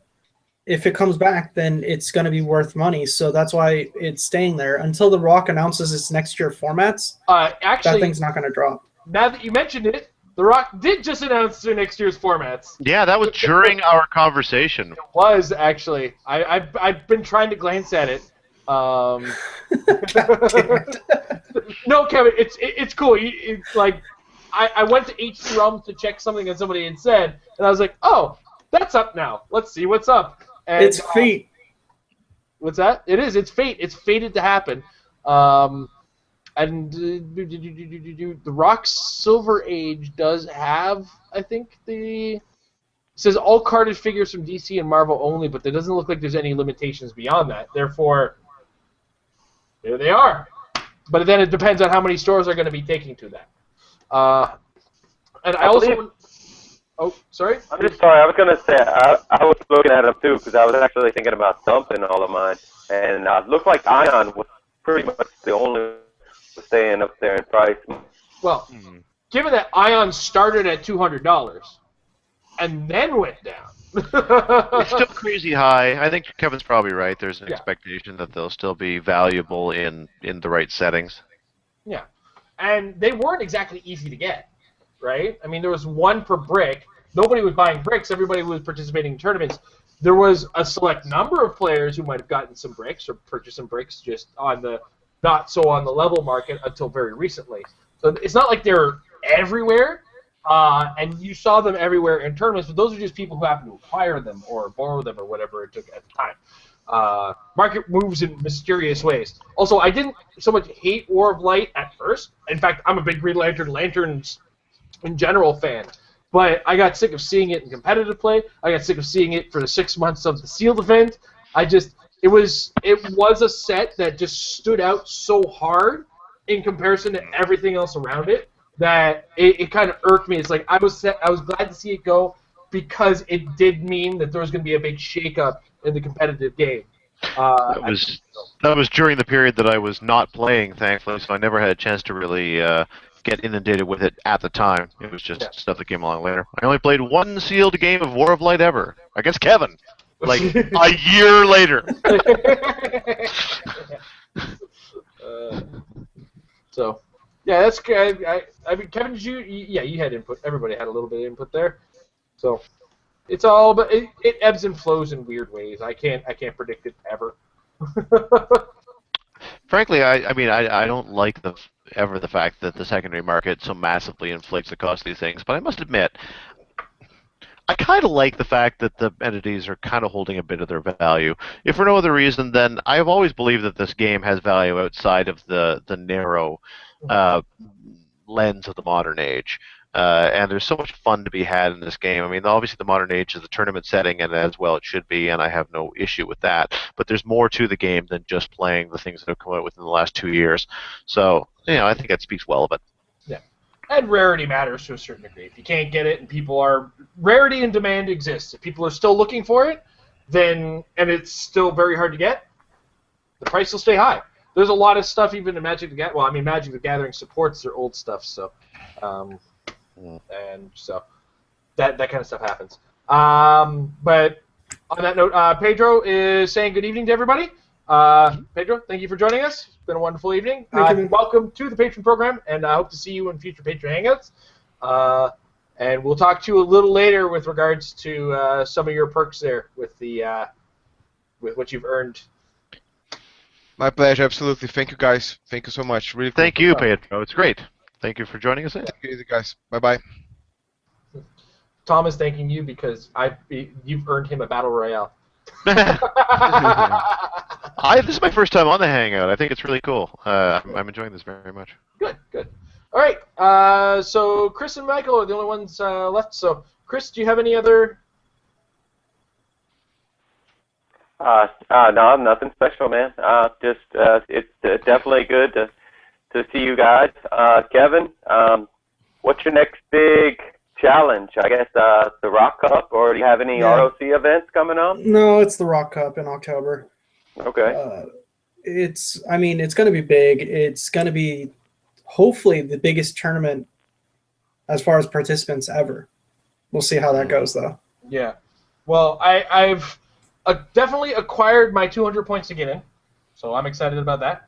If it comes back, then it's going to be worth money. So that's why it's staying there until The Rock announces its next year formats. Actually, that thing's not going to drop. Now that you mentioned it, The Rock did just announce their next year's formats. Yeah, that was during our conversation. It was, actually. I've been trying to glance at it. No, Kevin, it's cool. I went to HC Realms to check something that somebody had said, and I was like, oh, that's up now. Let's see what's up. And, it's fate. What's that? It is. It's fate. It's fated to happen. And The Rock's Silver Age does have, I think, it says all carded figures from DC and Marvel only, but there doesn't look like there's any limitations beyond that. Therefore, there they are. But then it depends on how many stores are going to be taking to that. And I also... Oh, sorry? I'm just sorry. I was going to say, I was looking at them too, because I was actually thinking about dumping all of mine. And it looked like Ion was pretty much the only staying up there in price. Well, given that Ion started at $200 and then went down. It's still crazy high. I think Kevin's probably right. There's an expectation that they'll still be valuable in the right settings. Yeah. And they weren't exactly easy to get, right? I mean, there was one per brick. Nobody was buying bricks. Everybody was participating in tournaments. There was a select number of players who might have gotten some bricks or purchased some bricks just on the not so on the level market until very recently. So it's not like they're everywhere, and you saw them everywhere in tournaments, but those are just people who happen to acquire them or borrow them or whatever it took at the time. Market moves in mysterious ways. Also, I didn't so much hate War of Light at first. In fact, I'm a big Green Lanterns in general fan. But I got sick of seeing it in competitive play. I got sick of seeing it for the 6 months of the sealed event. It was a set that just stood out so hard in comparison to everything else around it that it kind of irked me. It's like I was glad to see it go because it did mean that there was going to be a big shakeup in the competitive game. That was during the period that I was not playing, thankfully, so I never had a chance to really get inundated with it at the time. It was just stuff that came along later. I only played one sealed game of War of Light ever against Kevin, like a year later. So, yeah, that's good. I mean, Kevin, did you had input. Everybody had a little bit of input there. So, it's all, but it ebbs and flows in weird ways. I can't predict it ever. Frankly, I don't like the fact that the secondary market so massively inflates the cost of these things, but I must admit, I kind of like the fact that the entities are kind of holding a bit of their value. If for no other reason, then I have always believed that this game has value outside of the narrow lens of the modern age. And there's so much fun to be had in this game. I mean, obviously the modern age is a tournament setting, and as well it should be, and I have no issue with that. But there's more to the game than just playing the things that have come out within the last 2 years. So, I think that speaks well of it. Yeah. And rarity matters to a certain degree. If you can't get it and rarity and demand exists. If people are still looking for it, and it's still very hard to get, the price will stay high. There's a lot of stuff even in Magic the Gathering. Well, I mean, Magic the Gathering supports their old stuff, so... and so that kind of stuff happens. But on that note, Pedro is saying good evening to everybody. Pedro, thank you for joining us. It's been a wonderful evening. Welcome to the Patron program, and I hope to see you in future Patron Hangouts. And we'll talk to you a little later with regards to some of your perks there with with what you've earned. My pleasure, absolutely. Thank you, guys. Thank you so much. Really. Thank you, Pedro. It's great. Thank you for joining us in. Thank you, guys. Bye-bye. Tom is thanking you because you've earned him a battle royale. This is my first time on the Hangout. I think it's really cool. I'm enjoying this very much. Good. All right. So Chris and Michael are the only ones left. So Chris, do you have any other? No, nothing special, man. It's definitely good to see you guys. Kevin, what's your next big challenge? I guess the Rock Cup, or do you have any ROC events coming up? No, it's the Rock Cup in October. Okay. It's going to be big. It's going to be hopefully the biggest tournament as far as participants ever. We'll see how that goes, though. Yeah. Well, I've definitely acquired my 200 points to get in, so I'm excited about that.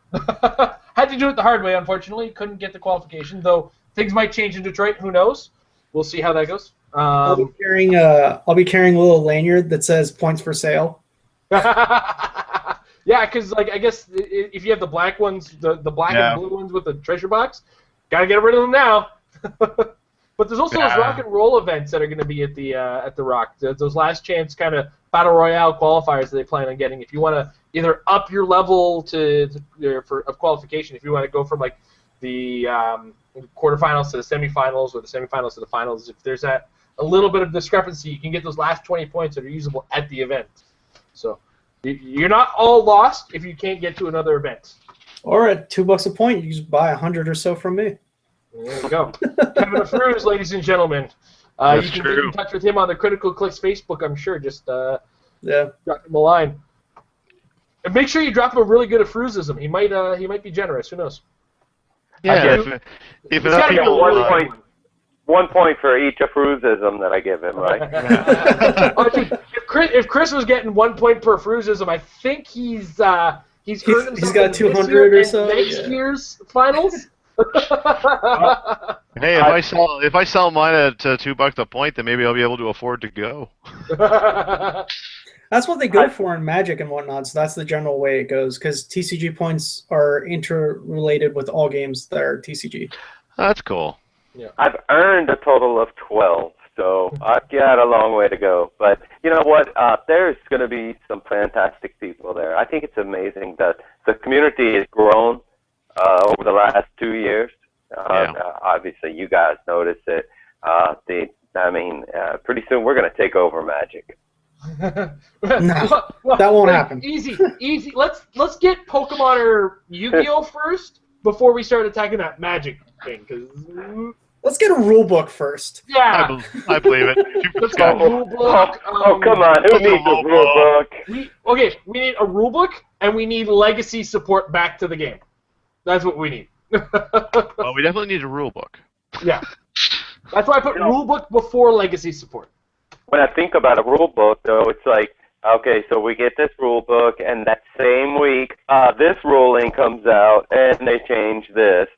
Had to do it the hard way, unfortunately. Couldn't get the qualification, though things might change in Detroit. Who knows? We'll see how that goes. I'll be carrying a little lanyard that says "points for sale." Yeah, because I guess if you have the black ones, the black and blue ones with the treasure box, gotta get rid of them now. But there's also those rock and roll events that are going to be at the Rock. Those last chance kind of battle royale qualifiers that they plan on getting. If you want to either up your level of qualification, if you want to go from the quarterfinals to the semifinals or the semifinals to the finals, if there's a little bit of discrepancy, you can get those last 20 points that are usable at the event. So you're not all lost if you can't get to another event. Or at $2 a point, you just buy 100 or so from me. There we go. Kevin Afruz, ladies and gentlemen. You can get in touch with him on the Critical Clix Facebook, I'm sure. Just drop him a line. And make sure you drop him a really good Afruzism. He might be generous. Who knows? Yeah, if enough people... 1 point for each Afruzism that I give him, right? If Chris was getting 1 point per Afruzism, I think he's earned himself. He's got 200 or so. Next year's finals. Hey, if I sell mine at $2 a point, then maybe I'll be able to afford to go. That's what they go for in Magic and whatnot. So that's the general way it goes, because TCG points are interrelated with all games that are TCG. That's cool. Yeah. I've earned a total of 12, so I've got a long way to go. But you know what? There's going to be some fantastic people there. I think it's amazing that the community has grown over the last 2 years. Obviously, you guys notice it. Pretty soon we're going to take over Magic. No, that won't happen. Easy. Let's get Pokemon or Yu-Gi-Oh first before we start attacking that Magic thing. Let's get a rule book first. Yeah, I believe it. Let's get a rule book. Come on, who needs a rule book? We need a rule book, and we need legacy support back to the game. That's what we need. Well, we definitely need a rule book. Yeah. That's why I put rule book before legacy support. When I think about a rule book, though, it's like, okay, so we get this rule book, and that same week, this ruling comes out, and they change this.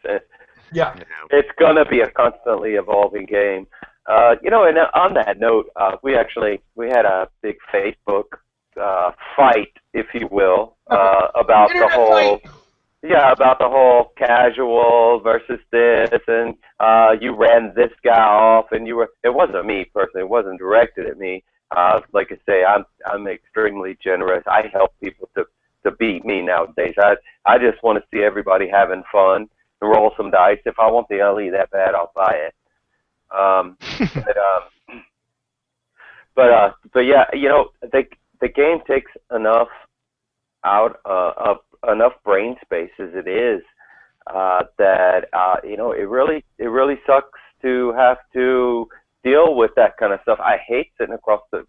Yeah. It's going to be a constantly evolving game. And on that note, we had a big Facebook fight, if you will, about the whole... Fight. Yeah, about the whole casual versus this, and you ran this guy off, and it wasn't me personally, it wasn't directed at me. Like I say, I'm extremely generous. I help people to beat me nowadays. I just want to see everybody having fun and roll some dice. If I want the LE that bad, I'll buy it. But yeah, the game takes enough out of enough brain space as it is that it really sucks to have to deal with that kind of stuff. I hate sitting across the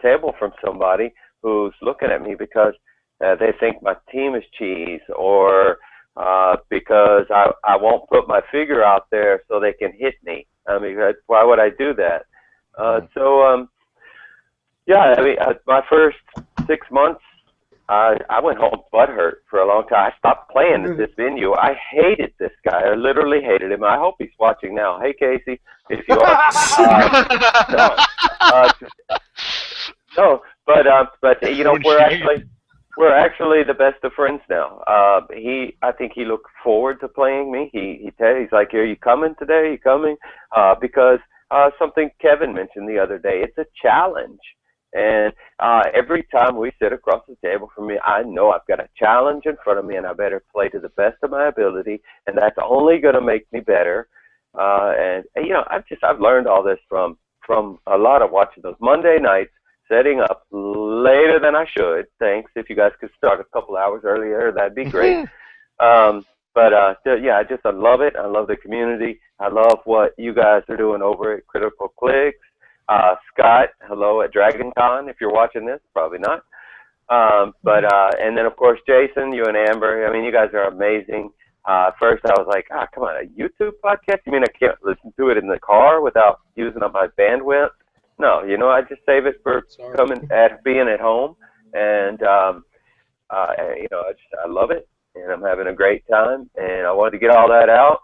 table from somebody who's looking at me because they think my team is cheese, or because I won't put my figure out there so they can hit me. I mean, why would I do that? My first 6 months, I went home butthurt for a long time. I stopped playing at this venue. I hated this guy. I literally hated him. I hope he's watching now. Hey, Casey, if you are. We're actually the best of friends now. I think he looked forward to playing me. He's like, "Are you coming today? Are you coming?" Because something Kevin mentioned the other day. It's a challenge. And every time we sit across the table from me, I know I've got a challenge in front of me, and I better play to the best of my ability, and that's only going to make me better. And you know, I've learned all this from a lot of watching those Monday nights, setting up later than I should. Thanks. If you guys could start a couple hours earlier, that'd be great. Yeah, I love it. I love the community. I love what you guys are doing over at Critical Clix. Scott, hello at DragonCon. If you're watching this, probably not. And then of course Jason, you and Amber. I mean, you guys are amazing. First I was like, come on, a YouTube podcast? You mean I can't listen to it in the car without using up my bandwidth? No, you know, I just save it for being at home, and you know, I love it, and I'm having a great time, and I wanted to get all that out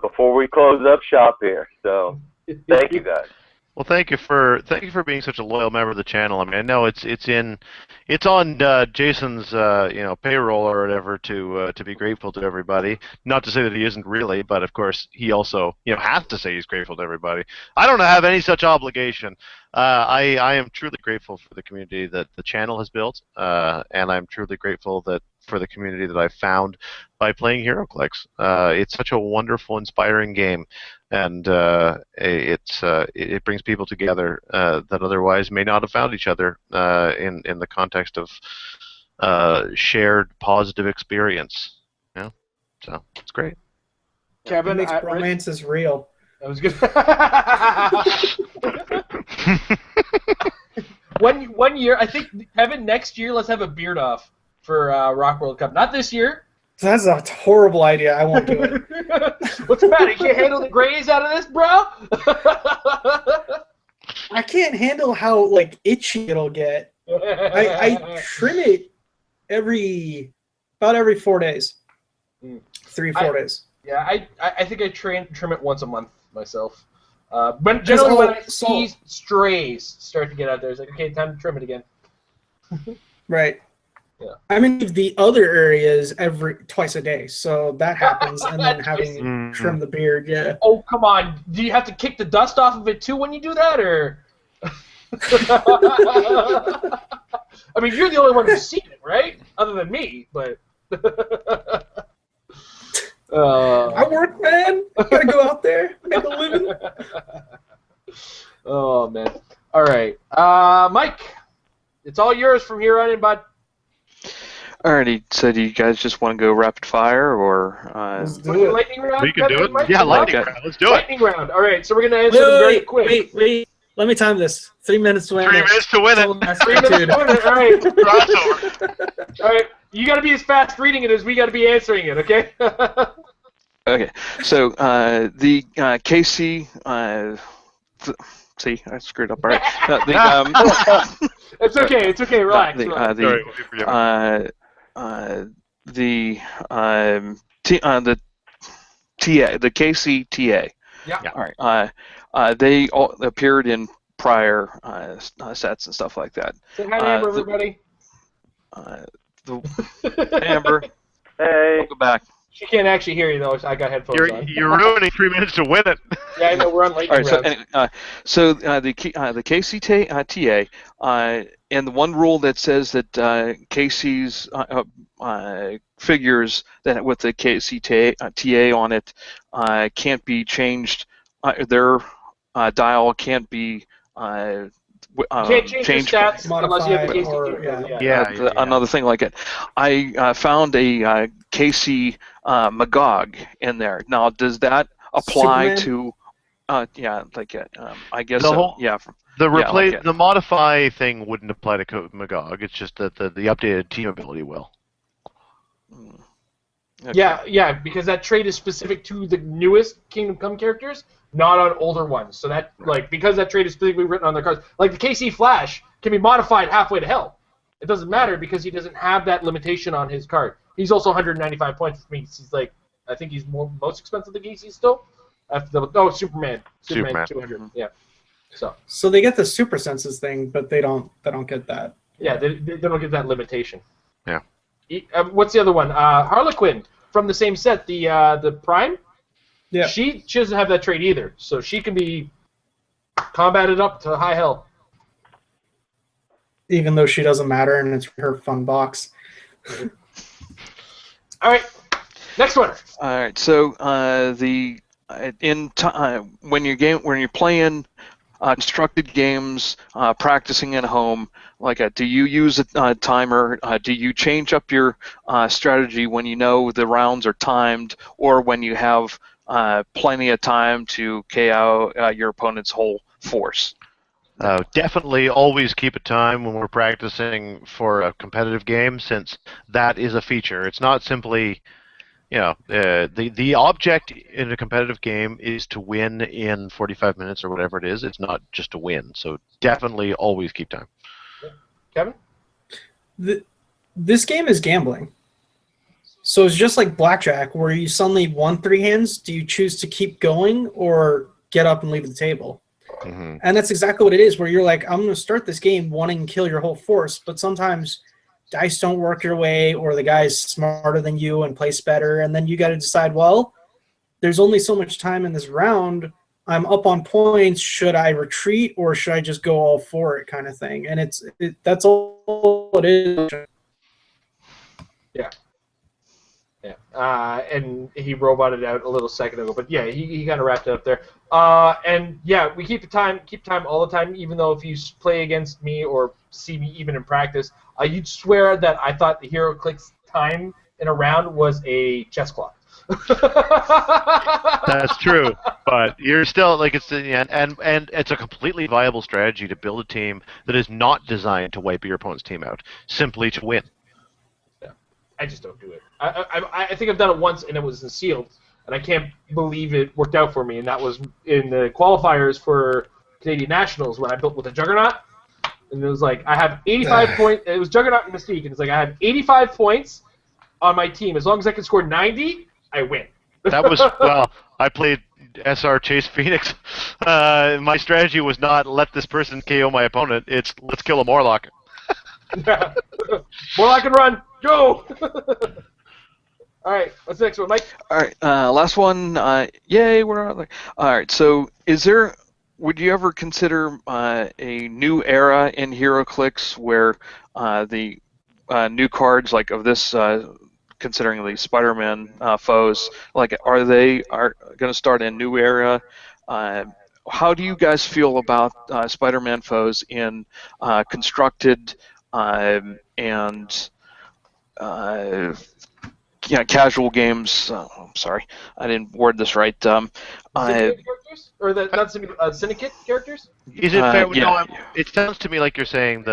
before we close up shop here. So, thank you guys. Well, thank you for being such a loyal member of the channel. I mean, I know it's on Jason's payroll or whatever to be grateful to everybody. Not to say that he isn't really, but of course he also has to say he's grateful to everybody. I don't have any such obligation. I am truly grateful for the community that the channel has built, and I'm truly grateful for the community that I've found by playing HeroClix. It's such a wonderful, inspiring game, and it brings people together that otherwise may not have found each other in the context of shared positive experience. So it's great. Kevin, makes romance is real. That was good. One year, I think, Kevin, next year, let's have a beard off for Rock World Cup. Not this year. That's a horrible idea. I won't do it. What's the matter? You can't handle the grays out of this, bro? I can't handle how itchy it'll get. I trim it about every 4 days. 3-4 days. Yeah, I think I trim it once a month myself. But generally when I see strays start to get out there, it's like, okay, time to trim it again. Right. Yeah. I'm in the other areas twice a day, so that happens, and then having trim the beard, yeah. Oh, come on. Do you have to kick the dust off of it too when you do that, or? I mean, you're the only one who's seen it, right? Other than me, but. I work, man. I gotta go out there. I make a living. Oh man. All right, Mike, it's all yours from here on in, bud. Alrighty, so do you guys just want to go rapid fire, or Let's do it. Lightning round? We can do it. Mike? Yeah, lightning round. Let's do it. Lightning round. All right, so we're gonna answer them very quick. Wait. Let me time this. 3 minutes to win it. 3 minutes to win it. 3 minutes to win it. All right. Crossover. All right. You got to be as fast reading it as we got to be answering it. Okay. Okay, so the KC. See, I screwed up. All right. It's okay. It's okay. Relax. The KCTA. Yeah. All right. They all appeared in prior sets and stuff like that. Say hi to Amber, everybody. Amber. Hey. Welcome back. She can't actually hear you though. So I got headphones on. You're ruining 3 minutes to win it. Yeah, I know. We're on lightning All right. round. So the KCTA and the one rule that says that KC's figures that with the KCTA on it can't be changed. Their dial can't be You can't change the stats unless you have the KC. Another thing like it. I found a KC Magog in there. Now, does that apply Superman? to? I guess The so. whole- Yeah. The modify thing wouldn't apply to Magog. It's just that the updated team ability will. Okay. Yeah, because that trait is specific to the newest Kingdom Come characters, not on older ones. So that, because that trait is specifically written on their cards, like the KC Flash can be modified halfway to hell. It doesn't matter because he doesn't have that limitation on his card. He's also 195 points, which means he's I think he's most expensive than KC still. Superman 200. Yeah. So they get the super senses thing, but they don't get that. Yeah, they don't get that limitation. Yeah. What's the other one? Harlequin from the same set, the Prime. Yeah. She doesn't have that trait either, so she can be combated up to high hell. even though she doesn't matter and it's her fun box. All right, next one. All right. So when you're playing constructed games, practicing at home, do you use a timer? Do you change up your strategy when you know the rounds are timed, or when you have plenty of time to KO your opponent's whole force? Definitely always keep a time when we're practicing for a competitive game, since that is a feature. It's not simply, the object in a competitive game is to win in 45 minutes or whatever it is. It's not just to win. So definitely always keep time. Kevin? This game is gambling. So it's just like blackjack, where you suddenly won 3 hands. Do you choose to keep going or get up and leave the table? Mm-hmm. And that's exactly what it is, where you're like, I'm going to start this game wanting to kill your whole force, but sometimes dice don't work your way, or the guy's smarter than you and plays better, and then you got to decide, well, there's only so much time in this round. I'm up on points. Should I retreat, or should I just go all for it, kind of thing? And that's all it is. Yeah. Yeah. And he roboted out a little second ago, but yeah, he kind of wrapped it up there. And yeah, we keep time all the time, even though if you play against me or see me even in practice, you'd swear that I thought the hero clicks time in a round was a chess clock. That's true, but you're still and it's a completely viable strategy to build a team that is not designed to wipe your opponent's team out, simply to win. Yeah, I just don't do it. I think I've done it once and it was sealed, and I can't believe it worked out for me. And that was in the qualifiers for Canadian Nationals when I built with a Juggernaut, and it was like I have 85 points. It was Juggernaut and Mystique, and it's like I have 85 points on my team. As long as I can score 90. I win. That was, well, I played SR Chase Phoenix. My strategy was not let this person KO my opponent. It's let's kill a Morlock. Morlock and run. Go! All right, what's the next one, Mike? All right, last one. Yay, we're on. All right, so would you ever consider a new era in HeroClix where the new cards of this considering the Spider-Man foes, are going to start a new era? How do you guys feel about Spider-Man foes in constructed and casual games? I'm sorry, I didn't word this right. Syndicate characters? Or not syndicate, syndicate characters? Is it fair? Yeah. It sounds to me like you're saying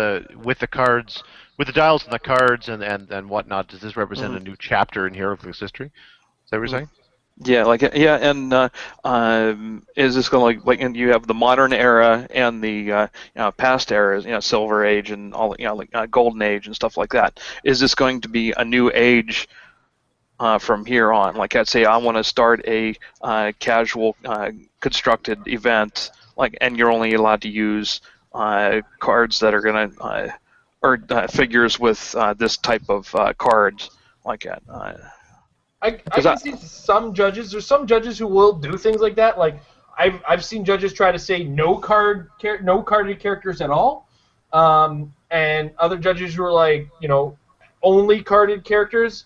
with the cards, with the dials and the cards and whatnot. Does this represent a new chapter in HeroClix history? Is that what you're saying? Yeah, and is this going to and you have the modern era and the past eras, Silver Age and all, Golden Age and stuff like that. Is this going to be a new age from here on? I'd say I want to start a casual constructed event, and you're only allowed to use cards that are going to or figures with this type of cards like that. I can see some judges. There's some judges who will do things like that. I've seen judges try to say no carded characters at all, and other judges who are only carded characters.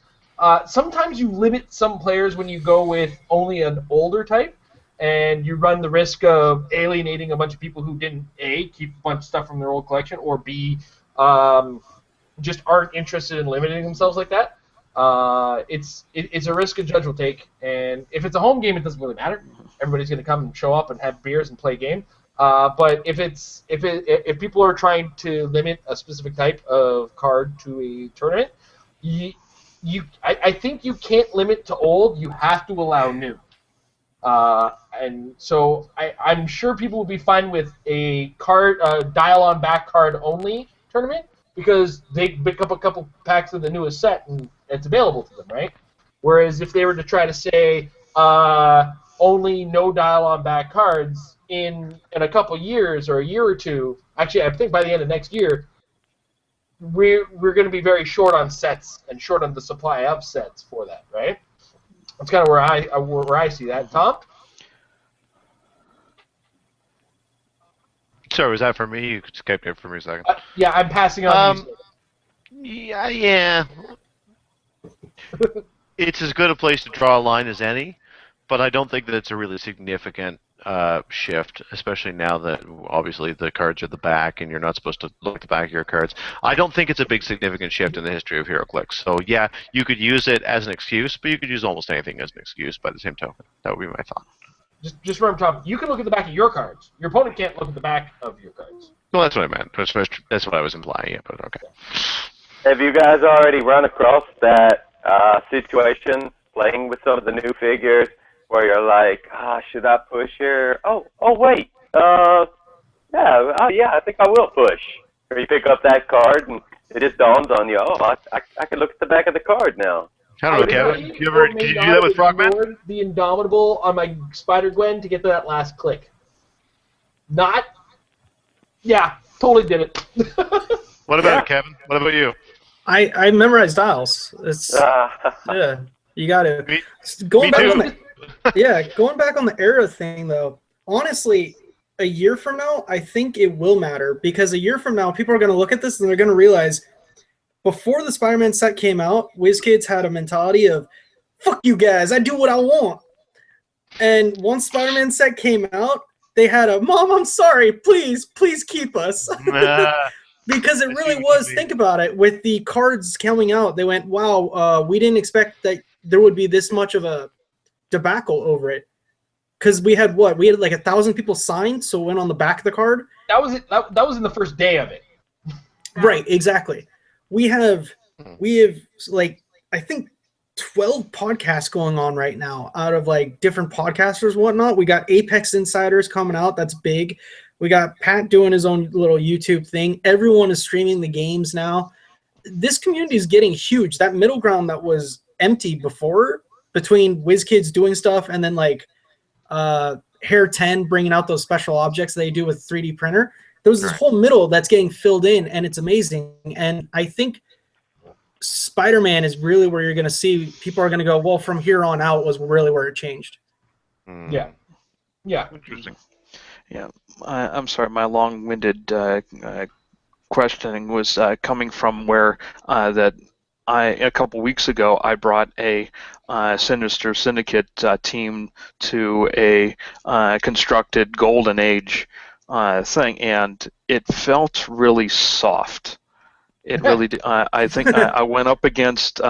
Sometimes you limit some players when you go with only an older type, and you run the risk of alienating a bunch of people who didn't A, keep a bunch of stuff from their old collection, or B, just aren't interested in limiting themselves like that. It's a risk a judge will take, and if it's a home game, it doesn't really matter. Everybody's going to come and show up and have beers and play a game. But if people are trying to limit a specific type of card to a tournament, I think you can't limit to old. You have to allow new. And so I'm sure people will be fine with a dial-on back card only tournament, because they pick up a couple packs of the newest set and it's available to them, right? Whereas if they were to try to say only no dial-on back cards in a couple years or a year or two, actually I think by the end of next year, we're going to be very short on sets and short on the supply of sets for that, right? That's kind of where I see that. Tom? Sorry, was that for me? You Skyped it for me a second. Yeah, I'm passing on. Yeah. It's as good a place to draw a line as any, but I don't think that it's a really significant shift, especially now that obviously the cards are the back and you're not supposed to look at the back of your cards. I don't think it's a big significant shift in the history of HeroClix. So yeah, you could use it as an excuse, but you could use almost anything as an excuse by the same token. That would be my thought. Just remember, Tom, you can look at the back of your cards. Your opponent can't look at the back of your cards. Well, that's what I meant. That's what I was implying, yeah, but okay. Have you guys already run across that situation playing with some of the new figures where you're like, should I push here? Oh, wait. Yeah, I think I will push. Or you pick up that card and it just dawns on you, I can look at the back of the card now. I don't know, Kevin. Did you do that with Frogman? The Indomitable on my Spider-Gwen to get to that last click. Not? Yeah, totally did it. What about it, Kevin? What about you? I memorized dials. It's yeah, you got to. Going back on the era thing though. Honestly, a year from now, I think it will matter because a year from now, people are going to look at this and they're going to realize. Before the Spider-Man set came out, WizKids had a mentality of, fuck you guys, I do what I want. And once Spider-Man set came out, they had a, Mom, I'm sorry, please keep us. Because it really was, think about it, with the cards coming out, they went, wow, we didn't expect that there would be this much of a debacle over it. Because we had what? We had like 1,000 people signed, so it went on the back of the card. That was it. That was in the first day of it. Right, exactly. We have like I think 12 podcasts going on right now out of like different podcasters and whatnot. We got Apex Insiders coming out. That's big. We got Pat doing his own little YouTube thing. Everyone is streaming the games now. This community is getting huge. That middle ground that was empty before between WizKids doing stuff and then like Hair 10 bringing out those special objects they do with 3D printer. There was this whole middle that's getting filled in, and it's amazing. And I think Spider-Man is really where you're going to see people are going to go, well, from here on out was really where it changed. Yeah. Interesting. Yeah, I'm sorry, my long-winded questioning was coming from where a couple weeks ago I brought a Sinister Syndicate team to a constructed Golden Age thing, and it felt really soft. It really did. I think I went up against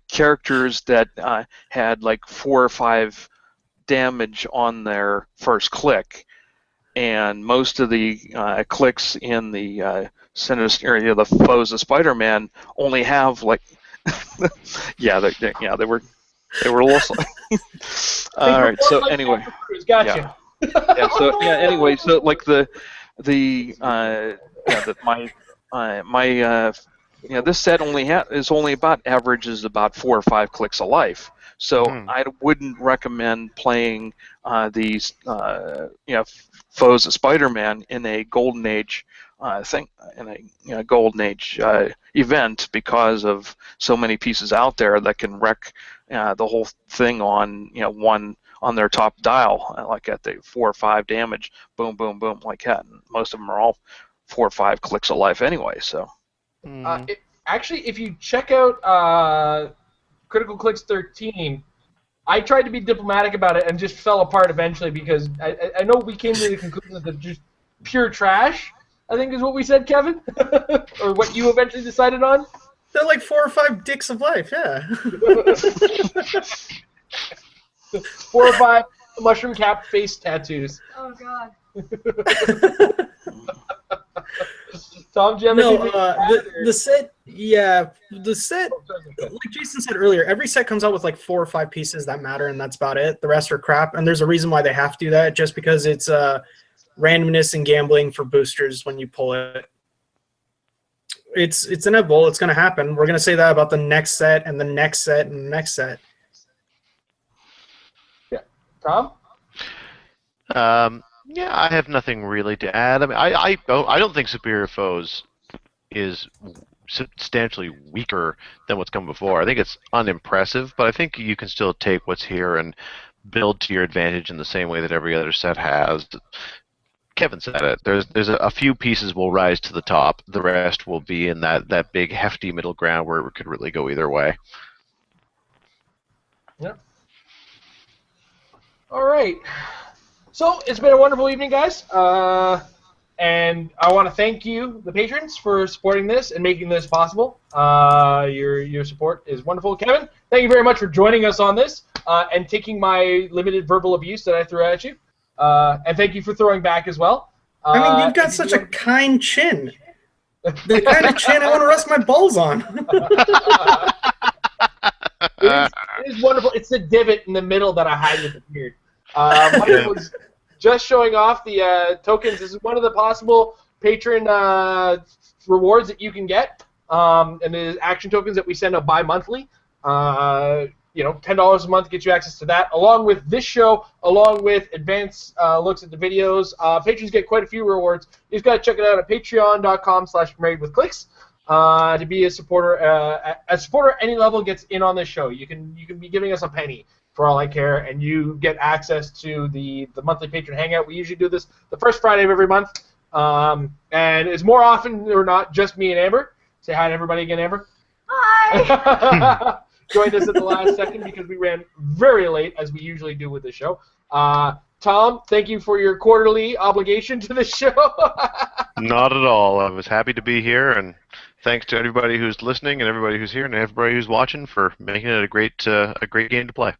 characters that had like 4 or 5 damage on their first click, and most of the clicks in the Sinister, the foes of Spider-Man only have like they were a little. All right, so anyway, gotcha. Anyway, so like this set only about averages about 4 or 5 clicks a life. So I wouldn't recommend playing these foes of Spider-Man in a Golden Age Golden Age event because of so many pieces out there that can wreck the whole thing on one on their top dial, like at the 4 or 5 damage, boom, boom, boom, like that. And most of them are all 4 or 5 clicks of life anyway. So, actually, if you check out Critical Clicks 13, I tried to be diplomatic about it and just fell apart eventually because I know we came to the conclusion that they're just pure trash. I think is what we said, Kevin, or what you eventually decided on. They're like 4 or 5 dicks of life, yeah. 4 or 5 mushroom cap face tattoos. Oh God. Tom, do you have the set, like Jason said earlier, every set comes out with like 4 or 5 pieces that matter, and that's about it. The rest are crap, and there's a reason why they have to do that, just because it's randomness and gambling for boosters when you pull it. It's inevitable. It's going to happen. We're going to say that about the next set and the next set and the next set. Yeah. Tom? Yeah, I have nothing really to add. I mean, I don't think Superior Foes is substantially weaker than what's come before. I think it's unimpressive, but I think you can still take what's here and build to your advantage in the same way that every other set has. Kevin said it. There's a few pieces will rise to the top. The rest will be in that big hefty middle ground where it could really go either way. Yep. All right. So it's been a wonderful evening, guys. And I want to thank you, the patrons, for supporting this and making this possible. Your support is wonderful. Kevin, thank you very much for joining us on this and taking my limited verbal abuse that I threw at you. And thank you for throwing back as well. I mean, you've got such a kind chin. The kind of chin I want to rest my balls on. It is wonderful. It's the divot in the middle that I hide with the beard. Mike was just showing off the tokens. This is one of the possible patron rewards that you can get, and the action tokens that we send out bi-monthly. $10 a month gets you access to that, along with this show, along with advanced looks at the videos. Patrons get quite a few rewards. You just got to check it out at patreon.com/marriedwithclicks. To be a supporter, a supporter at any level gets in on this show. You can be giving us a penny for all I care, and you get access to the monthly patron hangout. We usually do this the first Friday of every month, and it's more often or not just me and Amber. Say hi to everybody again, Amber. Hi. Joined us at the last second because we ran very late, as we usually do with the show. Tom, thank you for your quarterly obligation to the show. Not at all. I was happy to be here, and thanks to everybody who's listening and everybody who's here and everybody who's watching for making it a great game to play.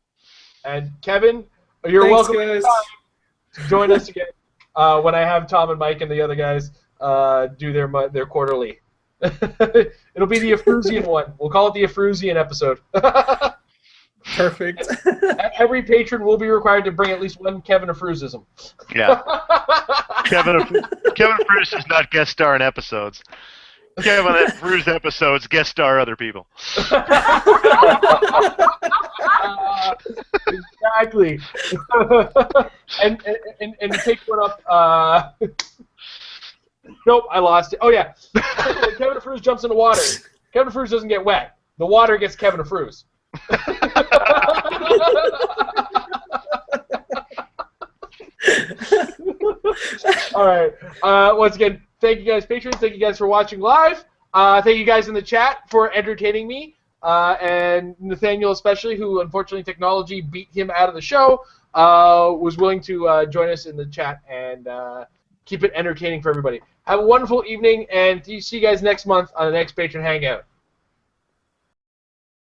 And Kevin, you're Thanks, welcome guys. to join us again when I have Tom and Mike and the other guys do their quarterly. It'll be the Afrusian one. We'll call it the Afrusian episode. Perfect. Every patron will be required to bring at least one Kevin Afrusism. Yeah. Kevin Afrus does not guest star in episodes. Kevin Afrus episodes guest star other people. Exactly. and to take one up. Nope, I lost it. Oh yeah, Kevin Afrus jumps in the water. Kevin Afrus doesn't get wet. The water gets Kevin Afrus. All right. Once again, thank you guys, patrons. Thank you guys for watching live. Thank you guys in the chat for entertaining me, and Nathaniel especially, who unfortunately technology beat him out of the show, was willing to join us in the chat and keep it entertaining for everybody. Have a wonderful evening, and see you guys next month on the next Patron Hangout.